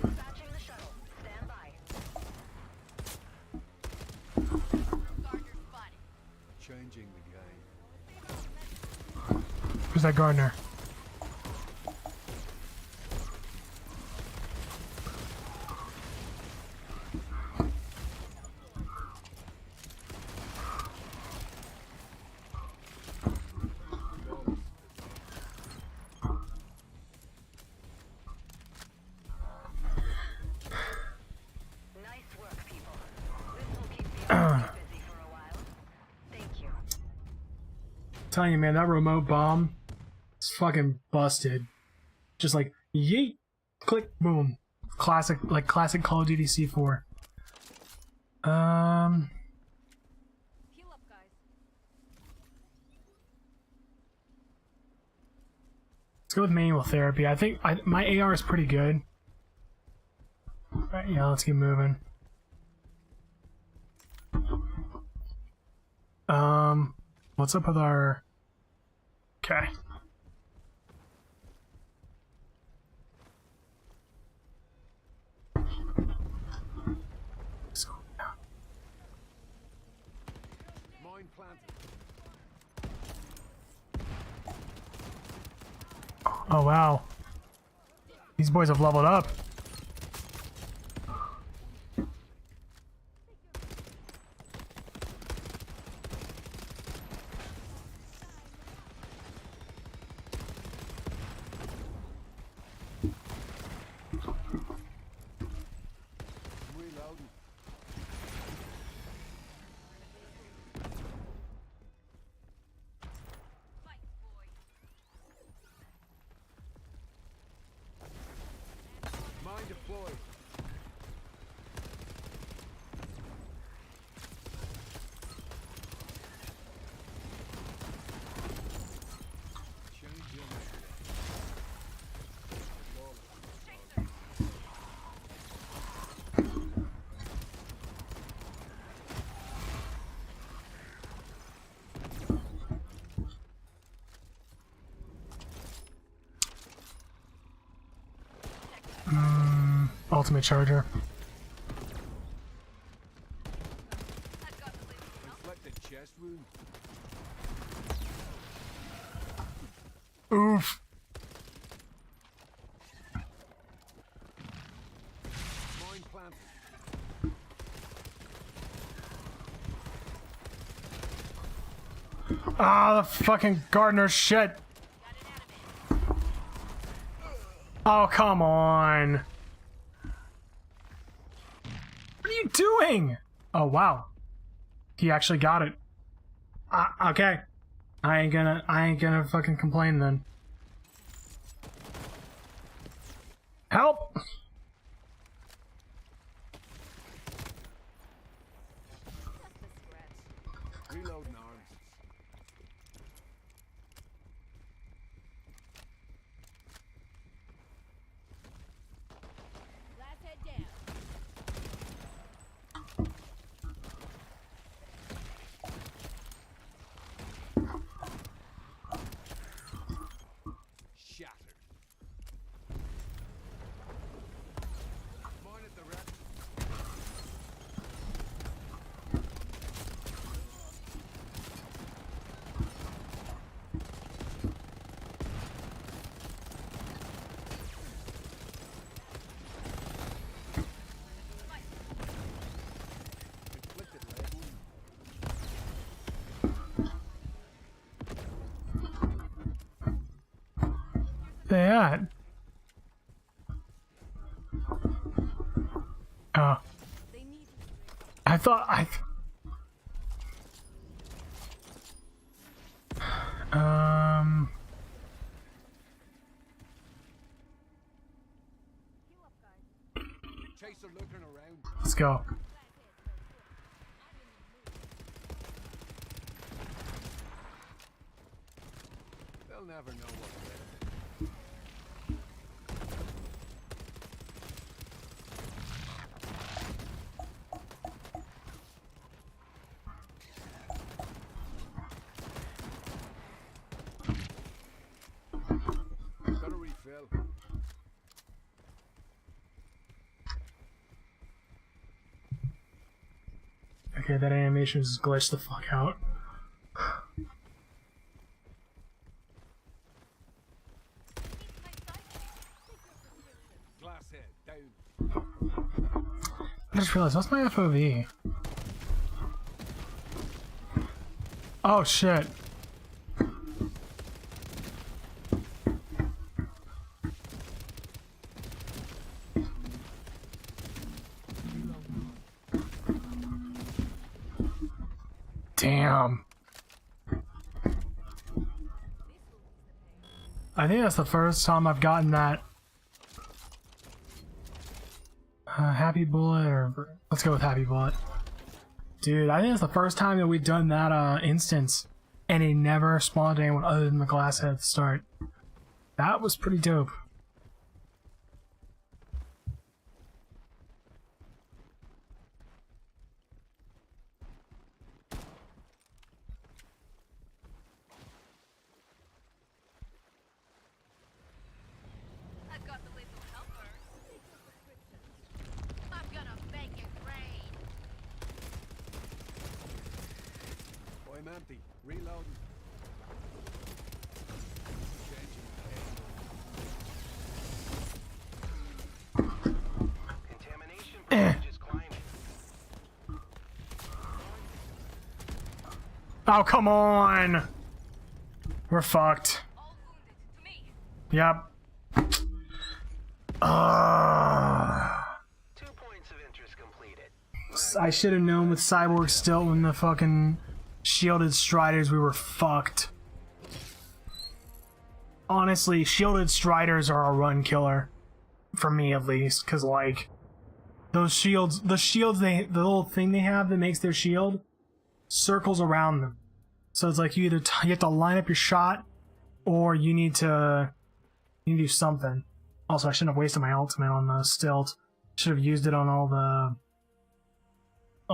Dispatching the shuttle. Stand by. Changing the game. Who's that Gardner? Nice work, people. This will keep the others busy for a while. Thank you. Telling you, man, that remote bomb is fucking busted. Just like yeet, click, boom. Classic, like classic Call of Duty C4. Heal up, guys. Let's go with manual therapy. I think my AR is pretty good. Alright, yeah, let's keep moving. What's up with our... Okay. Let's go down. Mine planted. Oh wow. These boys have leveled up. ultimate charger. Inflicted chest wound. Oof. Mine planted. Ah, the fucking gardener shit. Oh, come on. What are you doing? Oh, wow. He actually got it. Okay. I ain't gonna fucking complain then. Help! Reloading arms. Last head down. Shattered. Mine at the rep. Inflicted leg wound. They at? Oh. I thought Chaser looking around. let's go. They'll never know what it is. Got a refill. Okay, that animation just glitched the fuck out. Glass head down. I just realized, what's my FOV? Oh shit. Damn. I think that's the first time I've gotten that happy bullet, or let's go with happy bullet. Dude, I think it's the first time that we've done that instance and it never spawned anyone other than the glass head at the start. That was pretty dope. I've got the lethal helper. I'm gonna make it rain. I'm empty. Reloading. Changing Contamination percentage is climbing. Oh, come on! We're fucked. Yep. 2 points of interest completed. I should have known with Cyborg still in the fucking shielded striders we were fucked. Honestly, shielded striders are a run killer. For me at least, because like those shields, the little thing they have that makes their shield circles around them. So it's like you either you have to line up your shot or you need to do something. Also, I shouldn't have wasted my ultimate on the stilt. Should have used it on all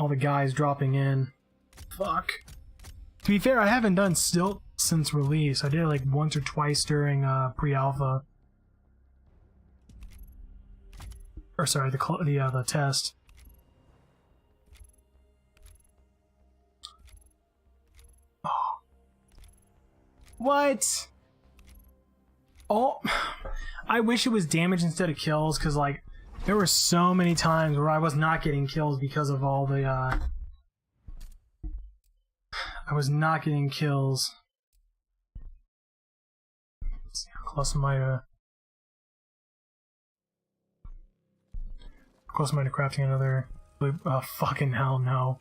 the guys dropping in. Fuck. To be fair, I haven't done stilt since release. I did it like once or twice during pre-alpha. or sorry, the test. Oh. What? Oh, I wish it was damage instead of kills, because like there were so many times where I was not getting kills because of all the I was not getting kills. Let's see how close am I to crafting another. Oh, fucking hell no.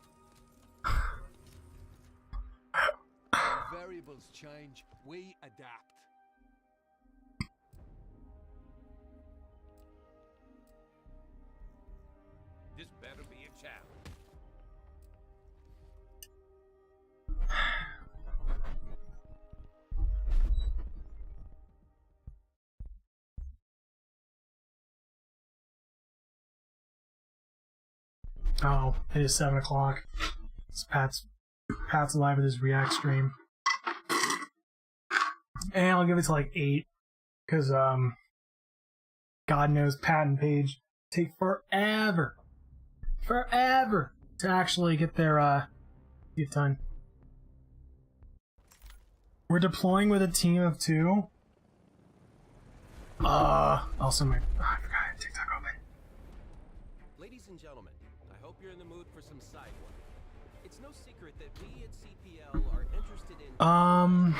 Variables change, we adapt. This better be a challenge. Oh, it is 7 o'clock. Pat's live with his React stream. And I'll give it to like 8. Because, God knows Pat and Paige take forever to actually get their, get done. We're deploying with a team of 2. Also I forgot I had TikTok open. Ladies and gentlemen, I hope you're in the mood for some side work. It's no secret that we at CPL are interested in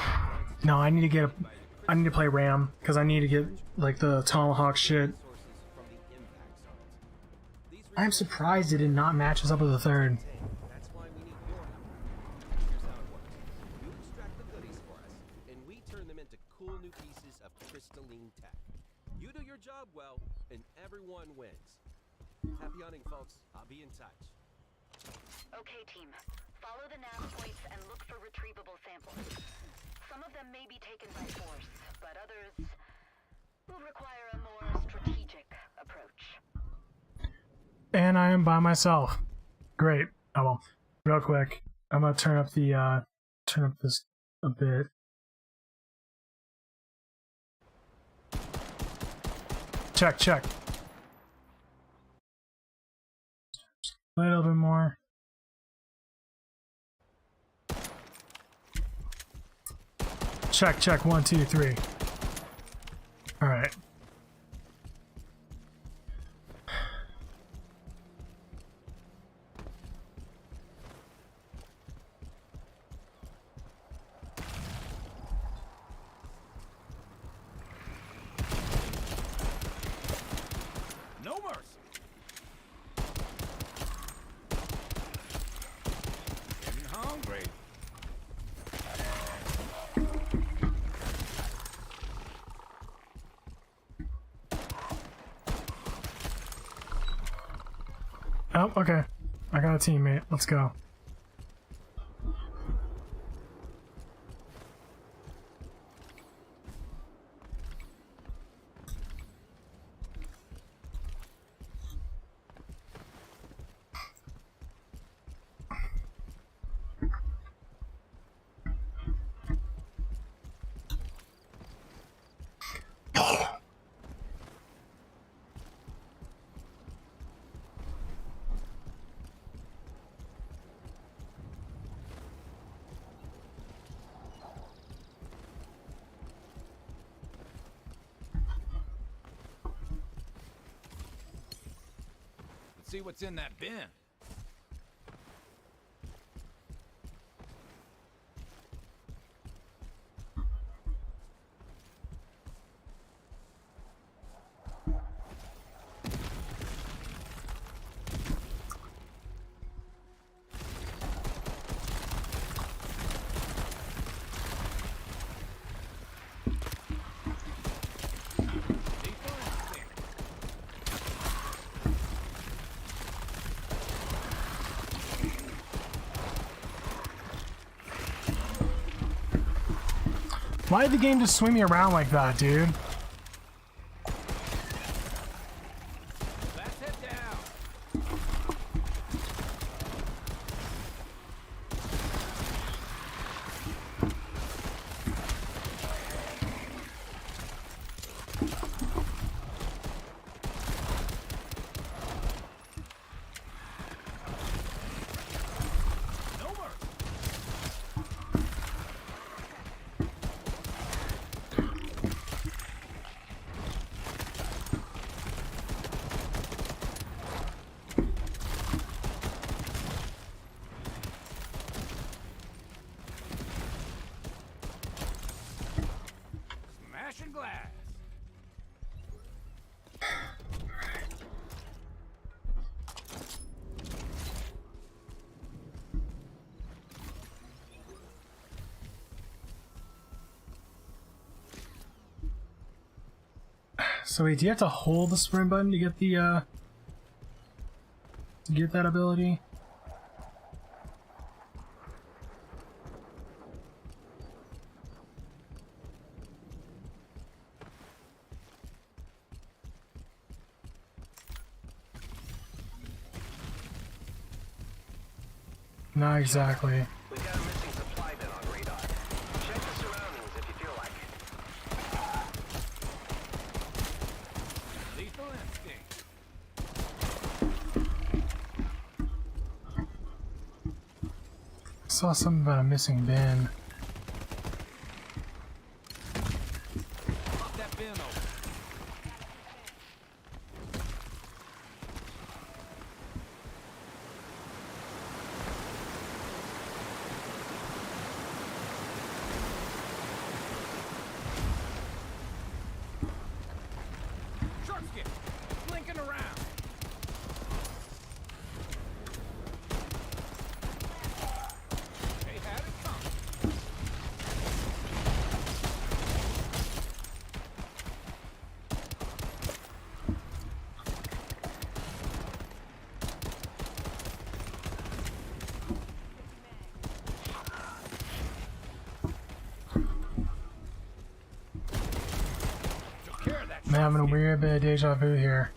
no, I need to play RAM, because I need to get like the Tomahawk shit. I'm surprised it did not match us up with the 3rd. That's why we need your help. Here's how it works. You extract the goodies for us, and we turn them into cool new pieces of crystalline tech. You do your job well, and everyone wins. Happy hunting, folks. I'll be in touch. Okay, team. Follow the nav points and look for retrievable samples. Some of them may be taken by force, but others will require a more strategic approach. And I am by myself. Great. Oh well. Real quick, I'm gonna turn up this a bit. Check. A little bit more. Check. 1, 2, 3. All right. No mercy. Getting hungry. Oh, okay. I got a teammate. Let's go. Let's see what's in that bin. Why did the game just swing me around like that, dude? Let's head down. So wait, do you have to hold the sprint button to get the to get that ability? Not exactly. We got a missing supply bin on radar. Check the surroundings if you feel like it. Lethal instinct. Saw something about a missing bin. Pop that bin open. Shark skin, blinking around. They had it coming. Took care of that. Man, I'm having a weird bit of deja vu here.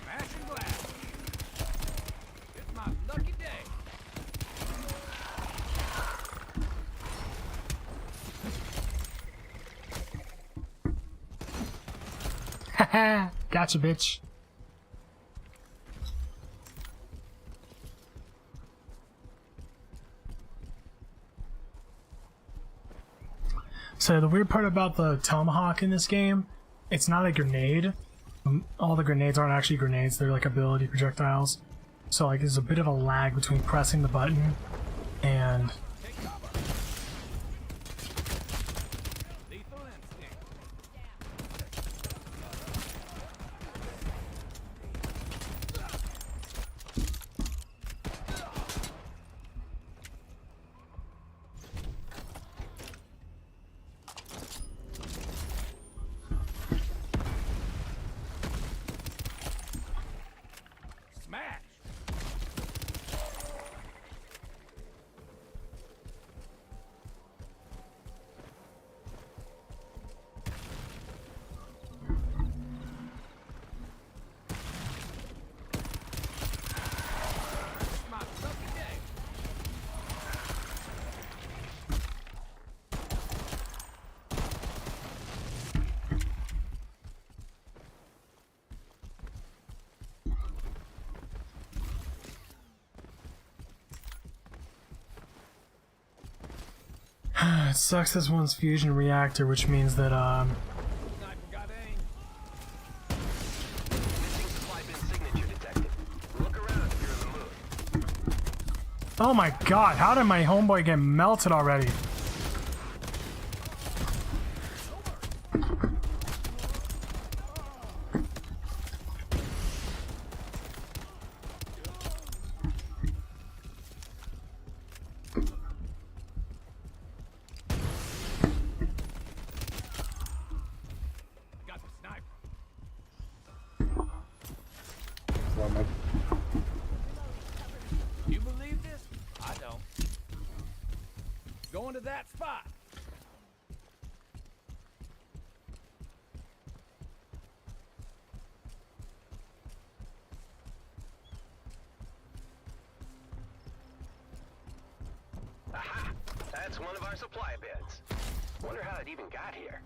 Smashing glass. It's my lucky day. Haha, gotcha, bitch. So the weird part about the tomahawk in this game, it's not a grenade. All the grenades aren't actually grenades, they're like ability projectiles. So like there's a bit of a lag between pressing the button and Lethal instinct. Smash. It's my lucky day. it sucks this one's fusion reactor, which means that Sniper got aim. Missing supply bin signature detected. Look around if you're in the mood. oh my god, how did my homeboy get melted already? Got the sniper. You believe this? I don't. Going to that spot. Aha! That's one of our supply bins. Wonder how it even got here.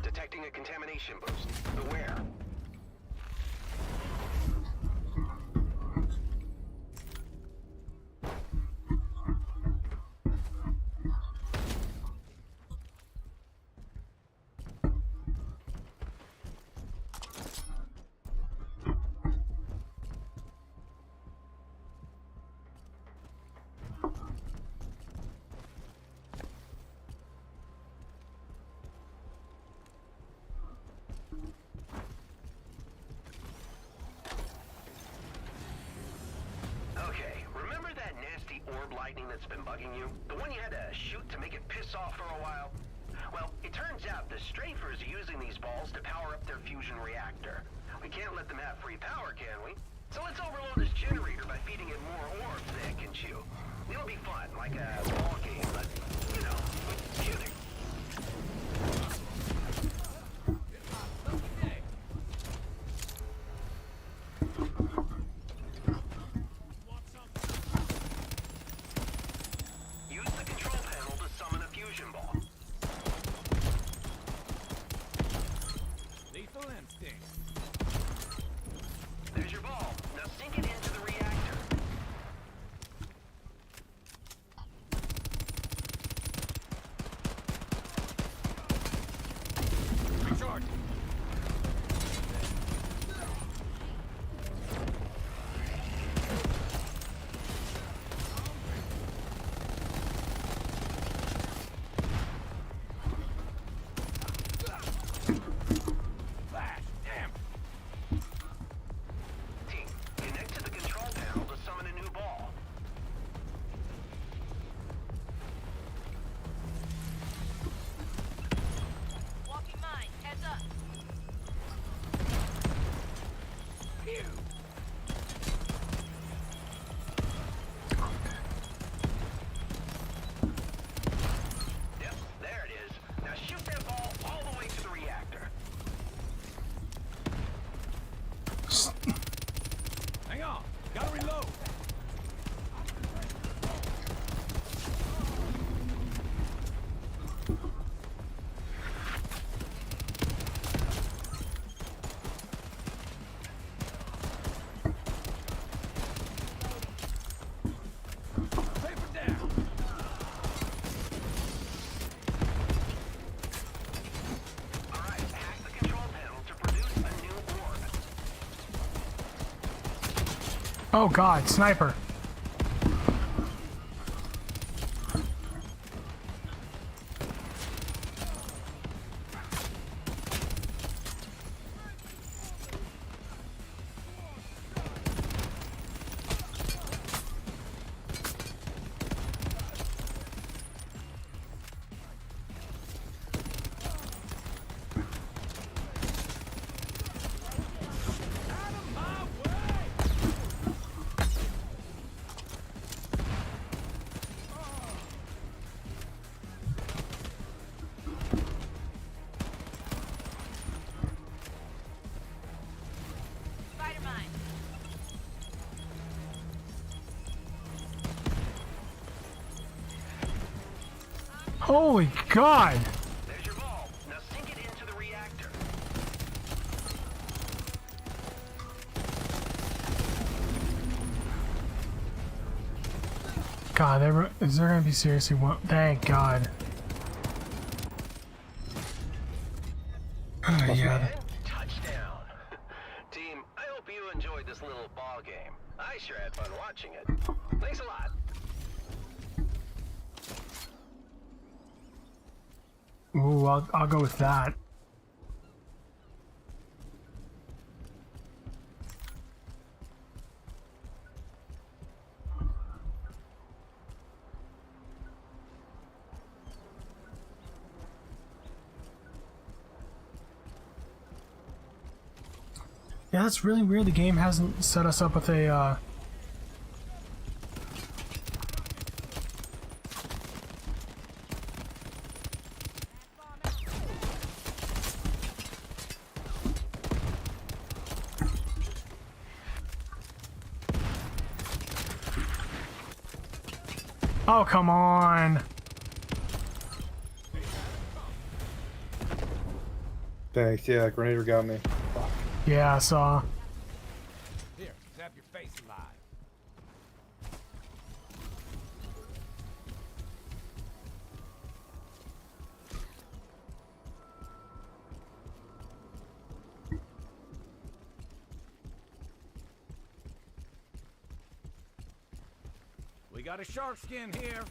Detecting a contamination boost. Beware. Okay, remember that nasty orb lightning that's been bugging you? The one you had to shoot to make it piss off for a while? Well, it turns out the strafers are using these balls to power up their fusion reactor. We can't let them have free power, can we? So let's overload this generator by feeding it more orbs that it can chew. It'll be fun, like a ball game, but, you know, shooting. Use the control panel to summon a fusion ball. Lethal instinct. There's your ball. Now sink it into the reactor. Recharge. Flash. Damn. Team, connect to the control panel to summon a new ball. Walking mine. Heads up. Phew. Yep, there it is. Now shoot that ball all the way to the reactor. Hang on. Gotta reload. Paper down. All right, hack the control panel to produce a new orb. Oh god, sniper. Spider mine. Holy god! There's your ball. Now sink it into the reactor. God, is there gonna be seriously one? Thank God. Yeah. And touchdown. Team, I hope you enjoyed this little ball game. I sure had fun watching it. Thanks a lot. Ooh, I'll go with that. Yeah, that's really weird. The game hasn't set us up with a Oh, come on. Thanks, yeah, Grenadier got me. Fuck. Yeah, I saw. Here, zap your face alive. We got a shark skin here.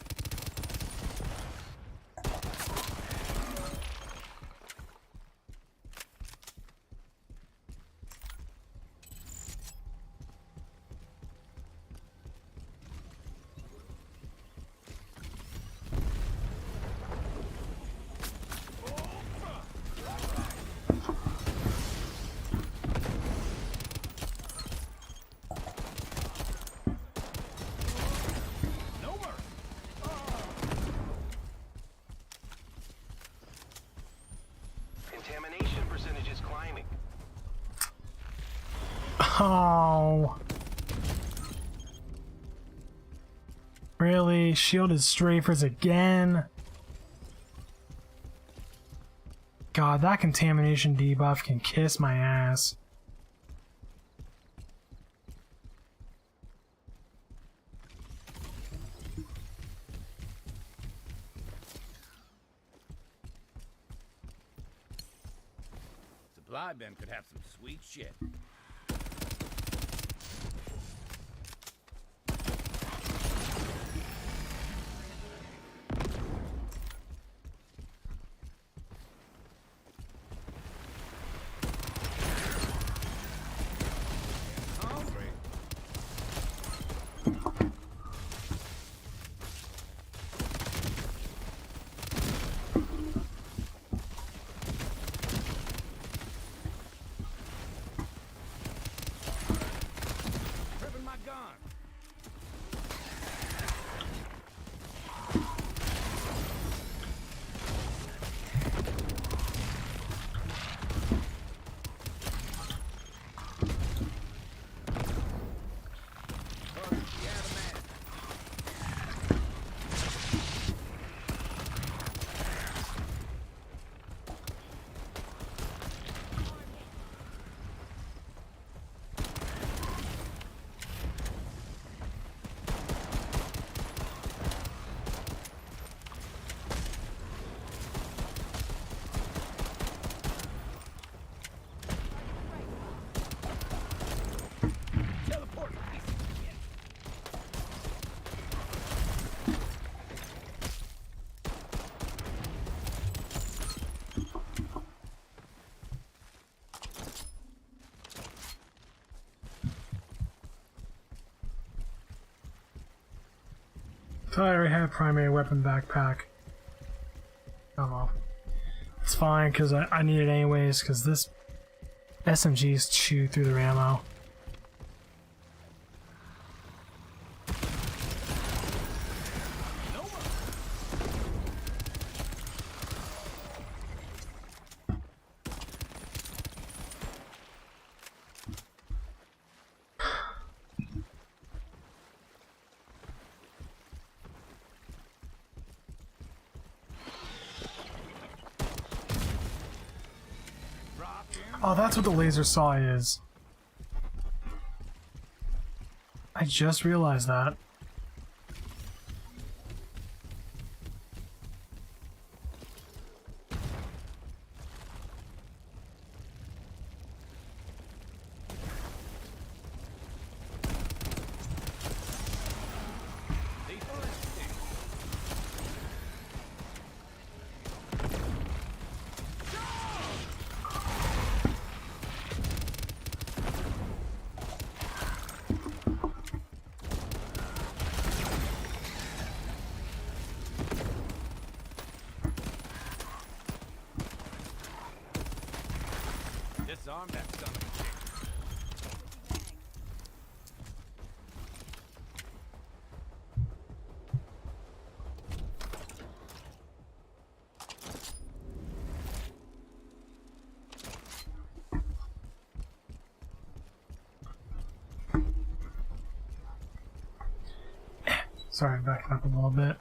climbing. Oh. Really? Shielded strafers again? God, that contamination debuff can kiss my ass. Supply bin could have some sweet shit. I already have primary weapon backpack. Oh well. It's fine, because I need it anyways, because this SMGs chew through the ammo. Oh, that's what the laser saw is. I just realized that. Disarm that son of a bitch. Sorry, backing up a little bit.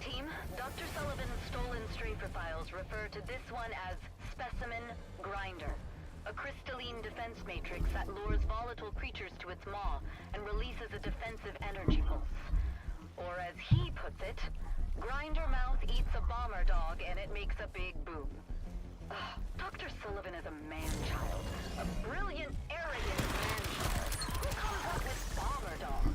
Team, Dr. Sullivan's stolen strafer files refer to this one as Specimen Grinder, a crystalline defense matrix that lures volatile creatures to its maw and releases a defensive energy pulse. Or as he puts it, Grinder Mouth eats a bomber dog and it makes a big boom. Dr. Sullivan is a man-child. A brilliant, arrogant man-child. Who comes up with bomber dog?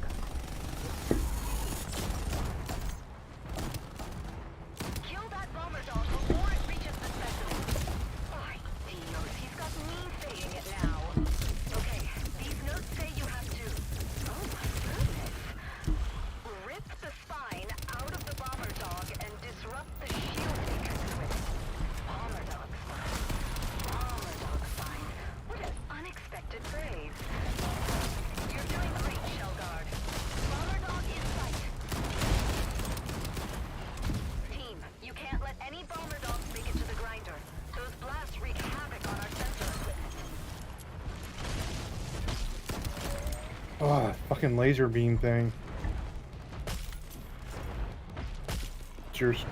Oh, fucking laser beam thing. Cheers.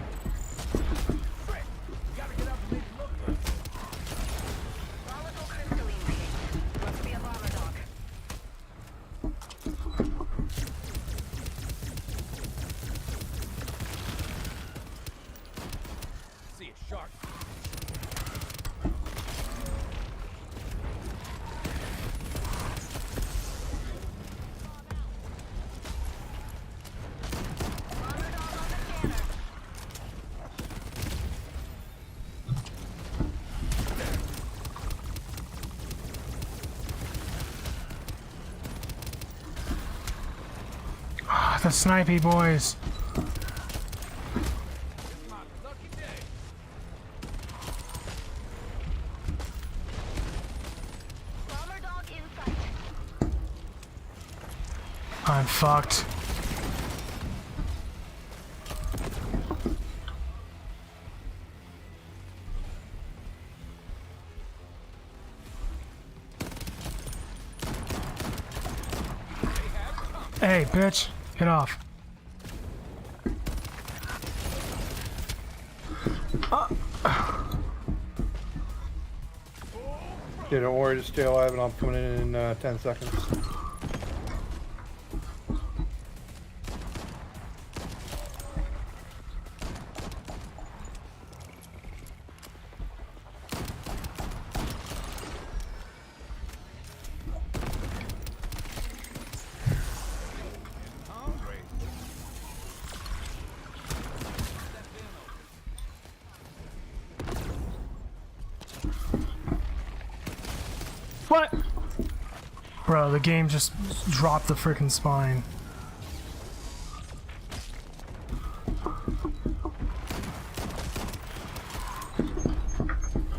See a shark. Ah, the snipey boys. I'm fucked. Hey, bitch, get off. Yeah, don't worry, just stay alive and I'm coming in 10 seconds. What? Bro, the game just dropped the freaking spine.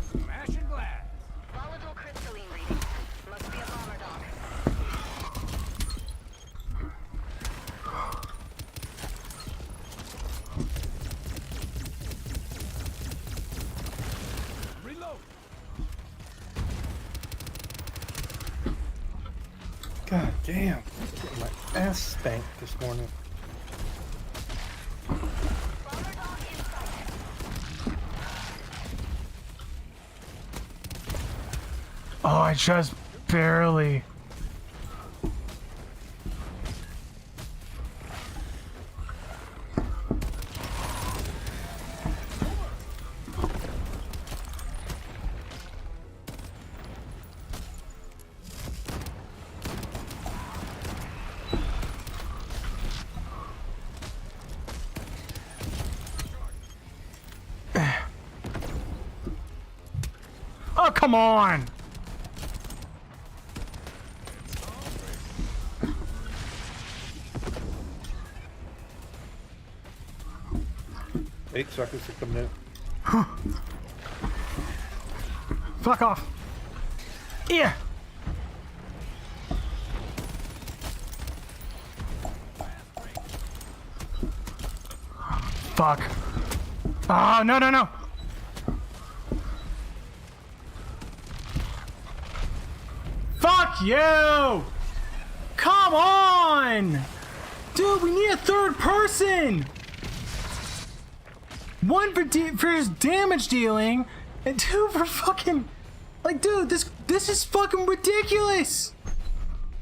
Smashing glass. Volatile crystalline reading. Must be a bomber dog. Reload. God damn. Getting my ass spanked this morning. Oh, I just barely. Oh, come on! 8 seconds to come in. Fuck off! Yeah! Fuck. Oh, no, no, no! Fuck you! Come on! Dude, we need a third person! One for his damage dealing, and 2 for fucking... Like, dude, this is fucking ridiculous!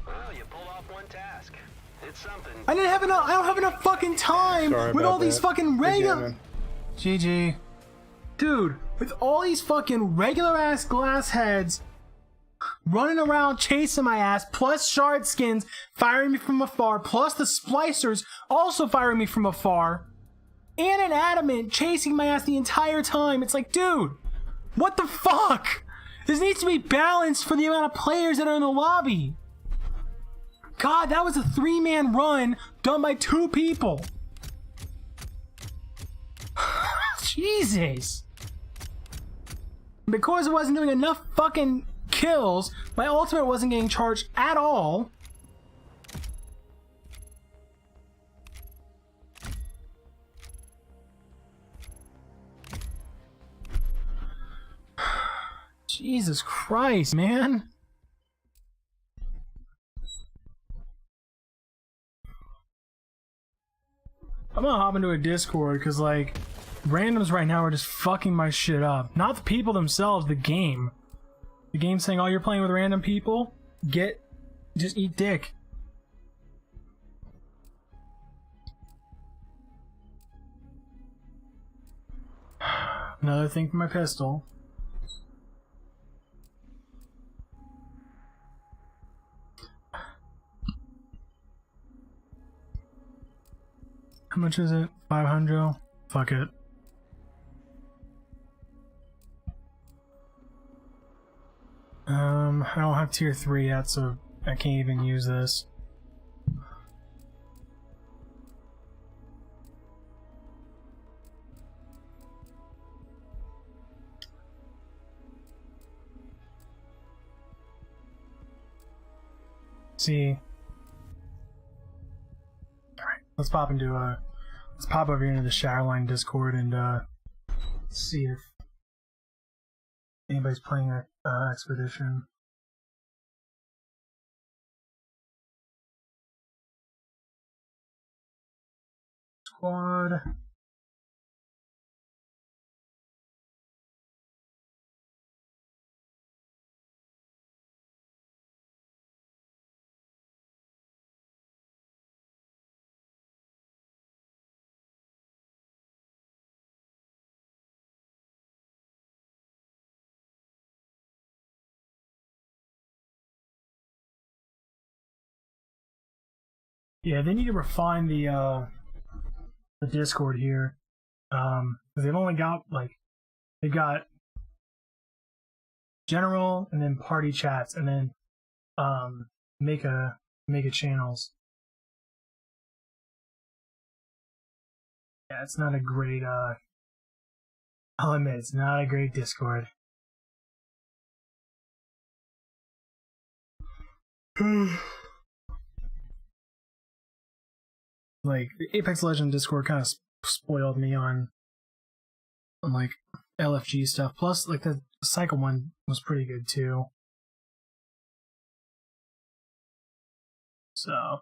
Well, you pulled off one task. It's something. I don't have enough fucking time with all these fucking regular... GG. Dude, with all these fucking regular ass glass heads running around chasing my ass, plus shard skins firing me from afar, plus the splicers also firing me from afar, and an adamant chasing my ass the entire time. It's like, dude, what the fuck? This needs to be balanced for the amount of players that are in the lobby. God, that was a 3-man run done by 2 people. Jesus. Because I wasn't doing enough fucking kills, my ultimate wasn't getting charged at all. Jesus Christ, man. I'm gonna hop into a Discord because like randoms right now are just fucking my shit up. Not the people themselves, the game. The game's saying, "Oh, you're playing with random people. Just eat dick." Another thing for my pistol. How much is it? 500? Fuck it. I don't have tier 3 yet, so I can't even use this. See. Alright, let's pop over here into the Shatterline Discord and see if anybody's playing Expedition. Squad. Yeah, they need to refine the Discord here. Because they've only got they've got general and then party chats and then make a channels. Yeah, it's not a great I'll admit it's not a great Discord. Like the Apex Legends Discord kind of spoiled me on like LFG stuff. Plus, like the Cycle one was pretty good too. So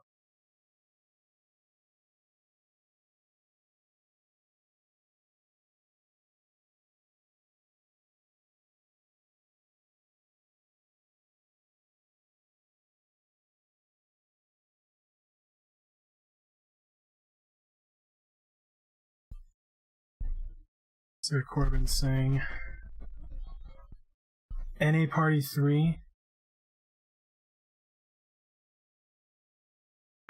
see what Corbin's saying. NA Party 3.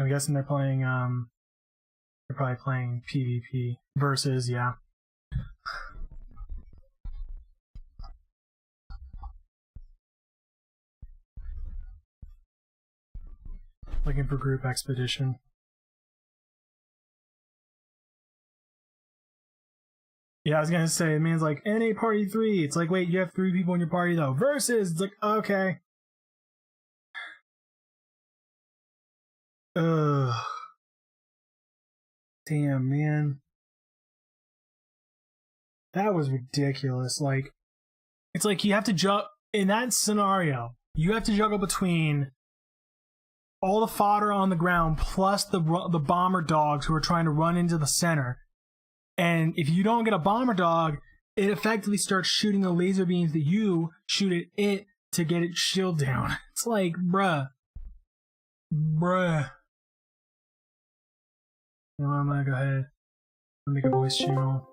I'm guessing they're playing they're probably playing PvP versus, yeah. Looking for group expedition. Yeah, I was gonna say, it means like NA Party 3. It's like, wait, you have 3 people in your party though. Versus, it's like, okay. Ugh. Damn, man. That was ridiculous. Like, it's like you have to juggle, in that scenario, you have to juggle between all the fodder on the ground plus the bomber dogs who are trying to run into the center. And if you don't get a bomber dog, it effectively starts shooting the laser beams that you shoot at it to get its shield down. It's like, bruh. You know what, I'm gonna go ahead and make a voice channel.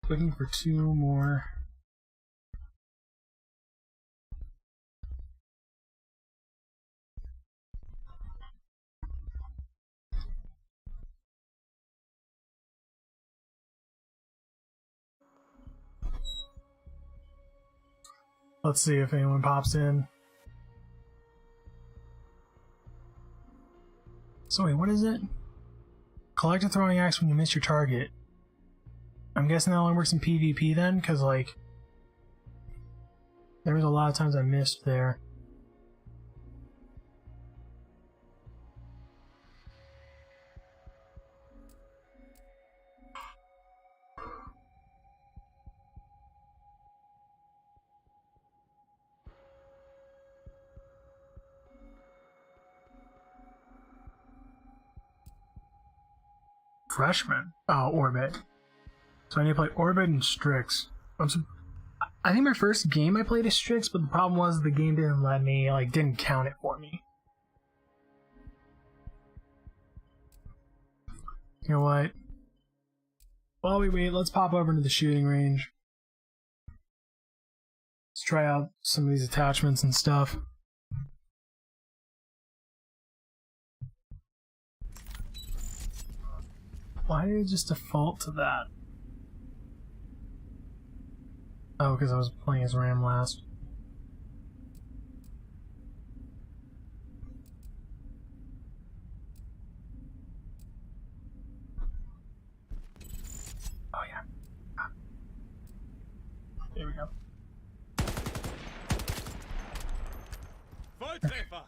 Looking for 2 more. Let's see if anyone pops in. So wait, what is it? Collect a throwing axe when you miss your target. I'm guessing that only works in PvP then, because like there was a lot of times I missed there. refreshment. Oh, Orbit. So I need to play Orbit and Strix. I think my first game I played is Strix, but the problem was the game didn't let me, like, didn't count it for me. You know what? While we wait, let's pop over to the shooting range. Let's try out some of these attachments and stuff. Why did it just default to that? Oh, because I was playing as Ram last. Oh yeah. There we go. Volltreffer!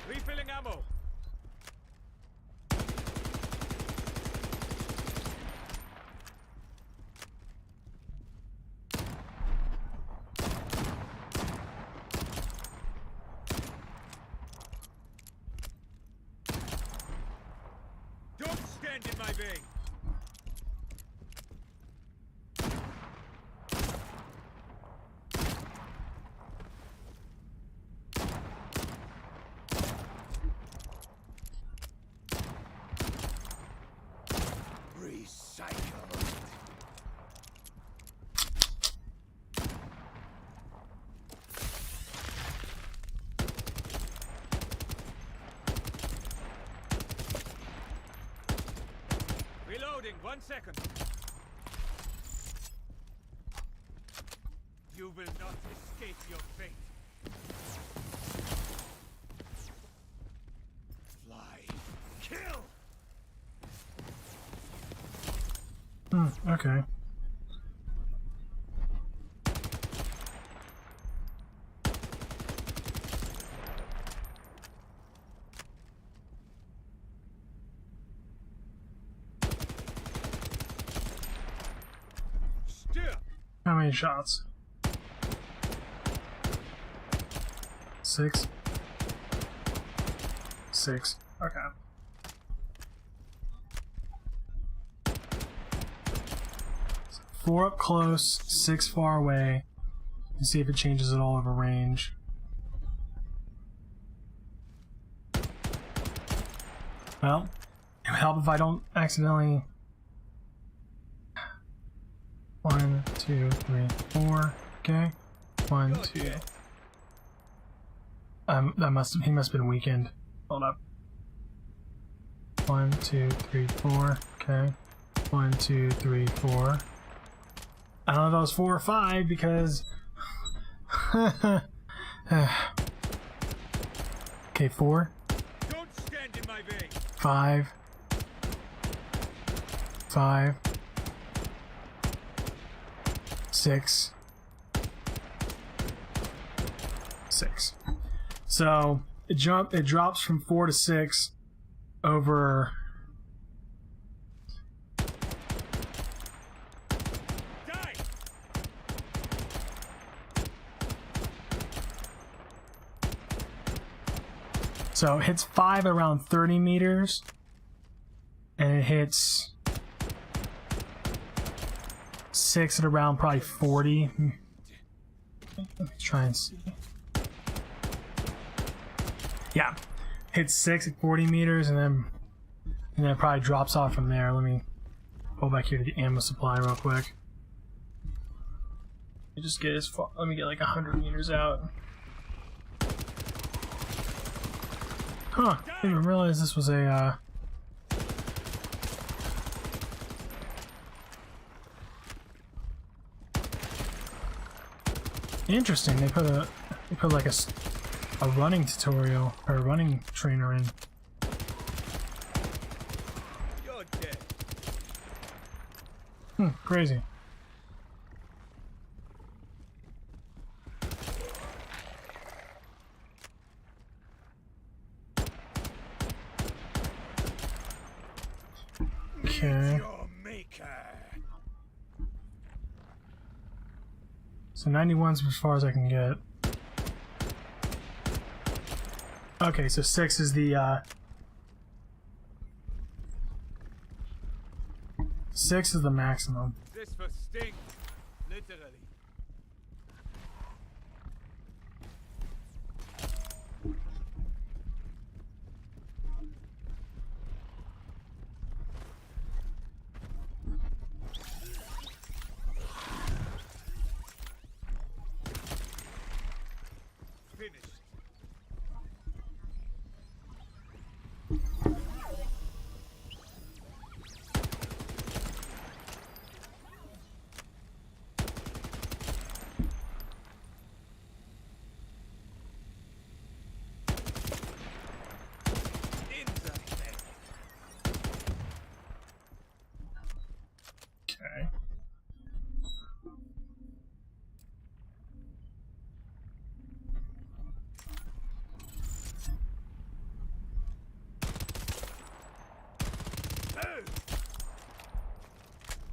Refilling ammo. Don't stand in my way. Recycle. Reloading, 1 second. You will not escape your fate. Fly. Kill! Okay. Steer! How many shots? 6? 6. Okay. So 4 up close, 6 far away. And see if it changes at all over range. Well, it would help if I don't accidentally. 1, 2, 3, 4. Okay. 1, 2. He must have been weakened. Hold up. 1, 2, 3, 4. Okay. 1, 2, 3, 4. I don't know if that was 4 or 5 because. Okay, 4. Don't stand in my way. 5. 5. 6. 6. So it drops from 4 to 6 over. Die! So it hits 5 around 30 meters, and it hits 6 at around probably 40. Let's try and see. Yeah, hits 6 at 40 meters, and then it probably drops off from there. Let me go back here to the ammo supply real quick. Just get as far. Let me get like 100 meters out. Huh? Didn't even realize this was a. Interesting. They put like a running tutorial or a running trainer in. You're dead. Crazy. Okay. Your So 91's as far as I can get. Okay, so 6 is the 6 is the maximum. This for stink, literally. Okay.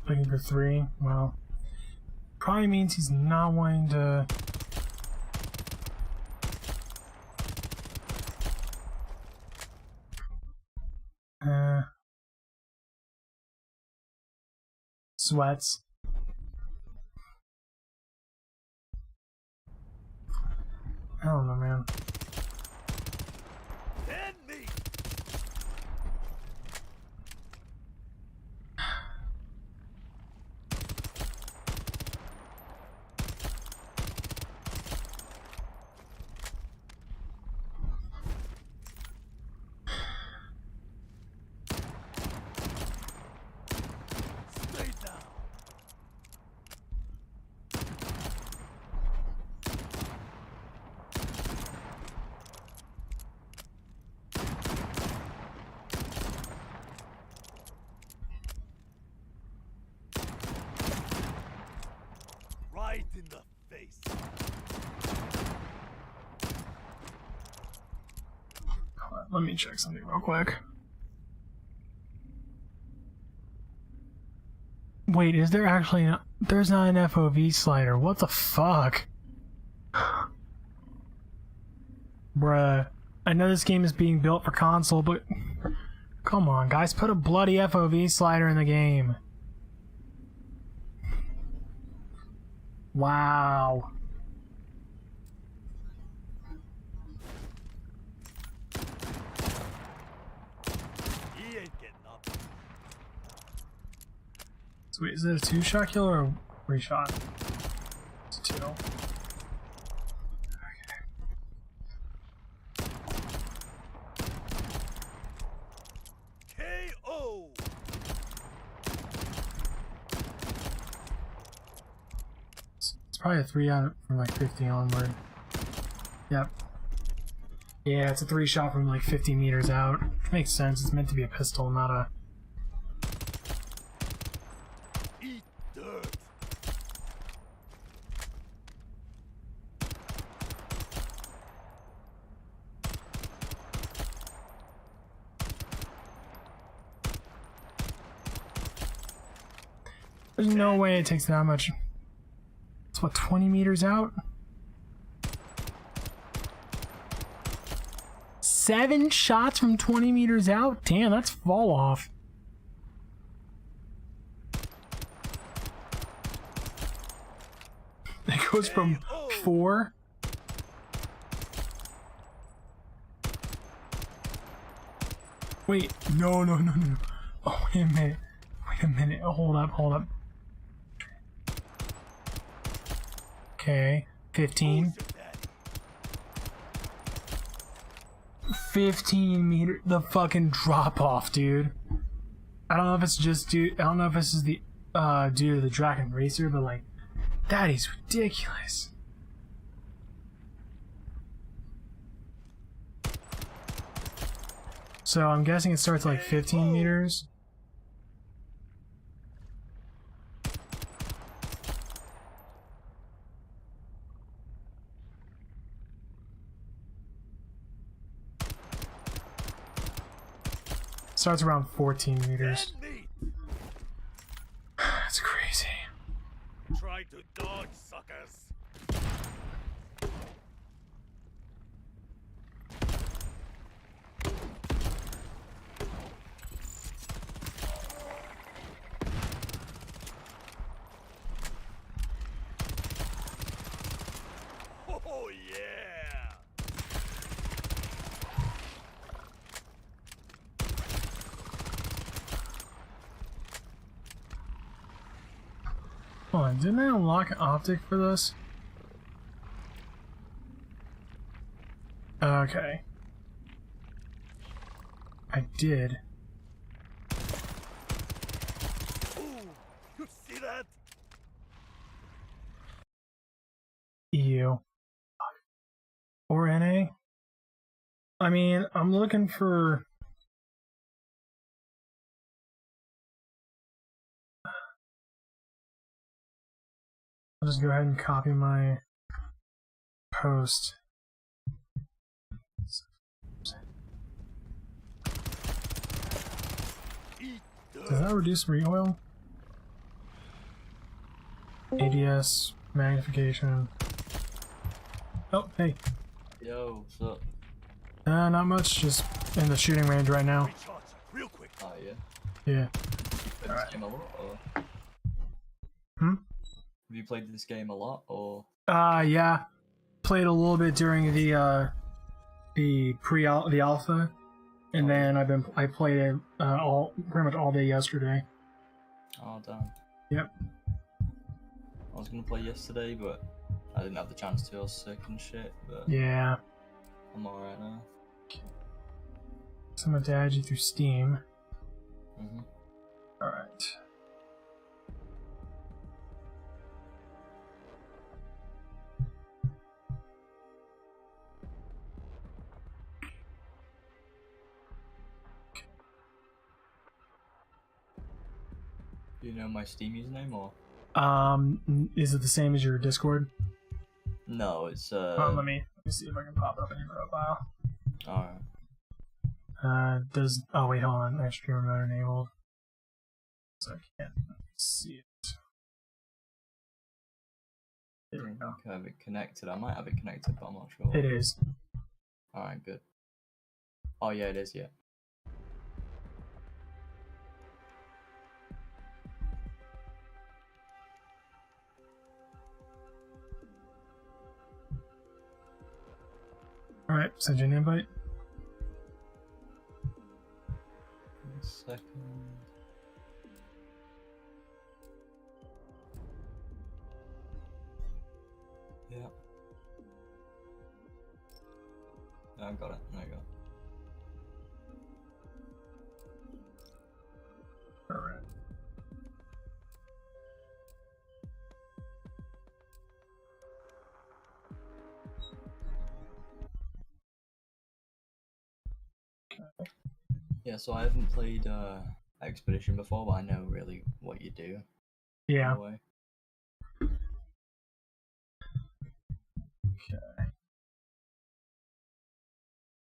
Looking for 3. Well, probably means he's not wanting to. Sweats. I don't know, man. Right in the face. Hold on, let me check something real quick. Wait, is there actually there's not an FOV slider? What the fuck? Bruh. I know this game is being built for console, but come on, guys, put a bloody FOV slider in the game. Wow. He ain't getting up. So wait, is it a 2-shot kill or a 3-shot? It's 2. KO. It's probably a 3 out from like 50 onward. Yep. Yeah, it's a 3-shot from like 50 meters out. Which makes sense. It's meant to be a pistol, not a. Eat dirt. There's no way it takes that much. It's what, 20 meters out? 7 shots from 20 meters out? Damn, that's fall off. It goes from 4. Wait, no. Oh, wait a minute. Wait a minute. Hold up. Okay, 15. 15 meter, the fucking drop off, dude. I don't know if it's just due. I don't know if this is the due to the Dragon Racer, but like, that is ridiculous. So I'm guessing it starts at like 15 meters. Starts around 14 meters. That's crazy. Try to dodge, suckers. Hold on, didn't I unlock an optic for this? Okay. I did. You see that? EU. Or NA? I mean, I'm looking for... I'll just go ahead and copy my post. Does that reduce recoil? ADS, magnification. Oh, hey. Yo, what's up? Not much, just in the shooting range right now. Real quick. Oh, yeah? Yeah. Played this game a lot, or? Hmm? Have you played this game a lot, or? Yeah. Played a little bit during the alpha, and then I played it pretty much all day yesterday. Oh, damn. Yep. I was gonna play yesterday, but I didn't have the chance to. I was sick and shit, but... Yeah. I'm alright now. So I'm going to add you through Steam. Mm-hmm. Alright. Do you know my Steam username, or? Is it the same as your Discord? No, it's Let me see if I can pop it up in your profile. Alright. Oh wait, hold on. Extra remote enabled. So I can't see it. There we go. I have it connected. I might have it connected, but I'm not sure. It is. Alright, good. Oh yeah, it is, yeah. Alright, send you an invite. 1 second. Yeah. I got it. There you go. Alright. Yeah, so I haven't played Expedition before, but I know really what you do. Yeah. Okay.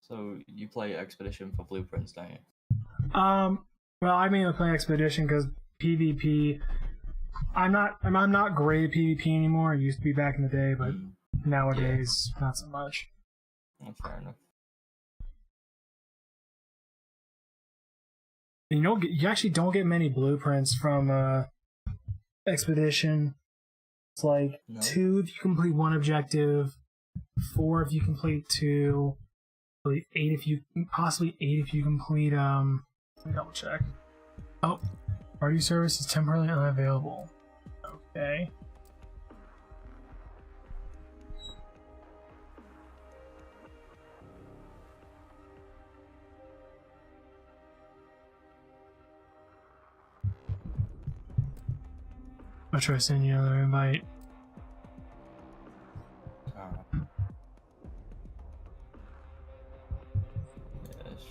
So you play Expedition for blueprints, don't you? Well, I mainly play Expedition because PvP. I'm not great at PvP anymore. I used to be back in the day, but nowadays not so much. Oh, fair enough. You actually don't get many blueprints from Expedition. It's like 2 if you complete 1 objective, 4 if you complete 2, 8 if you complete let me double check. Oh, party service is temporarily unavailable. Okay. I'll try to send you another invite. Yes.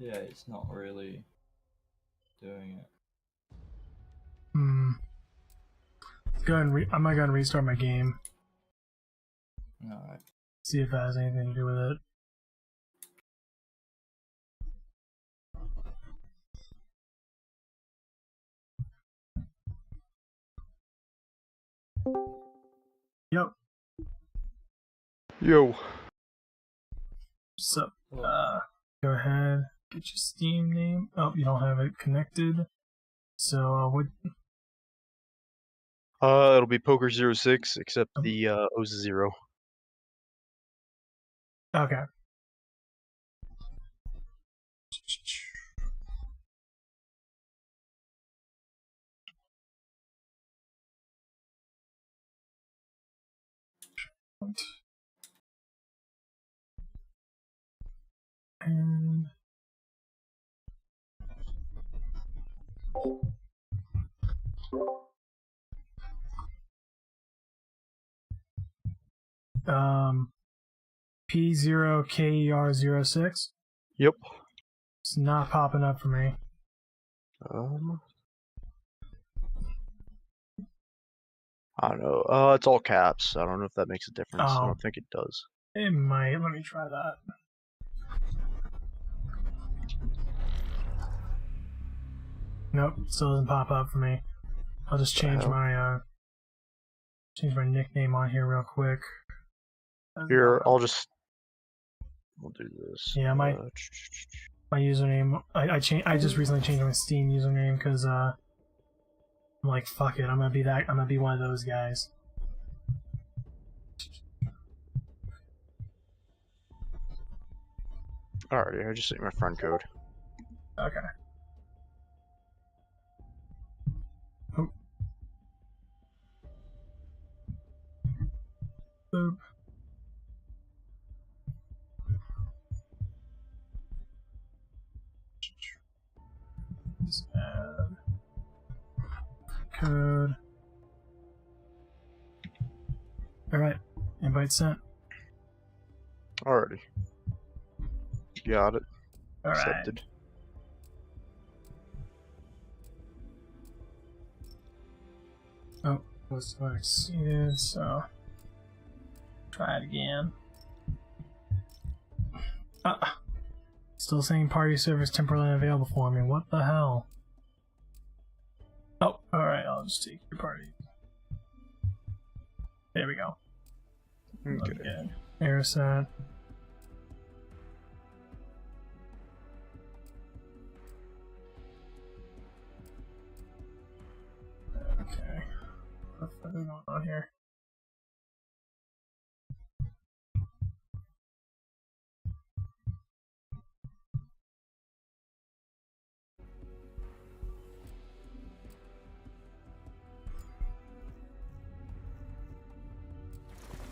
Yeah, it's not really doing it. Go ahead and I'm gonna go and restart my game. Alright. See if that has anything to do with it. Yep. Yo. So, go ahead, get your Steam name. Oh, you don't have it connected. So, what? It'll be Poker06, except the O's 0. Okay. And P0KER06. Yep. It's not popping up for me. I don't know. It's all caps. I don't know if that makes a difference. I don't think it does. It might. Let me try that. Nope, still doesn't pop up for me. I'll just change my nickname on here real quick. Here, We'll do this. Yeah, my username. I just recently changed my Steam username because I'm like, fuck it. I'm gonna be one of those guys. Alrighty, I just sent you my friend code. Okay. Oh. Boop. Just add code. Alright, invite sent. Alrighty. Got it. All right. Accepted. Oh, was exceeded, so try it again. Still saying party server is temporarily unavailable for me. What the hell? Oh, alright, I'll just take your party. There we go. Okay. Error set. Okay. What's going on here?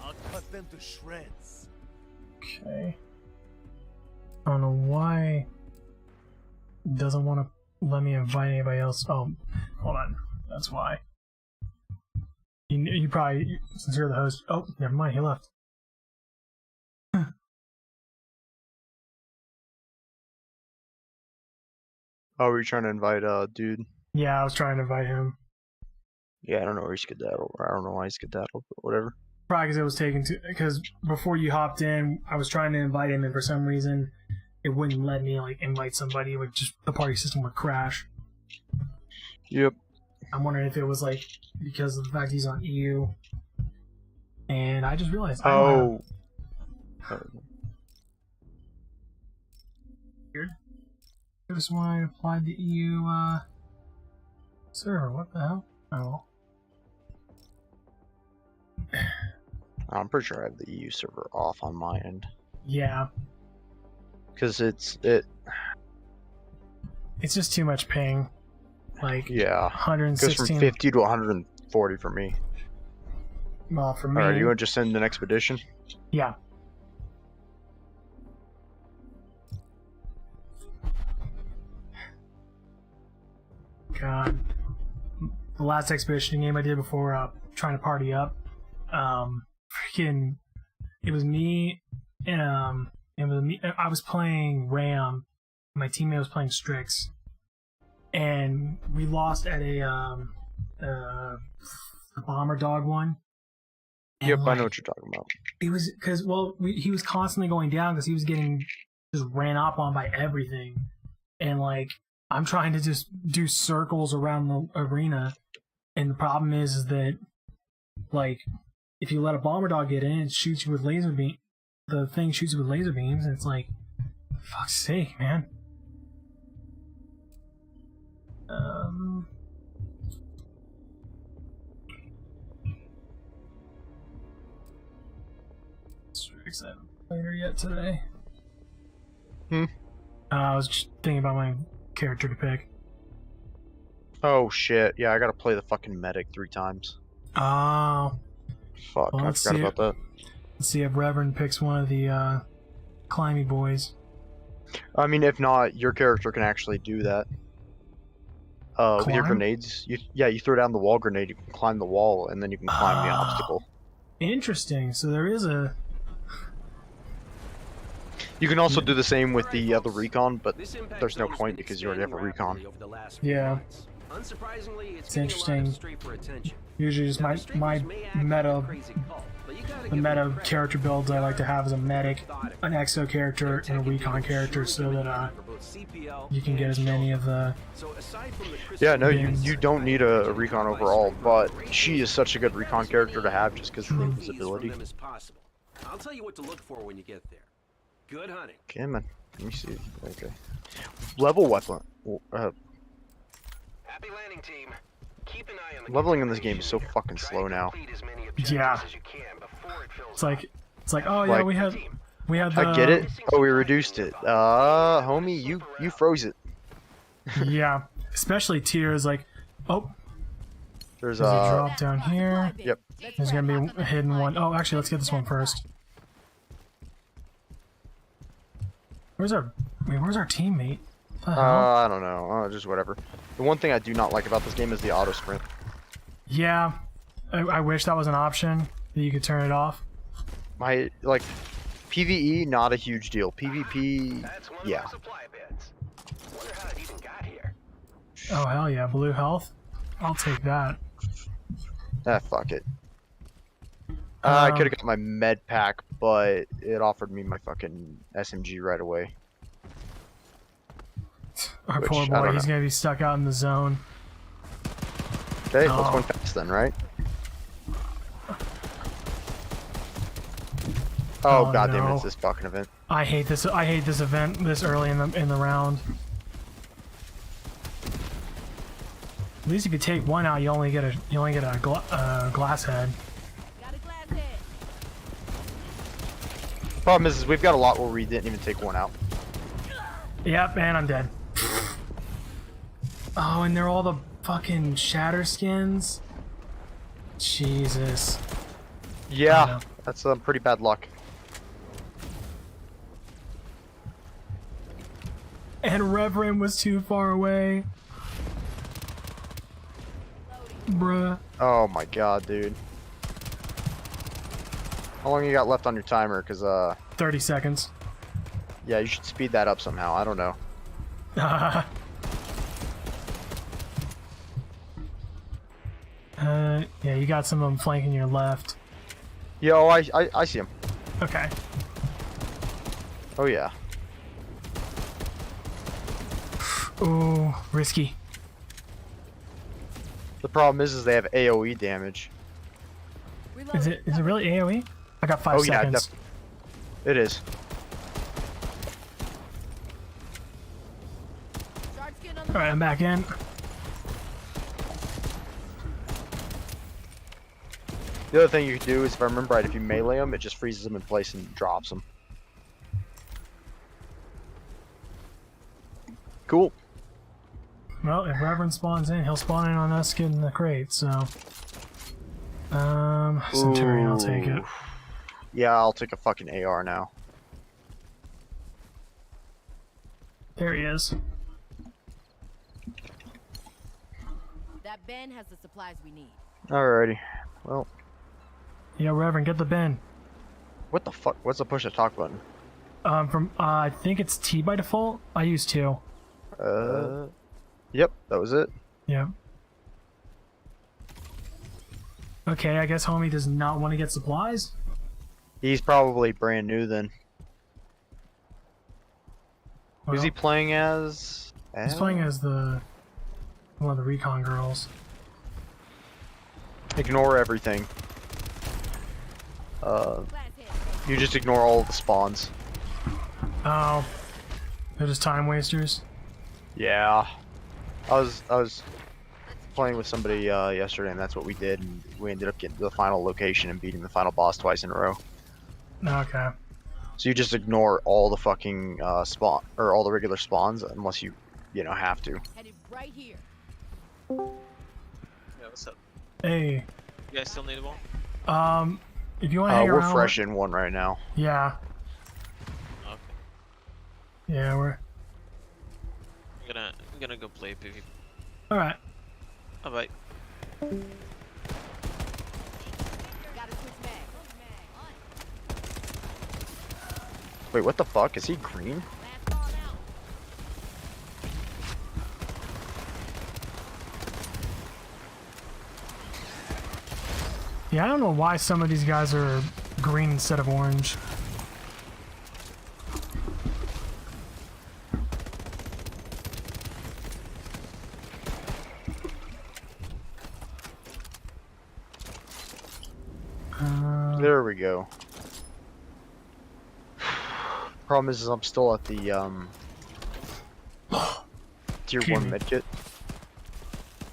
I'll cut them to shreds. Okay. I don't know why it doesn't want to let me invite anybody else. Oh, hold on. That's why. You probably, since you're the host. Oh, never mind. He left. Oh, were you trying to invite dude? Yeah, I was trying to invite him. Yeah, I don't know where he's skedaddled. I don't know why he's skedaddled, but whatever. Probably because it was taken to. Because before you hopped in, I was trying to invite him, and for some reason, it wouldn't let me like invite somebody. Like just the party system would crash. Yep. I'm wondering if it was like because of the fact he's on EU. And I just realized. Oh. Weird. Could have sworn I applied the EU server. What the hell? Oh. I'm pretty sure I have the EU server off on my end. Yeah. Because it's just too much ping. Like yeah, 116. Goes from 50 to 140 for me. Well, for me. Alright, you want to just send an expedition? Yeah. God. The last expedition game I did before trying to party up, freaking, it was me, and I was playing Ram, my teammate was playing Strix, and we lost at a bomber dog one. Yep, I know what you're talking about. It was because he was constantly going down because he was getting just ran up on by everything, and like I'm trying to just do circles around the arena, and the problem is that like if you let a bomber dog get in, it shoots you with laser beam. The thing shoots you with laser beams, and it's like, fuck's sake, man. Strix, I haven't played her yet today. I was just thinking about my character to pick. Oh shit! Yeah, I gotta play the fucking medic 3 times. Oh. Fuck! Well, I forgot about that. Let's see if Reverend picks one of the climby boys. I mean, if not, your character can actually do that. With your Climb? grenades, you throw down the wall grenade, you can climb the wall, and then you can climb the obstacle. Interesting. So there is a. You can also do the same with the other recon, but there's no point because you already have a recon. Yeah. Unsurprisingly, It's interesting. Usually, just my meta, the meta character builds I like to have is a medic, an exo character, and a recon character, so that you can get as many of the. Yeah, no, you don't need a recon overall, but she is such a good recon character to have just because of the invisibility. I'll tell you what to look for when you get there. Good hunting. Okay, man. Let me see. Okay. Level weapon. Happy landing, team. Keep an eye on the Leveling in this game is so fucking slow now. Yeah. It's like, oh yeah, we had the. I get it. Oh, we reduced it. Homie, you froze it. Yeah, especially tiers like, oh. There's a drop down here. Yep. There's gonna be a hidden one. Oh, actually, let's get this one first. Where's our teammate? I don't know. Just whatever. The one thing I do not like about this game is the auto sprint. Yeah, I wish that was an option that you could turn it off. PvE not a huge deal. PvP, yeah. Oh hell yeah, blue health. I'll take that. Fuck it. I could have got my med pack, but it offered me my fucking SMG right away. Our poor boy, he's gonna be stuck out in the zone. Okay, let's go fast then, right? Oh goddamn, no. it's this fucking event. I hate this event this early in the round. At least if you take one out, you only get a glass head. Problem is we've got a lot where we didn't even take one out. Yep, and I'm dead. Oh, and they're all the fucking shatter skins. Jesus. Yeah, that's pretty bad luck. And Reverend was too far away. Bruh. Oh my god, dude. How long you got left on your timer? Cause 30 seconds. Yeah, you should speed that up somehow. I don't know. Yeah, you got some of them flanking your left. Yeah, oh, I see him. Okay. Oh yeah. Ooh, risky. The problem is they have AoE damage. Is it really AoE? I got 5 seconds. Yeah, it is. Alright, I'm back in. The other thing you can do is, if I remember right, if you melee them, it just freezes them in place and drops them. Cool. Well, if Reverend spawns in, he'll spawn in on us getting the crate, so... Centurion, I'll take it. Yeah, I'll take a fucking AR now. There he is. That bin has the supplies we need. Alrighty. Well. Yo, Reverend, get the bin. What the fuck? What's the push to talk button? I think it's T by default. I use 2. Yep, that was it. Yep. Okay, I guess homie does not want to get supplies. He's probably brand new then. Well, who's he playing as? He's playing as one of the recon girls. Ignore everything. You just ignore all of the spawns. Oh, they're just time wasters. Yeah, I was playing with somebody yesterday, and that's what we did, and we ended up getting to the final location and beating the final boss twice in a row. Okay. So you just ignore all the fucking spawn or all the regular spawns unless you have to. Headed right here. Yeah, what's up? Hey. You guys still need one? if you want to hang around, we're fresh in one right now. Yeah. Okay. Yeah, we're. I'm gonna go play PvP. All right. Bye bye. Wait, what the fuck? Is he green? Yeah, I don't know why some of these guys are green instead of orange. There we go. Problem is I'm still at the tier 1 medkit.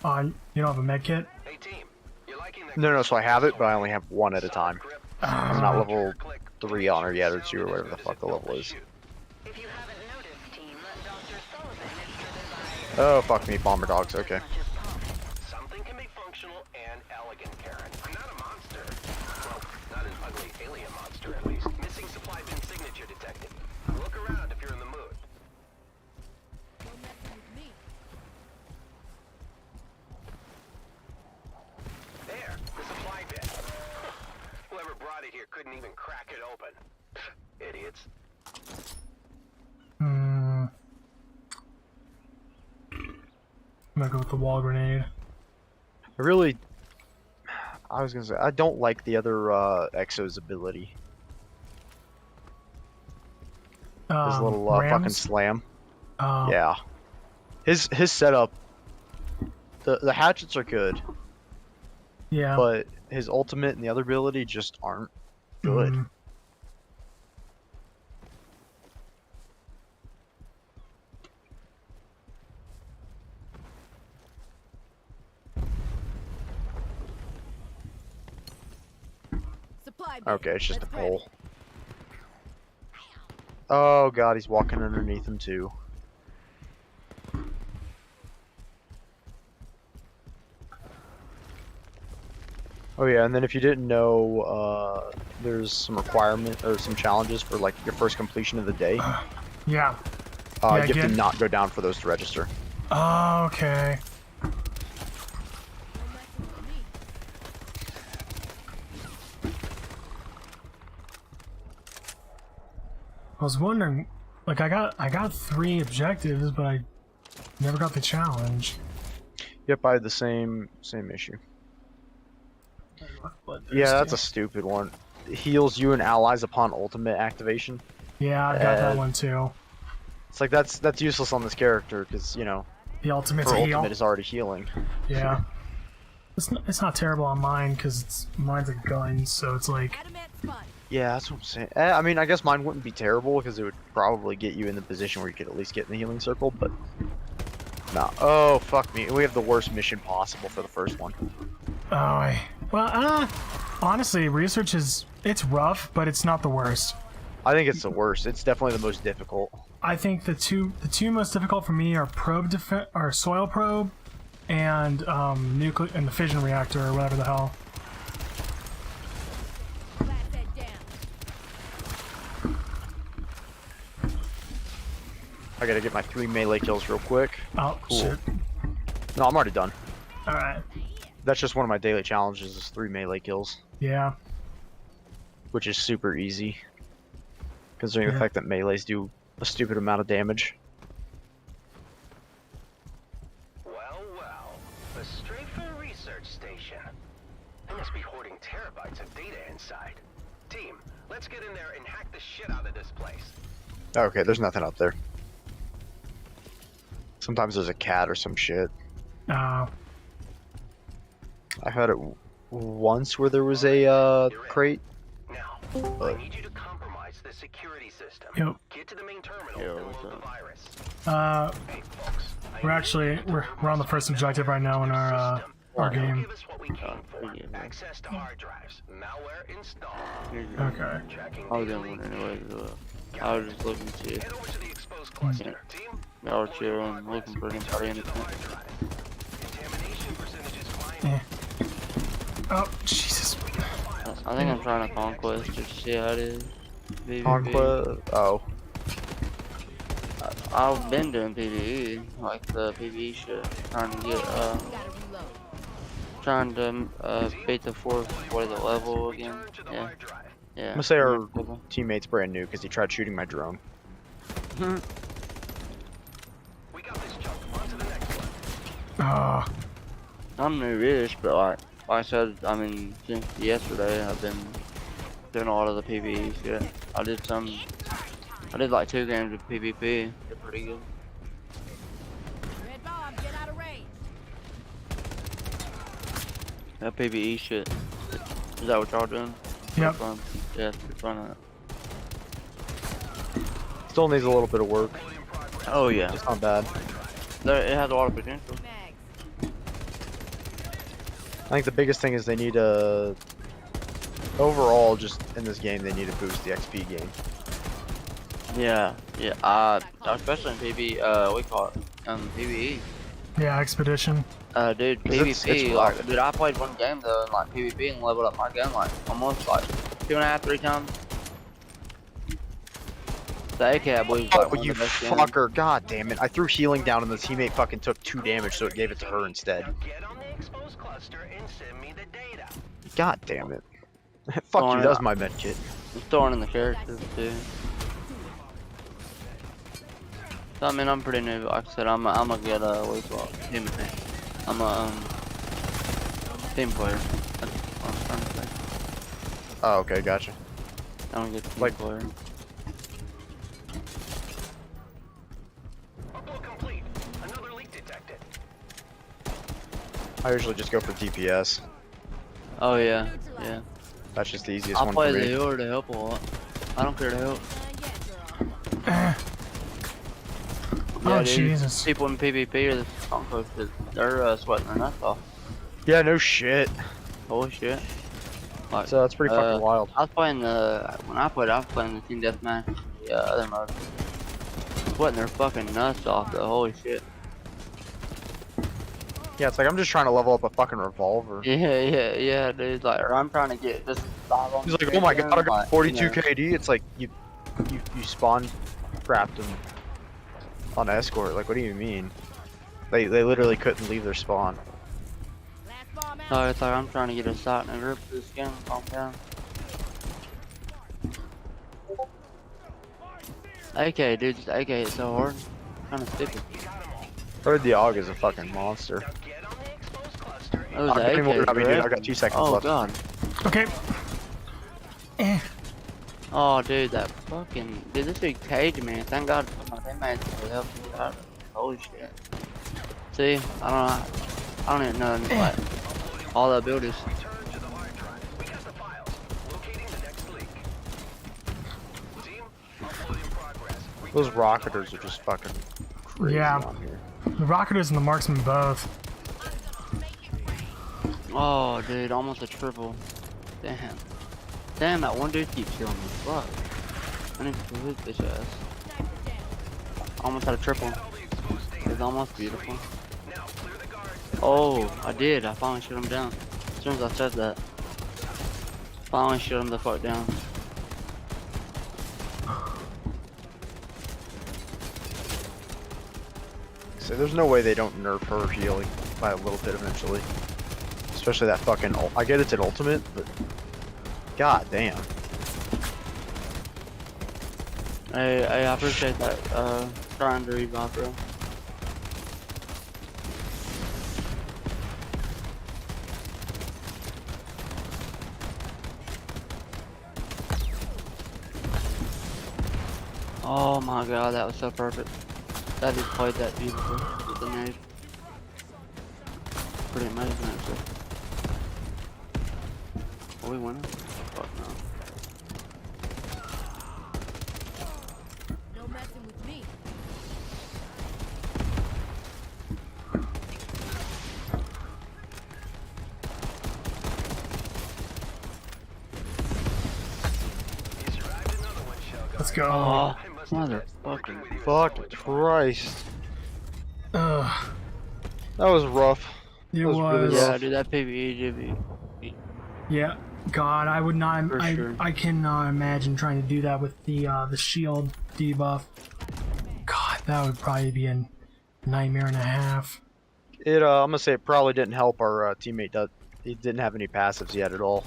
You don't have a medkit? No, so I have it, but I only have one at a time. I'm not level 3 honor yet, or 2, or whatever the fuck the level is. Oh, fuck me, bomber dogs, okay. Something can be functional and elegant, Karen. I'm not a monster. Well, not an ugly alien monster, at least. Missing supply bin signature detected. Look around if you're in the mood. There, the supply bin. Whoever brought it here couldn't even crack it open. Idiots. I'm gonna go with the wall grenade. I was gonna say, I don't like the other Exo's ability. His little fucking slam. Yeah. His setup, the hatchets are good. Yeah. But his ultimate and the other ability just aren't good. Okay, it's just a pole. Oh god, he's walking underneath him too. Oh yeah, and then if you didn't know, there's some requirement or some challenges for like your first completion of the day. Yeah. You have to not go down for those to register. Oh, okay. I was wondering, like I got 3 objectives, but I never got the challenge. Yep, I had the same issue. Yeah, that's a stupid one. It heals you and allies upon ultimate activation. Yeah, I got that one too. It's like that's useless on this character because you know the ultimate's her a heal. ultimate is already healing. Yeah, it's not terrible on mine because mine's a gun, so it's like. Yeah, that's what I'm saying. I mean, I guess mine wouldn't be terrible because it would probably get you in the position where you could at least get in the healing circle, but no. Oh fuck me, we have the worst mission possible for the first one. Well, honestly, research it's rough, but it's not the worst. I think it's the worst. It's definitely the most difficult. I think the two most difficult for me are soil probe, and nuclear and the fission reactor or whatever the hell. I gotta get my 3 melee kills real quick. Oh, cool. Shit. No, I'm already done. Alright. That's just one of my daily challenges is 3 melee kills. Yeah. Which is super easy. Considering the fact that melees do a stupid amount of damage. Well, the Strafer research station. They must be hoarding terabytes of data inside. Team, let's get in there and hack the shit out of this place. Okay, there's nothing up there. Sometimes there's a cat or some shit. Oh. I had it once where there was a crate. Now, I need you to compromise the security system. Yep. Get to the main terminal and load the virus. Hey, folks, we're on the first objective right now in our game. Give us what we came for. Access to hard drives. Malware installed. Okay. I was in one anyway. I was just looking to see it. Head over to the exposed cluster. Team, I was chilling, looking for anybody in the contamination percentages climbing. Yeah. Oh, Jesus. I think I'm trying to conquest just to see how it is. PvP. Conquest. Oh. I've been doing PvE, like the PvE shit, trying to get trying to beat the fourth level again. Yeah. Yeah. I'm gonna say our teammate's brand new because he tried shooting my drone. I'm new-ish, but like I said, I mean, since yesterday I've been doing a lot of the PvE shit. I did like 2 games of PvP. They're pretty good. Red bomb, get out of range. That PvE shit. Is that what y'all doing? Yep. Fun. Yeah, it's pretty fun. Still needs a little bit of work. Oh yeah. It's not bad. It has a lot of potential. I think the biggest thing is they need a. Overall, just in this game, they need to boost the XP game. Yeah, yeah. Especially in PvE. We call it PvE. Yeah, expedition. Dude, PvP. Like, dude, I played one game though, in like PvP, and leveled up my gun like almost like 2.5, 3 times. The AK, I believe, is like one you of the best fucker! God damn it! I threw healing down, and the teammate fucking took 2 damage, so it gave it to her instead. God damn it! Fuck you. That was my med kit. I'm throwing in the characters too. So, I mean, I'm pretty new. Like I said, I'm a good what do you call it? Teammate. I'm a team player. That's what I was trying to say. Oh, okay, gotcha. I'm a good team player. I usually just go for DPS. Oh yeah, yeah. That's just the easiest I'll one play for the me. healer to help a lot. I don't care to help. Oh, Dude, Jesus. People in PvP are the strong folks that they're sweating their nuts off. Yeah, no shit. Holy shit. Like, So that's pretty fucking wild. I was playing when I was playing the team deathmatch, the other mode. Sweating their fucking nuts off though, holy shit. Yeah, it's like I'm just trying to level up a fucking revolver. Yeah, dude. Like, or I'm trying to get this. He's like, oh my god, I got 42 KD. It's like you spawn trapped him on escort. Like, what do you mean? They literally couldn't leave their spawn. No, it's like I'm trying to get a shot in a group of this game. Calm down. AK, dude, just AK is so hard. I'm trying to stick it. Heard the AUG is a fucking monster. That was the AK, dude. I got 2 seconds oh, left. God. Okay. Oh, dude, that fucking... Dude, this dude caged me. Thank God for my teammates to help me out. Holy shit. See? I don't even know, like, all the abilities. Those rocketers are just fucking crazy Yeah. on here. The rocketers and the marksman both. Oh, dude, almost a triple. Damn. Damn, that one dude keeps killing me. Fuck. I need to lose this ass. Almost had a triple. It's almost beautiful. Oh, I did. I finally shut him down. As soon as I said that. Finally shut him the fuck down. So there's no way they don't nerf her healing by a little bit eventually. Especially that fucking I get it's an ultimate, but god damn. Hey, I appreciate that, trying to revive, bro. Oh my god, that was so perfect. That just played that beautifully with the nade. Pretty amazing, actually. Are we winning? Fuck no. No messing with me. Let's go. Oh, motherfucking. Fuck Christ. Ugh. That was rough. It That was really was. rough. Yeah, dude, that PvE did be. Yeah. God, I would not. For sure. I cannot imagine trying to do that with the shield debuff. God, that would probably be a nightmare and a half. It I'm gonna say it probably didn't help our teammate. He didn't have any passives yet at all.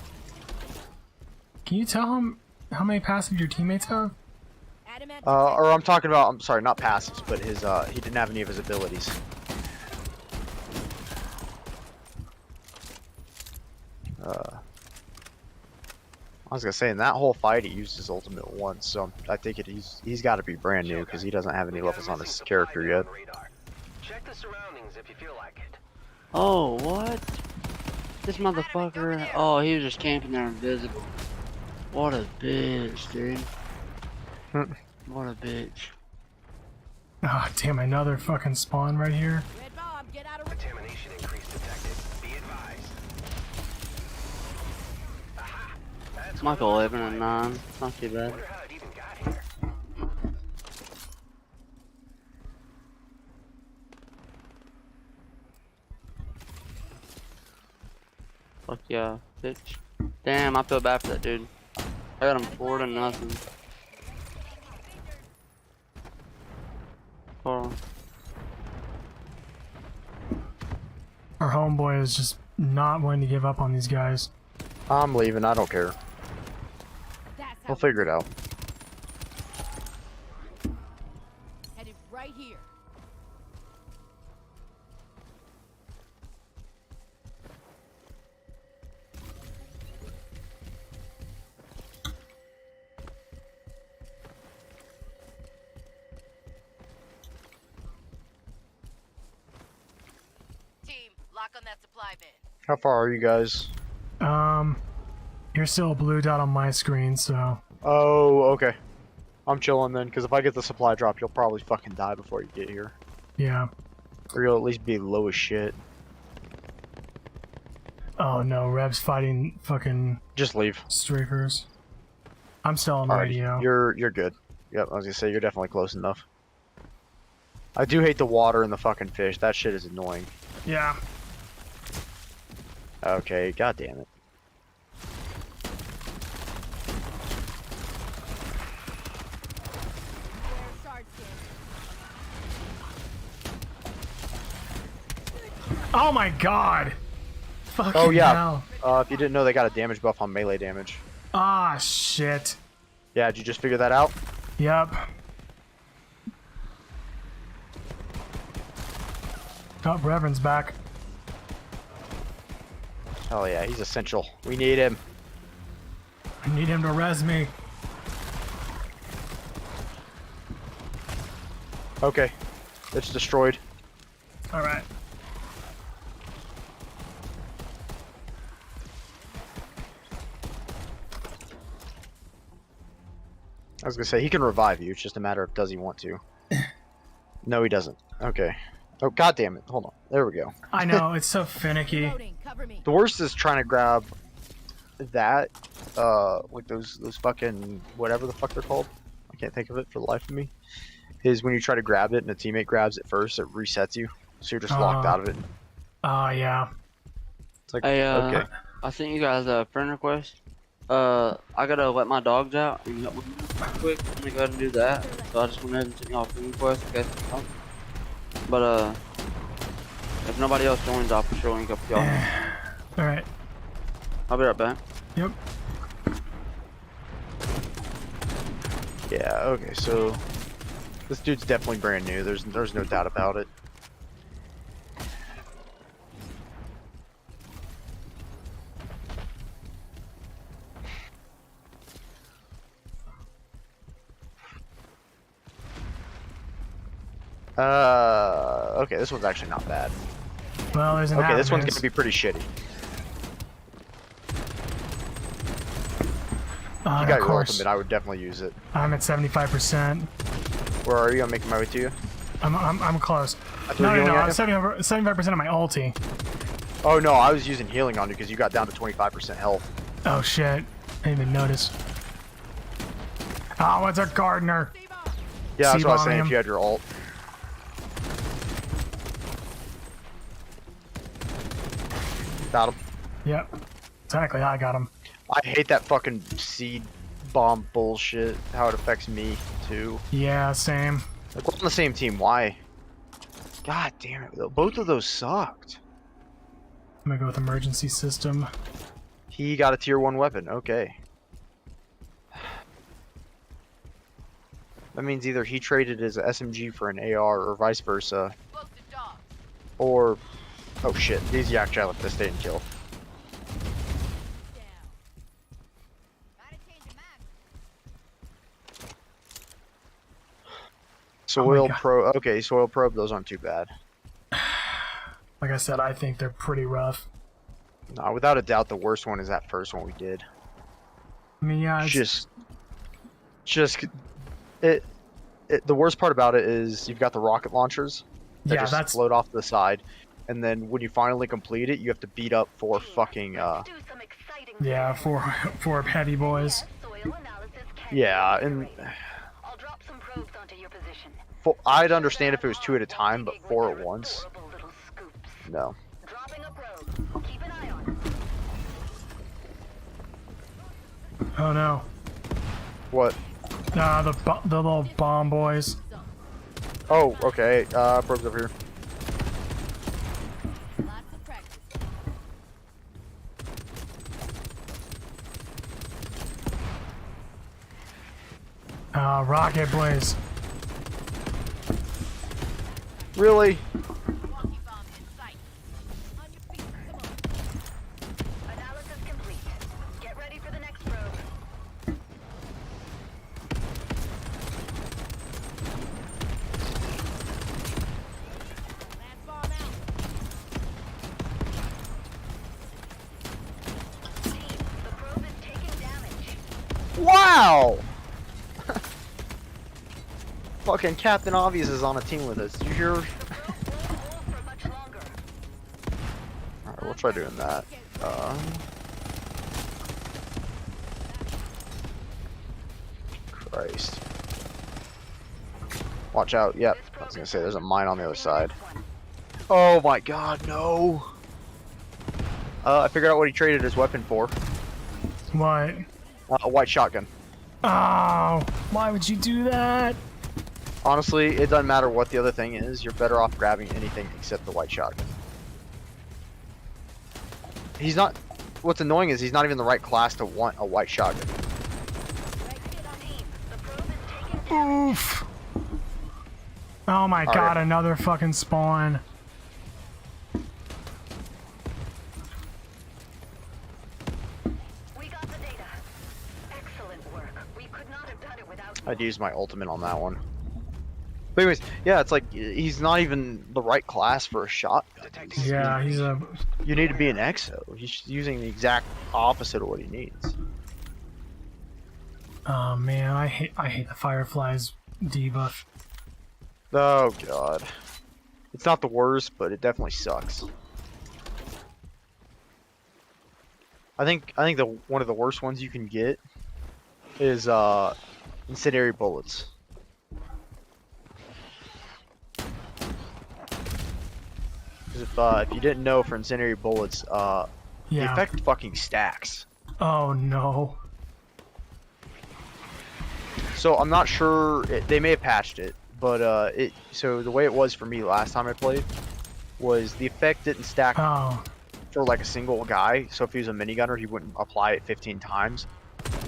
Can you tell him how many passives your teammates have? Or I'm talking about. I'm sorry, not passives, but his he didn't have any of his abilities. I was gonna say in that whole fight he used his ultimate once, so I think he's got to be brand new because he doesn't have any levels on his character yet. Check the surroundings if you feel like it. Oh, what? This motherfucker. Oh, he was just camping there invisible. What a bitch, dude. What a bitch. Ah, oh, damn, another fucking spawn right here. Contamination increase detected. Be advised. Aha! That's Michael 11 and 9. Not too bad. wonder how it even got here. Fuck yeah, bitch. Damn, I feel bad for that dude. I got him 4 to nothing. Oh. Our homeboy is just not willing to give up on these guys. I'm leaving. I don't care. We'll figure it out. Headed right here. Team, lock on that supply bin. How far are you guys? You're still a blue dot on my screen, so. Oh, okay. I'm chilling then, because if I get the supply drop, you'll probably fucking die before you get here. Yeah. Or you'll at least be low as shit. Oh no, Reb's fighting fucking. Just leave. Strafers. I'm still on the Alright, radio. You're good. Yep, I was gonna say you're definitely close enough. I do hate the water and the fucking fish. That shit is annoying. Yeah. Okay, god damn it. Oh my god! Fucking Oh yeah. hell. If you didn't know, they got a damage buff on melee damage. Ah, shit. Yeah, did you just figure that out? Yep. Oh, Reverend's back. Oh yeah, he's essential. We need him. I need him to res me. Okay. It's destroyed. Alright. I was gonna say, he can revive you. It's just a matter of does he want to. No, he doesn't. Okay. Oh, god damn it. Hold on. There we go. I know, it's so finicky. The worst is trying to grab that, like those fucking, whatever the fuck they're called. I can't think of it for the life of me. Is when you try to grab it and a teammate grabs it first, it resets you. So you're just locked out of it. Yeah. It's like, Hey, okay. I sent you guys a friend request. I gotta let my dogs out and help me quick. I'm gonna go ahead and do that. So I just went ahead and sent y'all a friend request. Okay. But if nobody else joins, I'll for sure link up with y'all. Alright. I'll be right back. Yep. Yeah, okay, so this dude's definitely brand new. There's no doubt about it. Okay, this one's actually not bad. Well, there's an Okay, this one's advance. gonna be pretty shitty. Of You got your course. ultimate, I would definitely use it. I'm at 75%. Where are you? I'm making my way to you. I'm close. I threw No, healing I'm at you? 75% of my ulti. Oh no, I was using healing on you because you got down to 25% health. Oh shit. I didn't even notice. Oh, it's a gardener. Yeah, that's what I was C-bombing saying. him. If you had your ult. Got him. Yep. Exactly, I got him. I hate that fucking seed bomb bullshit. How it affects me too. Yeah, same. Like we're on the same team. Why? God damn it! Both of those sucked. I'm gonna go with emergency system. He got a tier 1 weapon. Okay. That means either he traded his SMG for an AR or vice versa. Or, oh shit, these yak chat left this day and kill. Soil probe. Okay, soil probe. Those aren't too bad. Like I said, I think they're pretty rough. No, without a doubt, the worst one is that first one we did. I mean, yeah, it's the worst part about it is you've got the rocket launchers that just float off to the side, and then when you finally complete it, you have to beat up 4 fucking yeah, four heavy boys. Yeah, and I'd understand if it was 2 at a time, but 4 at once. No. Oh no. What? The little bomb boys. Oh, okay. Probes over here. Rocket blaze. Really? Wow! Fucking Captain Obvious is on a team with us. Did you hear? Alright, we'll try doing that. Christ. Watch out. Yep. I was gonna say there's a mine on the other side. Oh my god, no! I figured out what he traded his weapon for. What? A white shotgun. Oh, why would you do that? Honestly, it doesn't matter what the other thing is. You're better off grabbing anything except the white shotgun. He's not... What's annoying is he's not even the right class to want a white shotgun. Oof. Oh my god, another fucking spawn. I'd use my ultimate on that one. But anyways, yeah, it's like he's not even the right class for a shotgun. Yeah, he's a... You need to be an exo. He's using the exact opposite of what he needs. Oh man, I hate the Firefly's debuff. Oh god. It's not the worst, but it definitely sucks. I think one of the worst ones you can get is incendiary bullets. If you didn't know, for incendiary bullets, the effect fucking stacks. Oh no. So I'm not sure, they may have patched it, but so the way it was for me last time I played was the effect didn't stack for like a single guy. So if he was a minigunner, he wouldn't apply it 15 times,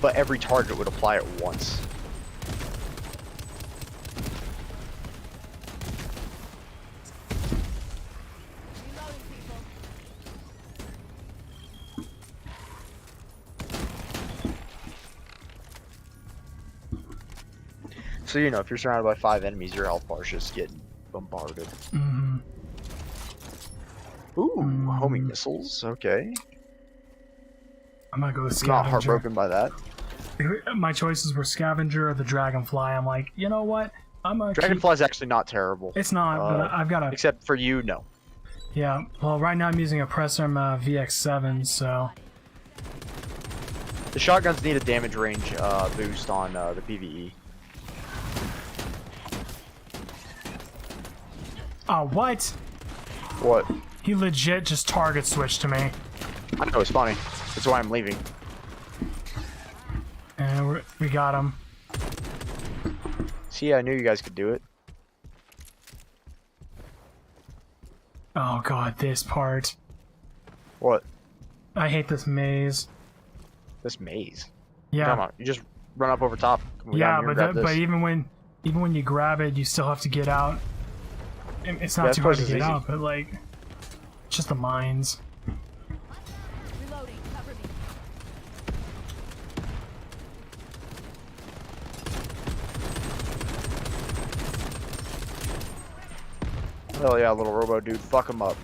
but every target would apply it once. So, you know, if you're surrounded by 5 enemies, your health bar is just getting bombarded. Mm-hmm. Ooh, homing missiles. Okay. I'm gonna go with Scavenger. Not heartbroken by that. My choices were Scavenger or the Dragonfly. I'm like, you know what? I'm gonna Dragonfly's actually not terrible. It's not, but I've got a... Except for you, no. Yeah, well, right now I'm using a Pressarm VX7, so... The shotguns need a damage range boost on the PvE. Oh, what? What? He legit just target switched to me. I know, it's funny. That's why I'm leaving. And we got him. See, I knew you guys could do it. Oh god, this part. What? I hate this maze. This maze? Yeah. Come on, you just run up over top. Come Yeah, down here and grab this. but even when you grab it, you still have to get out. It's not too hard to get out, but like, it's just the mines. Reloading. Cover me. Hell yeah, little robo dude, fuck him up.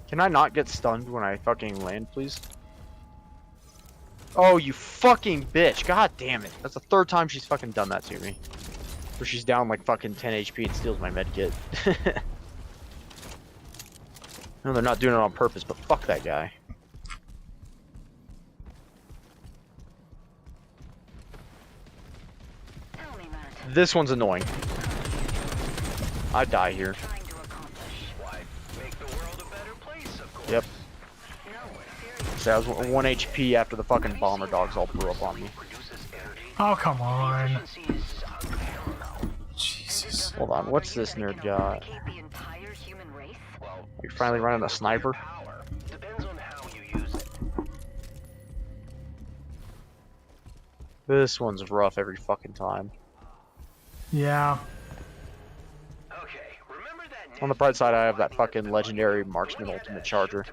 Can I not get stunned when I fucking land, please? Oh, you fucking bitch. God damn it. That's the third time she's fucking done that to me. Where she's down like fucking 10 HP and steals my medkit. No, they're not doing it on purpose, but fuck that guy. This one's annoying. I die here. Yep. So I was 1 HP after the fucking bomber dogs all blew up on me. Oh, come on. Jesus. Hold on, what's this nerd got? Are you finally running a sniper? This one's rough every fucking time. Yeah. On the bright side, I have that fucking legendary marksman ultimate charger.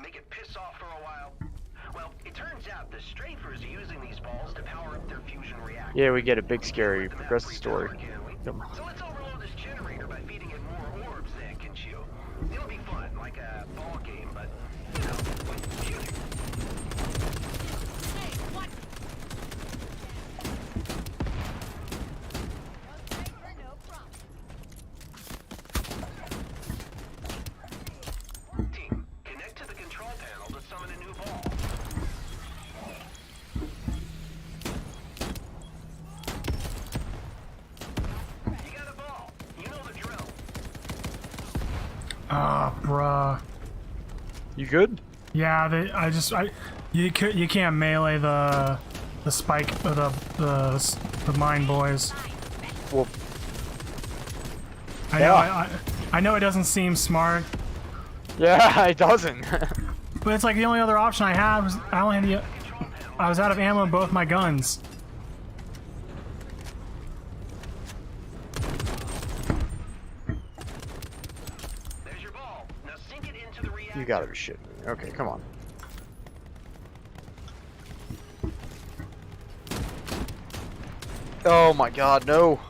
Yeah, we get a big scary. Progress the story. Come on. Ah, bruh. You good? Yeah, you can't melee the spike or the mine boys. Well, I know it doesn't seem smart. Yeah, it doesn't. But it's like the only other option I had was I was out of ammo in both my guns. You gotta be shitting me. Okay, come on. Oh my god, no.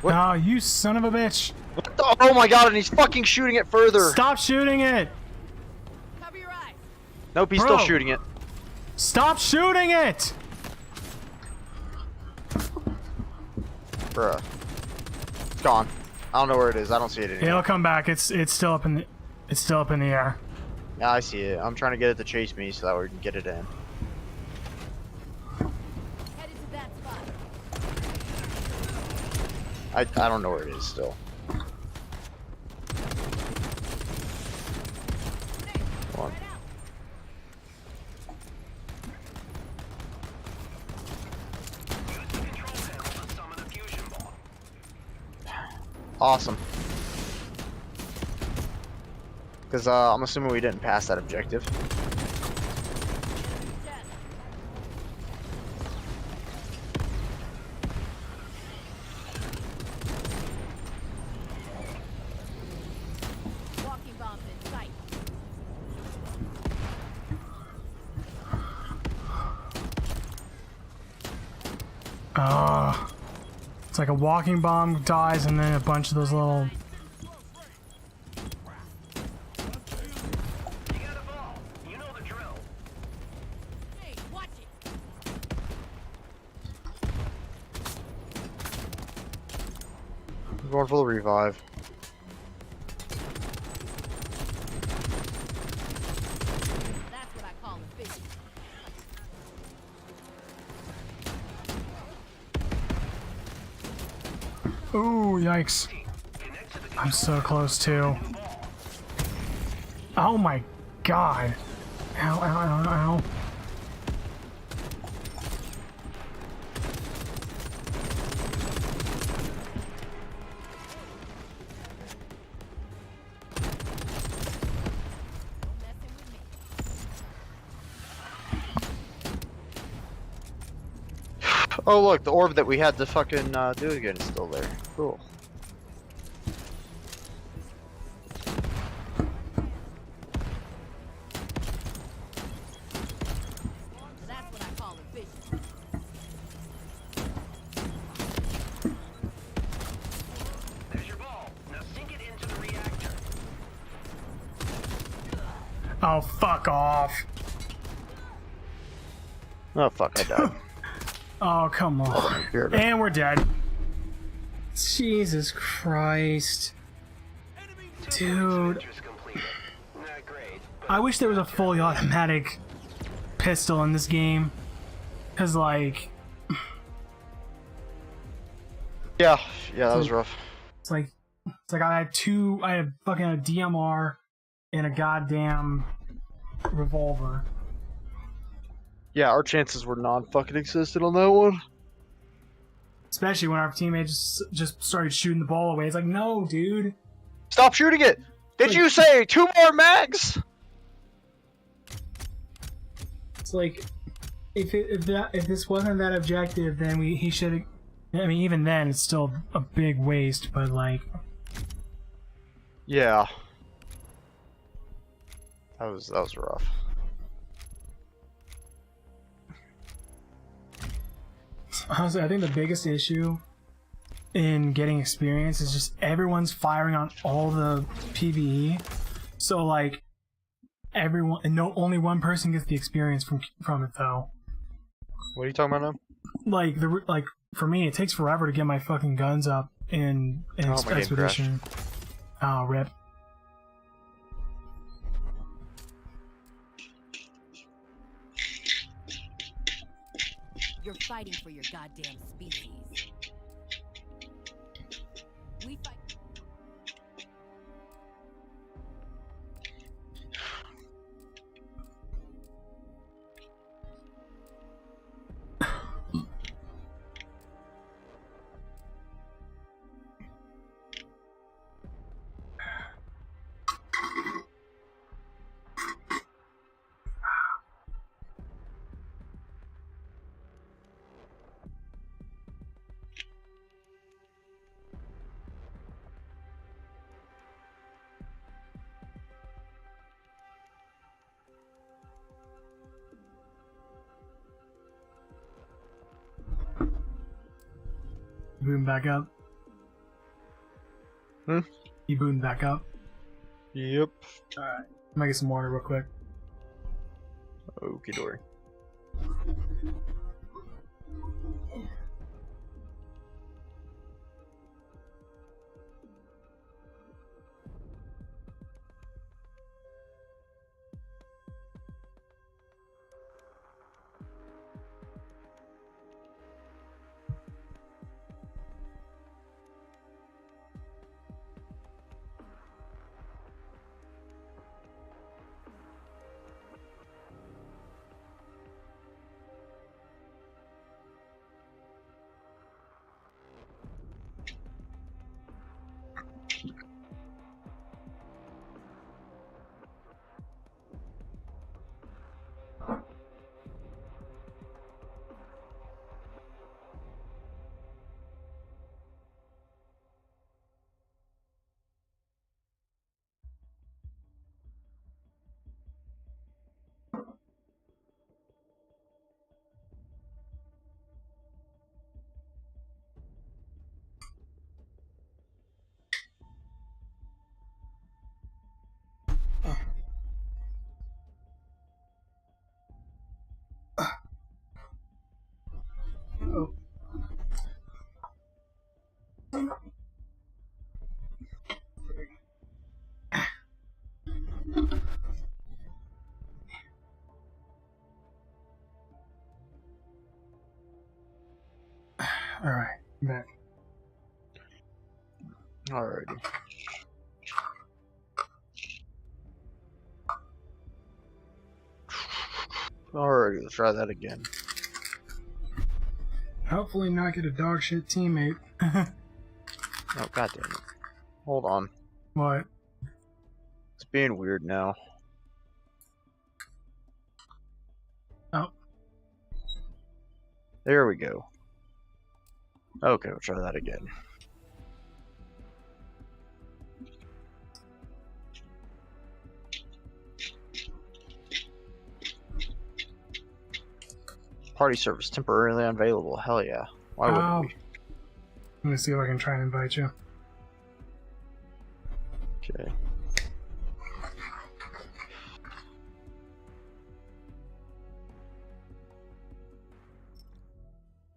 What? Oh, you son of a bitch. What the? Oh my god, and he's fucking shooting it further. Stop shooting it. Cover your eyes. Nope, he's still shooting it. Stop shooting it. Bruh. It's gone. I don't know where it is. I don't see it anymore. It'll come back. It's still up in the air. Yeah, I see it. I'm trying to get it to chase me so that we can get it in. Headed to that spot. I don't know where it is still. Come on. Awesome. Because I'm assuming we didn't pass that objective. Walking bombs in sight. It's like a walking bomb dies and then a bunch of those little... Hey, watch it. I'm going for the revive. Ooh, yikes. I'm so close too. Oh my god. Ow, ow, ow, ow. Oh look, the orb that we had to fucking do again is still there. Cool. That's what I call a vision. There's your ball. Now sink it into the reactor. Oh, fuck off. Oh fuck, I died. Oh, come on. And we're dead. Jesus Christ. Dude. I wish there was a fully automatic pistol in this game. Cause like... Yeah, that was rough. It's like I had fucking a DMR and a goddamn revolver. Yeah, our chances were non-fucking existent on that one. Especially when our teammate just started shooting the ball away. It's like, no, dude. Stop shooting it! Did you say 2 more mags? It's like, if this wasn't that objective, then he should. I mean, even then, it's still a big waste. But like, yeah, that was rough. Honestly, I think the biggest issue in getting experience is just everyone's firing on all the PvE. So like everyone, and only one person gets the experience from it though. What are you talking about now? Like for me, it takes forever to get my fucking guns up in Expedition. Oh, rip. You're fighting for your goddamn species. We fight. You booting back up? You booting back up? Yep. Alright. I'm gonna get some water real quick. Okie dory. Alright, I'm back. Alrighty. Alrighty, let's try that again. Hopefully not get a dog shit teammate. Oh, god damn it. Hold on. What? It's being weird now. Oh. There we go. Okay, we'll try that again. Party service temporarily unavailable. Hell yeah. Why wouldn't we? Let me see if I can try and invite you. Okay.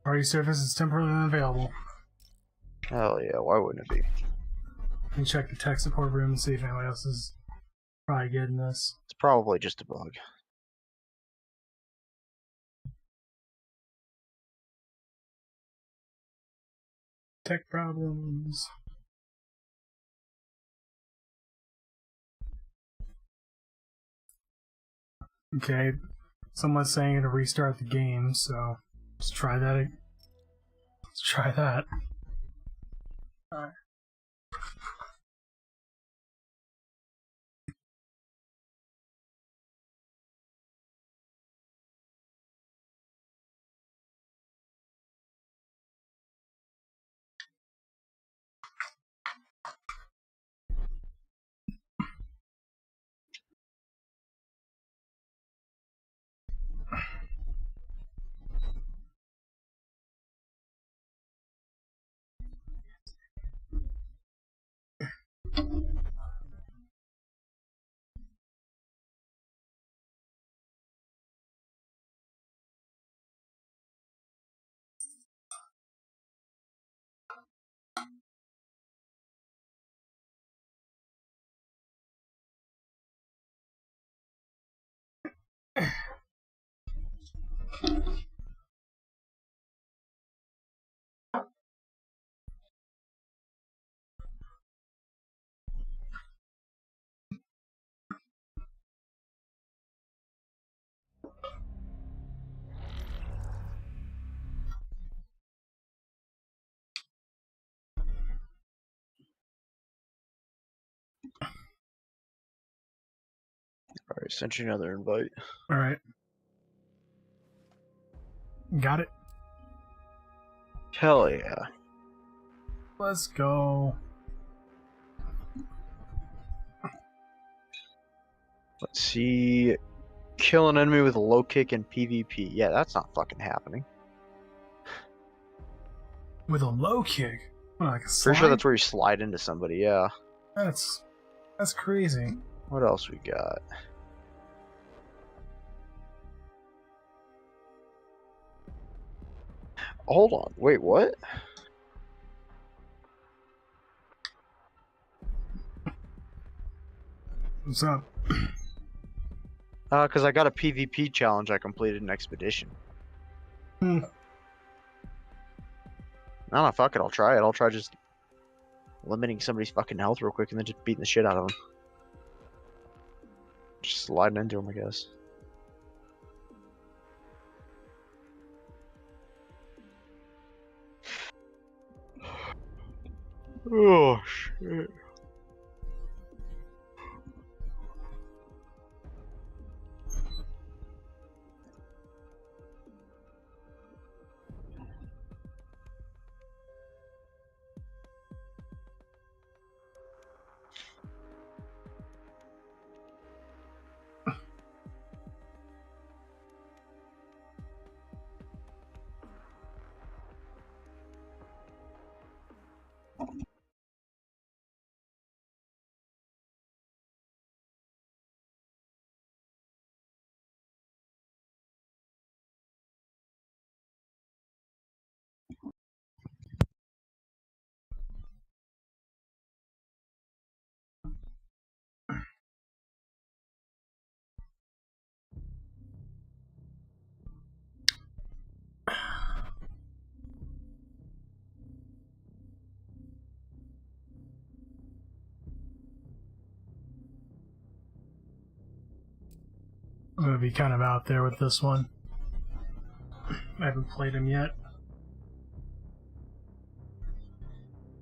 Party service is temporarily unavailable. Hell yeah, why wouldn't it be? Let me check the tech support room and see if anyone else is probably getting this. It's probably just a bug. Tech problems. Okay, someone's saying to restart the game, so let's try that. Let's try that. Alright. Alright, sent you another invite. Alright. Got it. Hell yeah. Let's go. Let's see. Kill an enemy with a low kick in PvP. Yeah, that's not fucking happening. With a low kick? What, like a slide? Pretty sure that's where you slide into somebody, yeah. That's crazy. What else we got? Hold on. Wait, what? What's up? Because I got a PvP challenge I completed in Expedition. Hmm. No, fuck it. I'll try it. I'll try just limiting somebody's fucking health real quick and then just beating the shit out of them. Just sliding into them, I guess. Oh, shit. I'm gonna be kind of out there with this one. I haven't played him yet.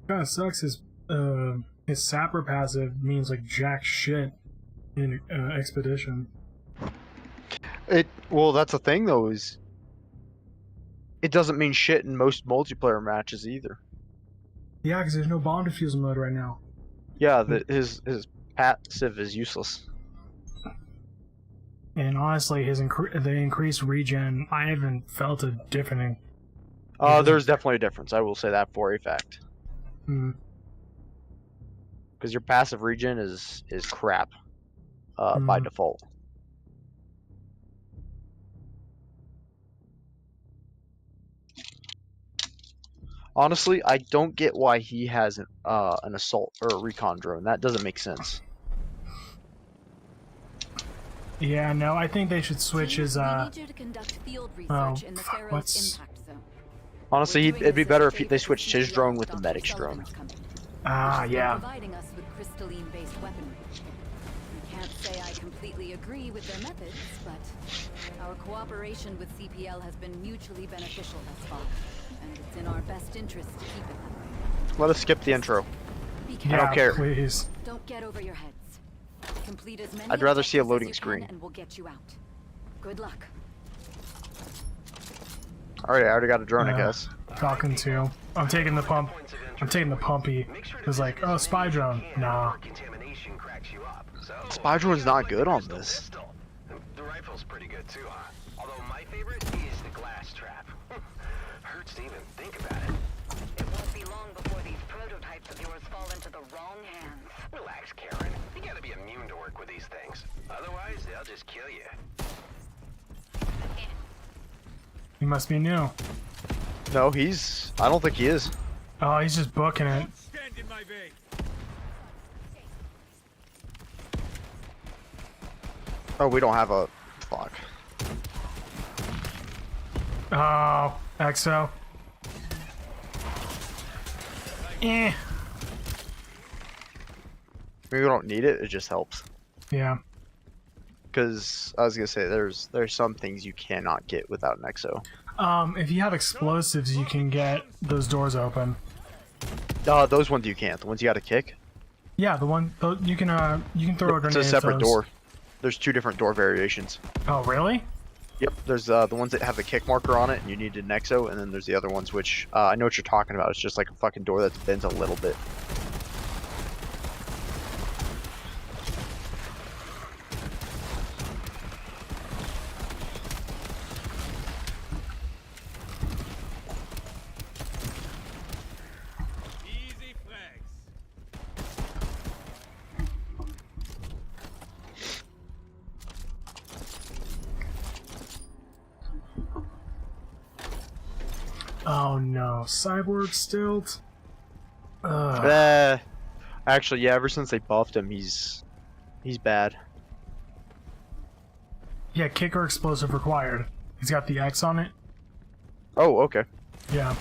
Kinda sucks his sapper passive means like jack shit in expedition. Well, that's the thing though, is it doesn't mean shit in most multiplayer matches either. Yeah, because there's no bomb defusal mode right now. Yeah, his passive is useless. And honestly, the increased regen, I haven't felt a difference. There's definitely a difference. I will say that for a fact. Hmm. Because your passive regen is crap by default. Honestly, I don't get why he has an assault or a recon drone. That doesn't make sense. Yeah, no, I think they should switch his Honestly, it'd be better if they switched his drone with the medic's drone. Yeah. Providing us with crystalline-based weaponry. I can't say I completely agree with their methods, but our cooperation with CPL has been mutually beneficial thus far, and it's in our best interest to keep it that way. Let us skip the intro. Yeah, I don't care. Please. Don't get over your heads. Complete as many I'd rather see a objectives as loading you screen. can and we'll get you out. Good luck. Alright, I already got a drone, I guess. Falcon 2. I'm taking the pump. I'm taking the pumpy. It's like, oh, spy drone. Nah. Spy drone's not good on this. The rifle's pretty good too, huh? Although my favorite is the glass trap. Hurts to even think about it. It won't be long before these prototypes of yours fall into the wrong hands. Relax, Karen. You gotta be immune to work with these things. Otherwise, they'll just kill you. He must be new. No, I don't think he is. Oh, he's just booking it. Stand in my way. Oh, we don't have a... Fuck. Oh, EXO. Eh. Maybe we don't need it, it just helps. Yeah. Because, I was gonna say, there's some things you cannot get without an EXO. If you have explosives, you can get those doors open. Those ones you can't. The ones you gotta kick. Yeah, you can throw a grenade. It's a separate at those. door. There's 2 different door variations. Oh, really? Yep, there's the ones that have the kick marker on it, and you need an EXO, and then there's the other ones which, I know what you're talking about. It's just like a fucking door that bends a little bit. Easy flags. Oh no, Cyborg stilt. Actually, yeah. Ever since they buffed him, he's bad. Yeah, kick or explosive required. He's got the X on it. Oh, okay. Yeah.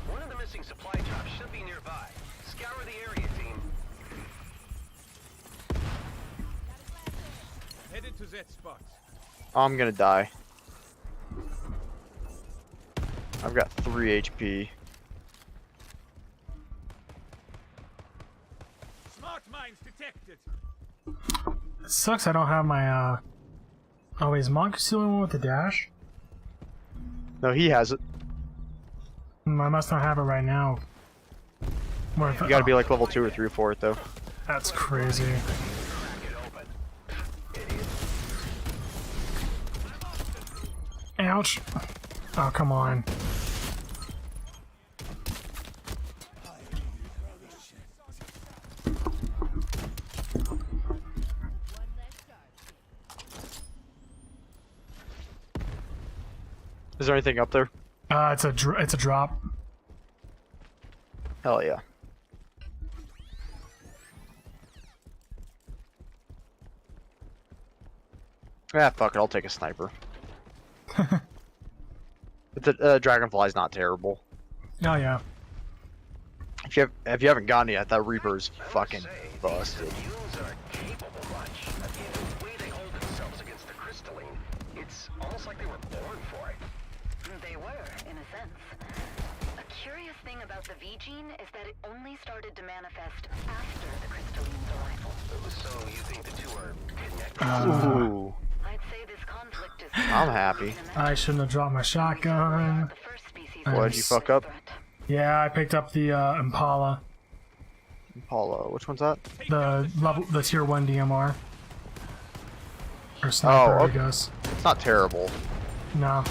One of the missing supply drops should be nearby. Scour the area, team. Headed to that spot. I'm gonna die. I've got 3 HP. Smart mines detected. It sucks I don't have my, Oh, wait, is Mongoose the only one with the dash? No, he has it. I must not have it right now. You gotta be like level 2 or 3 for it, though. That's crazy. Ouch. Oh, come on. Is there anything up there? It's a drop. Hell yeah. Ah, fuck it, I'll take a sniper. But the Dragonfly's not terrible. Oh yeah. If you haven't gotten it yet, that Reaper's fucking busted. Mules are capable much. The way they hold themselves against the crystalline, it's almost like they were born for it. They were, in a sense. A curious thing about the V gene is that it only started to manifest after the crystalline's arrival. So you think the two are connected? Ooh. I'd say this conflict is I'm happy. I shouldn't have dropped my shotgun. Why'd you fuck up? Yeah, I picked up the Impala. Impala, which one's that? The tier 1 DMR. Or sniper, I guess. It's not terrible. No.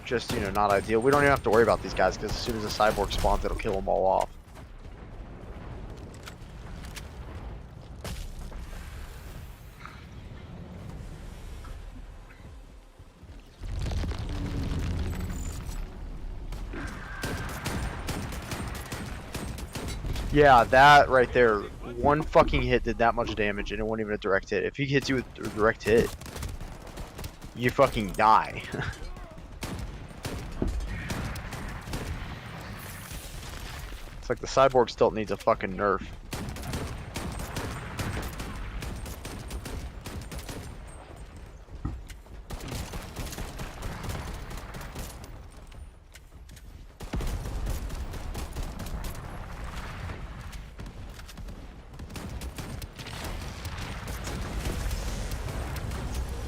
Just, you know, not ideal. We don't even have to worry about these guys because as soon as a cyborg spawns, it'll kill them all off. Yeah, that right there. One fucking hit did that much damage and it wasn't even a direct hit. If he hits you with a direct hit, you fucking die. It's like the cyborg still needs a fucking nerf.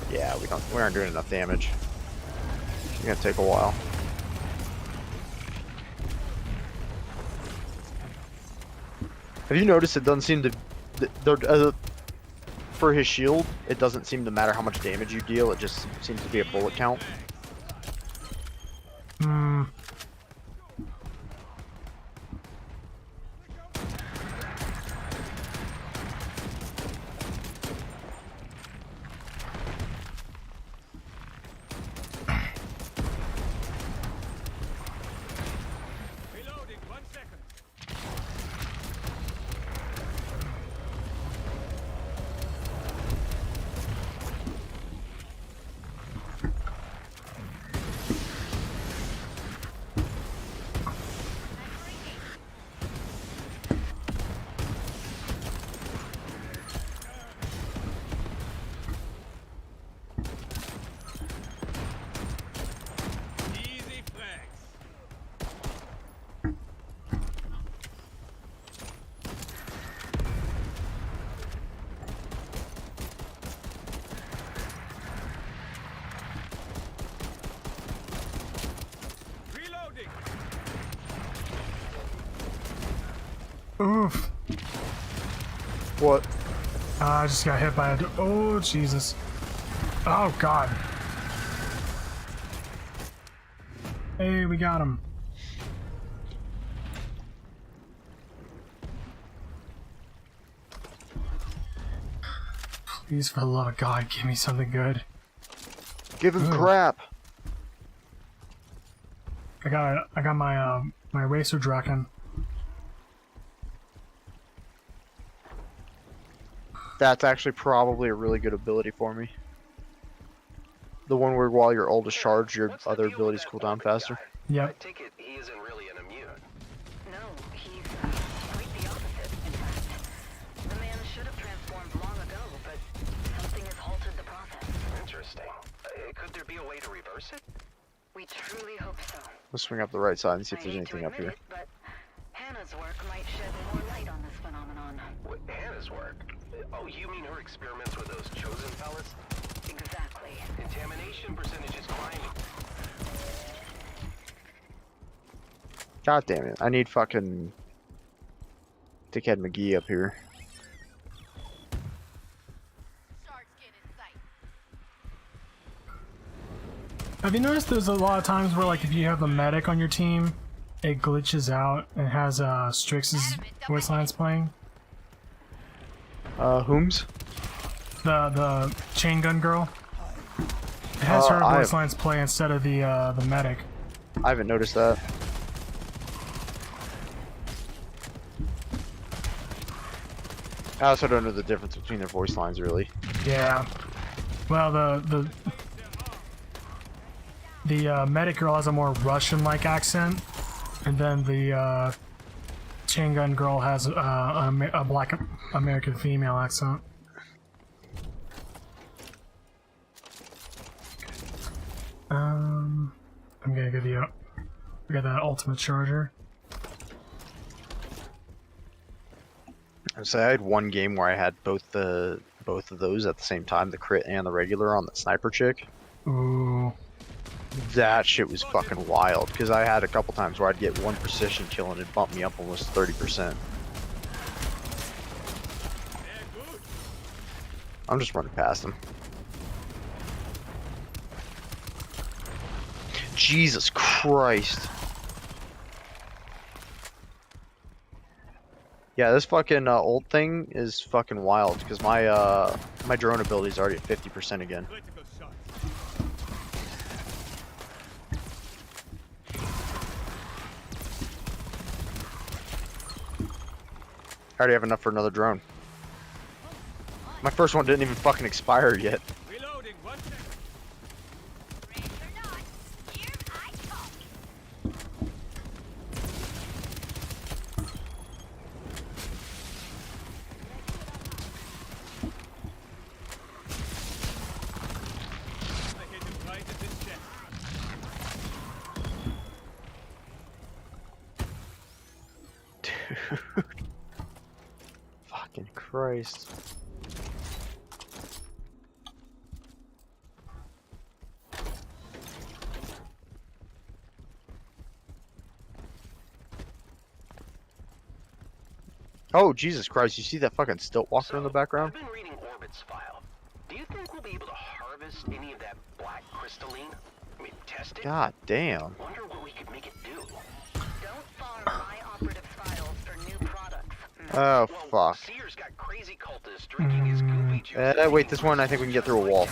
Yeah, we aren't doing enough damage. It's gonna take a while. Have you noticed it doesn't seem to, for his shield, it doesn't seem to matter how much damage you deal, it just seems to be a bullet count? Hmm. Oof. What? I just got hit by a... Oh, Jesus. Oh, God. Hey, we got him. Please, for the love of God, give me something good. Give him crap. I got my my racer draken. That's actually probably a really good ability for me. The one where while your ult is charged, your other abilities cool down faster. Yep. I take it he isn't really an immune. No, he's quite the opposite, in fact. The man should have transformed long ago, but something has halted the process. Interesting. Could there be a way to reverse it? We truly hope so. Let's swing up the right side and see if there's anything up here. But Hannah's work might shed more light on this phenomenon. What, Hannah's work? Oh, you mean her experiments with those chosen fellas? Exactly. Contamination percentage is climbing. God damn it. I need fucking Dickhead McGee up here. Have you noticed there's a lot of times where, like, if you have a medic on your team, it glitches out and has Strix's voice lines playing? Whom's? The chain gun girl. It has her voice lines play instead of the medic. I haven't noticed that. I also don't know the difference between their voice lines, really. Yeah. Well, the medic girl has a more Russian-like accent, and then the chain gun girl has a black American female accent. I'm gonna get that ultimate charger. So I had one game where I had both of those at the same time, the crit and the regular on the sniper chick. Ooh. That shit was fucking wild, because I had a couple times where I'd get one precision kill and it'd bump me up almost 30%. I'm just running past him. Jesus Christ. Yeah, this fucking old thing is fucking wild, because my drone ability is already at 50% again. I already have enough for another drone. My first one didn't even fucking expire yet. Dude. Fucking Christ. Oh, Jesus Christ, you see that fucking stilt walker in the background? I've been reading Orbit's file. Do you think we'll be able to harvest any of that black crystalline? I mean, test it? God damn. Wonder what we could make it do. Don't farm my operatives files for new products. Oh, fuck. Seer's got crazy cultists drinking his goopy juice. Wait, this one I think we can get through a wall.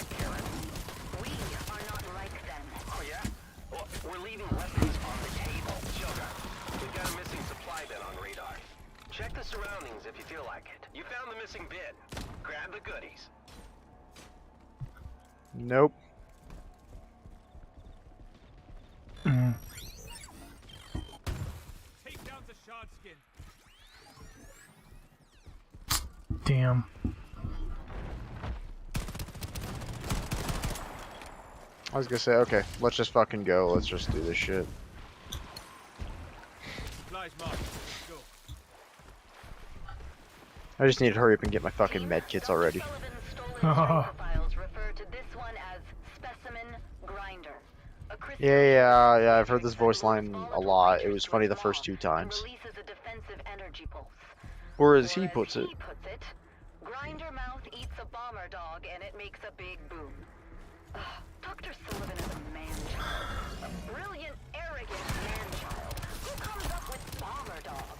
We are not like them. Oh, yeah? Well, we're leaving weapons on the table. Sugar, we've got a missing supply bin on radar. Check the surroundings if you feel like it. You found the missing bin. Grab the goodies. Nope. Take down the shard skin. Damn. I was gonna say, okay, let's just fucking go. Let's just do this shit. Supplies marked. Go. I just need to hurry up and get my fucking med kits already. Files refer to this one as specimen grinder. Yeah, I've heard this voice line a lot. It was funny the first 2 times. Releases a defensive energy pulse. Or as he puts it. Grinder mouth eats a bomber dog and it makes a big boom. Dr. Sullivan is a man-child. A brilliant, arrogant man-child. Who comes up with bomber dog?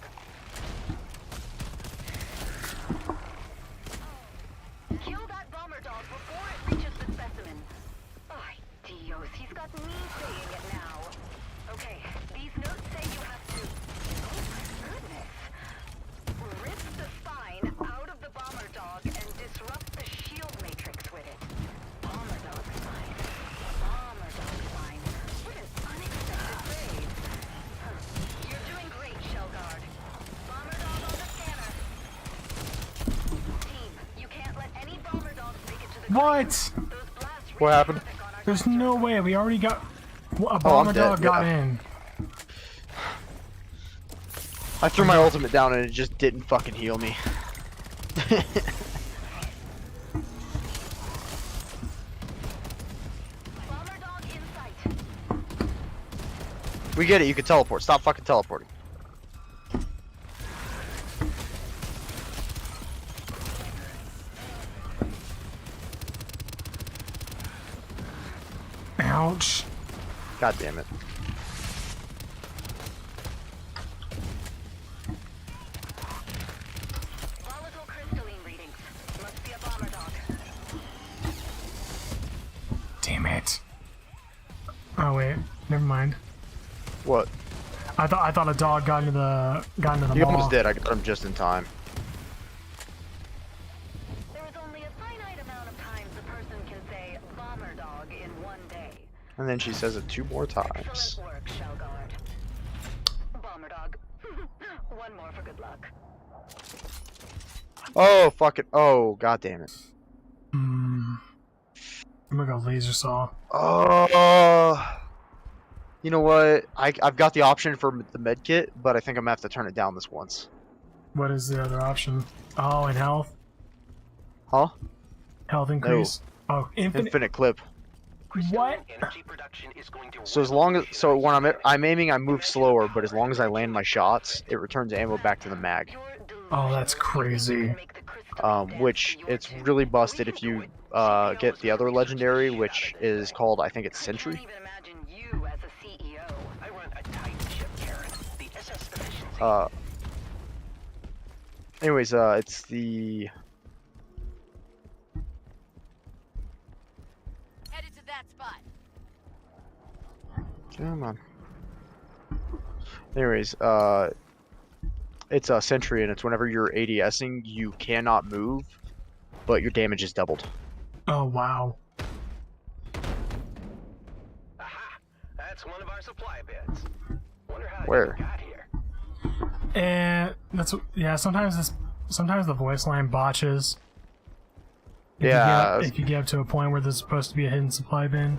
Kill that bomber dog before it reaches the specimen. Ay, Dios, he's got me saying it now. Okay, these notes say you have to... Oh my goodness. Rip the spine out of the bomber dog and disrupt the shield matrix with it. Bomber dog spine. Bomber dog spine. What an unexpected raid. You're doing great, Shellguard. Bomber dog on the scanner. Team, you can't let any bomber dogs make it to the... What? What happened? There's no way. We already got... A bomber dog got in. I threw my ultimate down and it just didn't fucking heal me. We get it, you can teleport. Stop fucking teleporting. Ouch. God damn it. Volatile crystalline readings. Must be a bomber dog. Damn it. Oh wait, never mind. What? I thought a dog got into the You mall. almost did. I got him just in time. There is only a finite amount of times a person can say bomber dog in one day. And then she says it 2 more times. Excellent work, Shellguard. Bomber dog. What One more for good luck. Oh, fuck it. Oh, god damn it. I'm gonna go laser saw. Oh. You know what? I've got the option for the med kit, but I think I'm gonna have to turn it down this once. What is the other option? Oh, and health? Huh? Health increase? No. Oh, infinite clip. What? So as long as when I'm aiming, I move slower, but as long as I land my shots, it returns ammo back to the mag. Oh, that's crazy. Which it's really busted if you get the other legendary, which is called, I think it's Sentry. Anyways, it's the. Headed to that spot. Come on. Anyways, it's a Sentry, and it's whenever you're ADSing, you cannot move, but your damage is doubled. Oh, wow. Aha! That's one of our supply bins. Wonder how Where? it got here. And that's sometimes the voice line botches. If you get up to a point where there's supposed to be a hidden supply bin,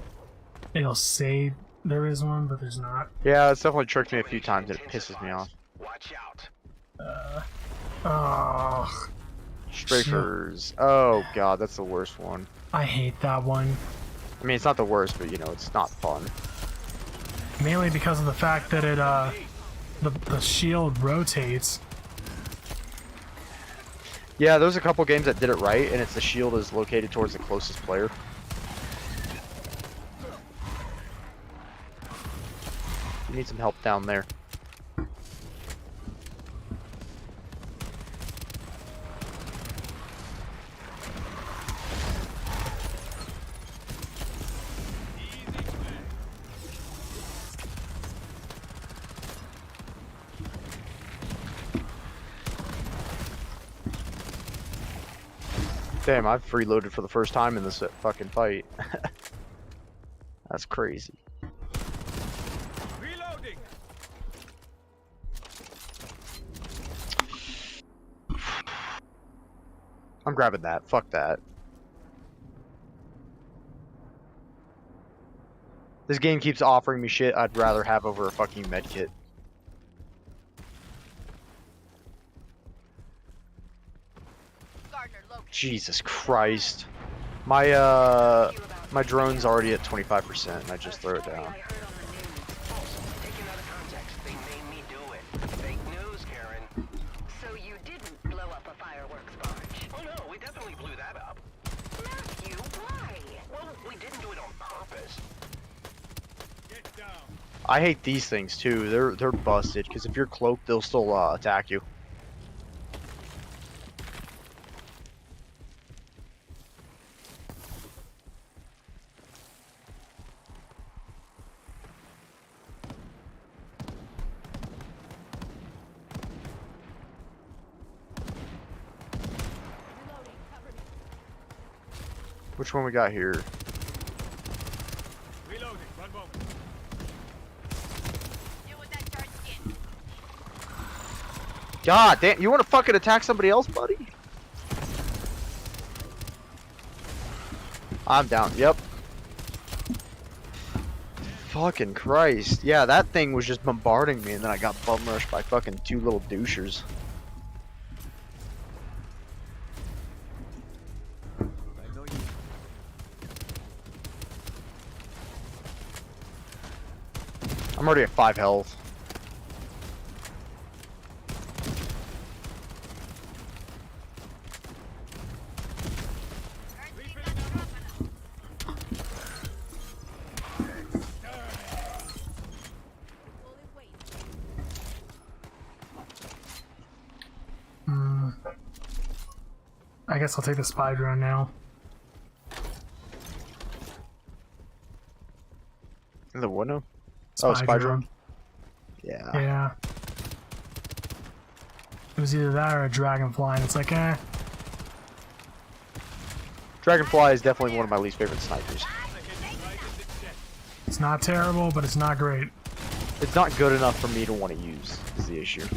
it'll say there is one, but there's not. Yeah, it's definitely tricked me a few times, and it pisses me off. Watch out. Oh. Strafers. Oh god, that's the worst one. I hate that one. I mean, it's not the worst, but you know, it's not fun. Mainly because of the fact that it the shield rotates. Yeah, there's a couple games that did it right, and it's the shield is located towards the closest player. You need some help down there. Damn, I've freeloaded for the first time in this fucking fight. That's crazy. Reloading. I'm grabbing that. Fuck that. This game keeps offering me shit I'd rather have over a fucking medkit. Jesus Christ. My my drone's already at 25% and I just throw it down. So you didn't blow up a fireworks barge? Oh no, we definitely blew that up. Matthew, why? Well, we didn't do it on purpose. Get down. I hate these things too. They're busted because if you're cloaked, they'll still attack you. Which one we got here? Reloading. One moment. Deal with that charred skin. God damn, you want to fucking attack somebody else, buddy? I'm down. Yep. Fucking Christ. Yeah, that thing was just bombarding me and then I got bum rushed by fucking two little douchers. I'm already at 5 health. I guess I'll take the spy drone now. The what now? Spy Oh, spy drone. drone. Yeah. Yeah. It was either that or a dragonfly, and it's like, eh. Dragonfly is definitely one of my least favorite snipers. It's not terrible, but it's not great. It's not good enough for me to want to use, is the issue.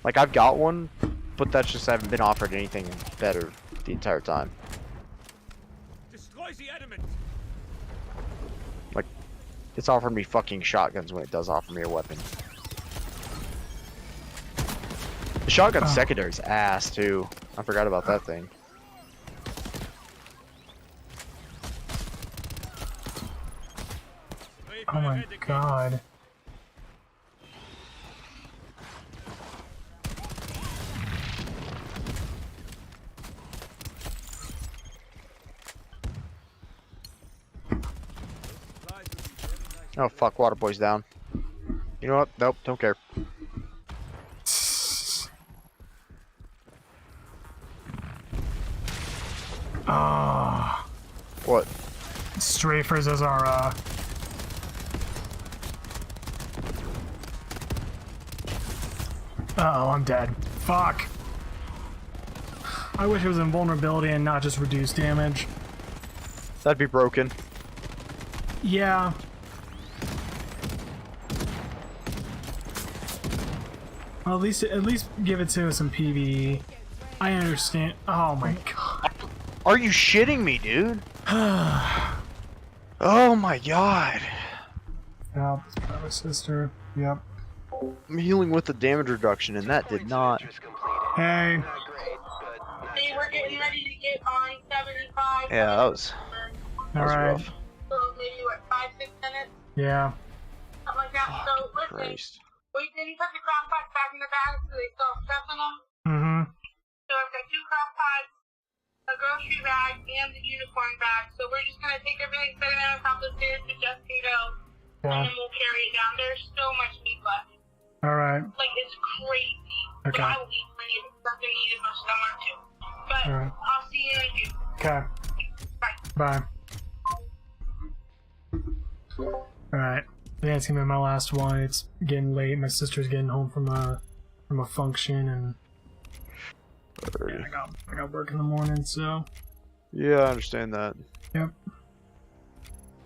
Like, I've got one, but that's just I haven't been offered anything better the entire time. Destroy the element. Like, it's offering me fucking shotguns when it does offer me a weapon. The shotgun secondary's ass, too. I forgot about that thing. Oh my god. Oh fuck, water boy's down. You know what? Nope, don't care. Ah. What? Strafers as our Uh-oh, I'm dead. Fuck. I wish it was invulnerability and not just reduced damage. That'd be broken. Yeah. Well, at least give it to some PvE. I understand. Oh my god. Are you shitting me, dude? Oh my god. Yep, my sister. Yep. I'm healing with the damage reduction, and that did not. Hey. Hey, we're getting ready to get on 75. Yeah, that was Alright. rough. So maybe, what, 5-6 minutes? Yeah. Something like that. So, listen. Christ. We didn't put the cross pods back in the bag, so they still have stuff in them. Mm-hmm. So I've got 2 cross pods, a grocery bag, and the unicorn bag. So we're just going to take everything, set it on top of the stairs so Jess can go, and then we'll carry it down. There's so much meat left. Alright. Like, it's crazy. Okay. But I will eat plenty of stuff they need as much as I want to. But I'll see you in a few. Okay. Bye. Alright. Yeah, it's gonna be my last one. It's getting late. My sister's getting home from a function, and yeah, I got work in the morning, so Yeah, I understand that. yep.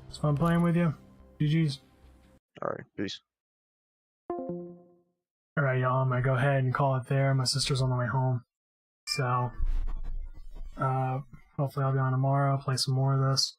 It's fun playing with you. GG's. Alright, peace. Alright, y'all, I'm gonna go ahead and call it there. My sister's on the way home. So hopefully I'll be on tomorrow, play some more of this.